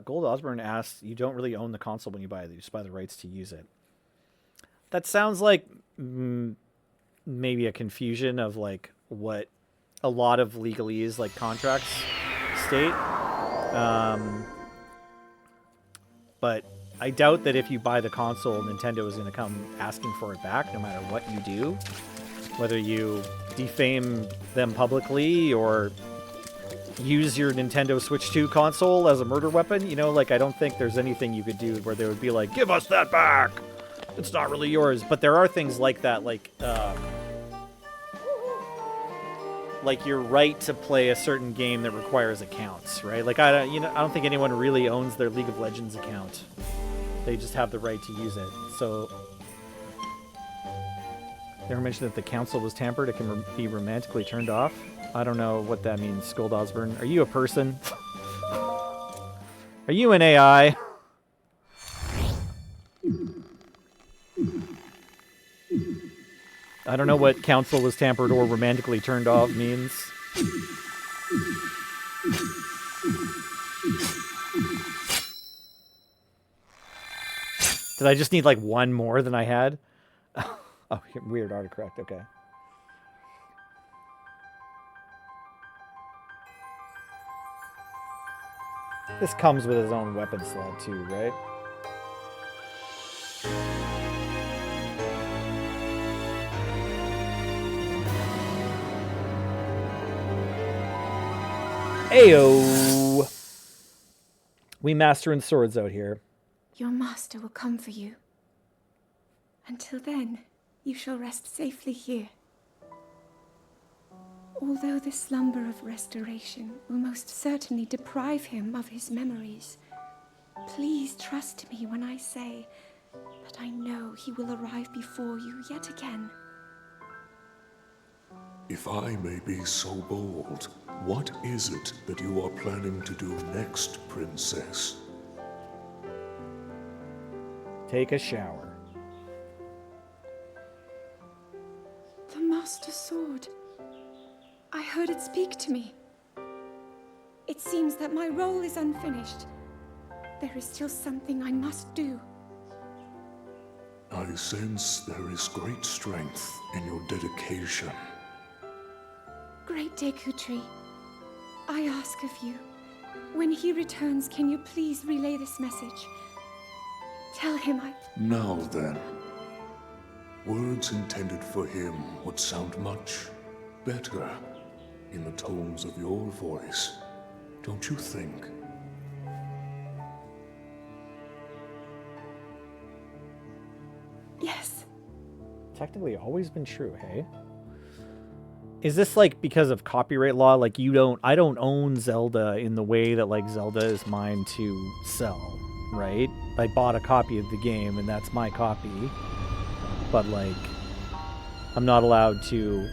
Gold Osborne asks, you don't really own the console when you buy it. You just buy the rights to use it. That sounds like maybe a confusion of like what a lot of legalese like contracts state. But I doubt that if you buy the console, Nintendo is going to come asking for it back no matter what you do. Whether you defame them publicly or use your Nintendo Switch 2 console as a murder weapon, you know, like I don't think there's anything you could do where they would be like, give us that back! It's not really yours. But there are things like that, like your right to play a certain game that requires accounts, right? Like I don't think anyone really owns their League of Legends account. They just have the right to use it. So they ever mentioned that the console was tampered, it can be romantically turned off. I don't know what that means, Scold Osborne. Are you a person? Are you an AI? I don't know what console was tampered or romantically turned off means. Did I just need like one more than I had? Oh, weird autocorrect, okay. This comes with his own weapon slot too, right? Ayo! We mastering swords out here. Your master will come for you. Until then, you shall rest safely here. Although the slumber of restoration will most certainly deprive him of his memories, please trust me when I say that I know he will arrive before you yet again. If I may be so bold, what is it that you are planning to do next, Princess? Take a shower. The Master Sword. I heard it speak to me. It seems that my role is unfinished. There is still something I must do. I sense there is great strength in your dedication. Great Dekutri, I ask of you, when he returns, can you please relay this message? Tell him I... Now then, words intended for him would sound much better in the tones of your voice, don't you think? Yes. Technically always been true, hey? Is this like because of copyright law? Like I don't own Zelda in the way that like Zelda is mine to sell, right? I bought a copy of the game and that's my copy. But like, I'm not allowed to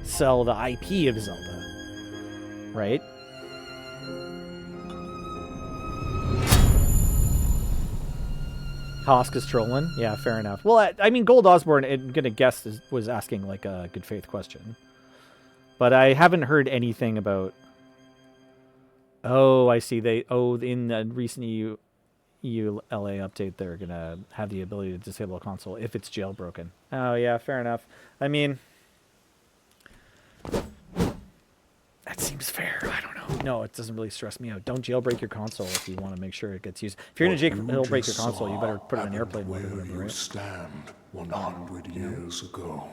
sell the IP of Zelda, right? Hosk is trolling. Yeah, fair enough. Well, I mean, Gold Osborne, I'm gonna guess, was asking like a good faith question, but I haven't heard anything about. Oh, I see. In the recent EU LA update, they're gonna have the ability to disable a console if it's jailbroken. Oh yeah, fair enough. I mean, that seems fair. I don't know. No, it doesn't really stress me out. Don't jailbreak your console if you want to make sure it gets used. If you're gonna jailbreak your console, you better put it in airplane mode or whatever, you right? stand 100 years ago.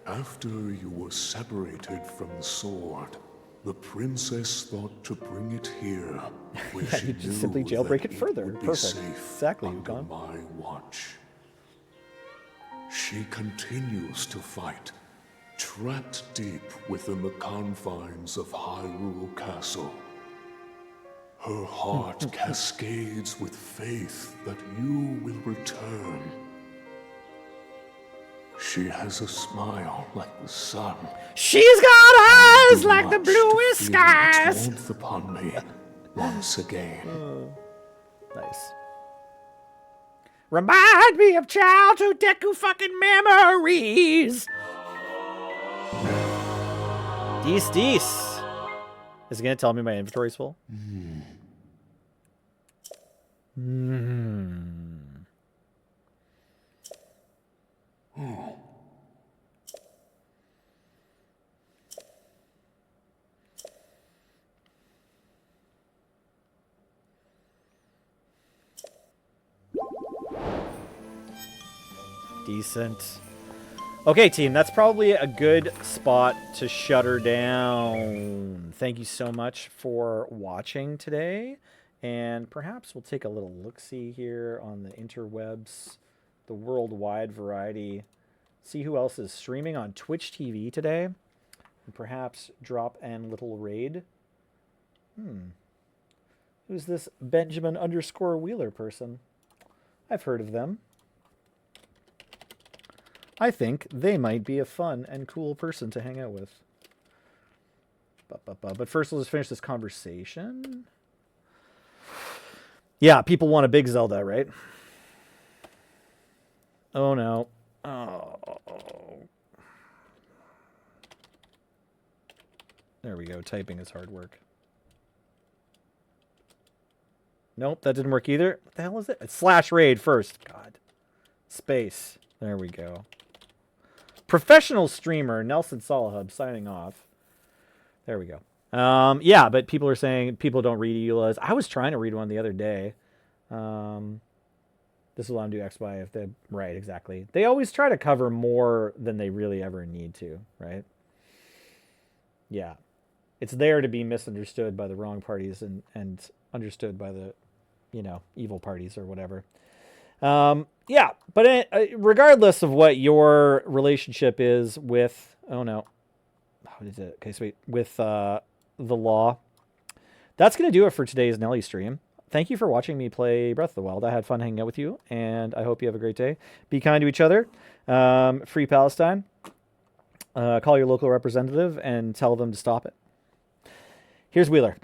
After you were separated from the sword, the princess thought to bring it here, where Yeah, she you just knew simply jailbreak that it further. would be Perfect. safe Exactly, under Yukon. my watch. She continues to fight, trapped deep within the confines of Hyrule Castle. Her heart cascades with faith that you will return. She has a smile like the sun. She's got eyes like the Much to bluest feel skies. its warmth upon me once again. Nice. Remind me of childhood Deku fucking memories. Dees. Is it gonna tell me my inventory's full? Decent. Okay, team, that's probably a good spot to shut her down. Thank you so much for watching today. And perhaps we'll take a little look-see here on the interwebs, the worldwide variety. See who else is streaming on Twitch TV today. And perhaps drop an little raid. Who's this Benjamin_Wheeler person? I've heard of them. I think they might be a fun and cool person to hang out with. But first, let's finish this conversation. Yeah, people want a big Zelda, right? Oh, no. Oh. There we go. Typing is hard work. Nope, that didn't work either. What the hell is it? It's /raid first. God. Space. There we go. Professional streamer Nelson Solahub signing off. There we go. Yeah, but people are saying people don't read EULAs. I was trying to read one the other day. This will undo XY if they right, exactly. They always try to cover more than they really ever need to, right? Yeah. It's there to be misunderstood by the wrong parties and understood by the, evil parties or whatever. Yeah, but regardless of what your relationship is with, oh no, how did it? Okay, sweet, with the law. That's gonna do it for today's Nelly stream. Thank you for watching me play Breath of the Wild. I had fun hanging out with you, and I hope you have a great day. Be kind to each other. Free Palestine. Call your local representative and tell them to stop it. Here's Wheeler.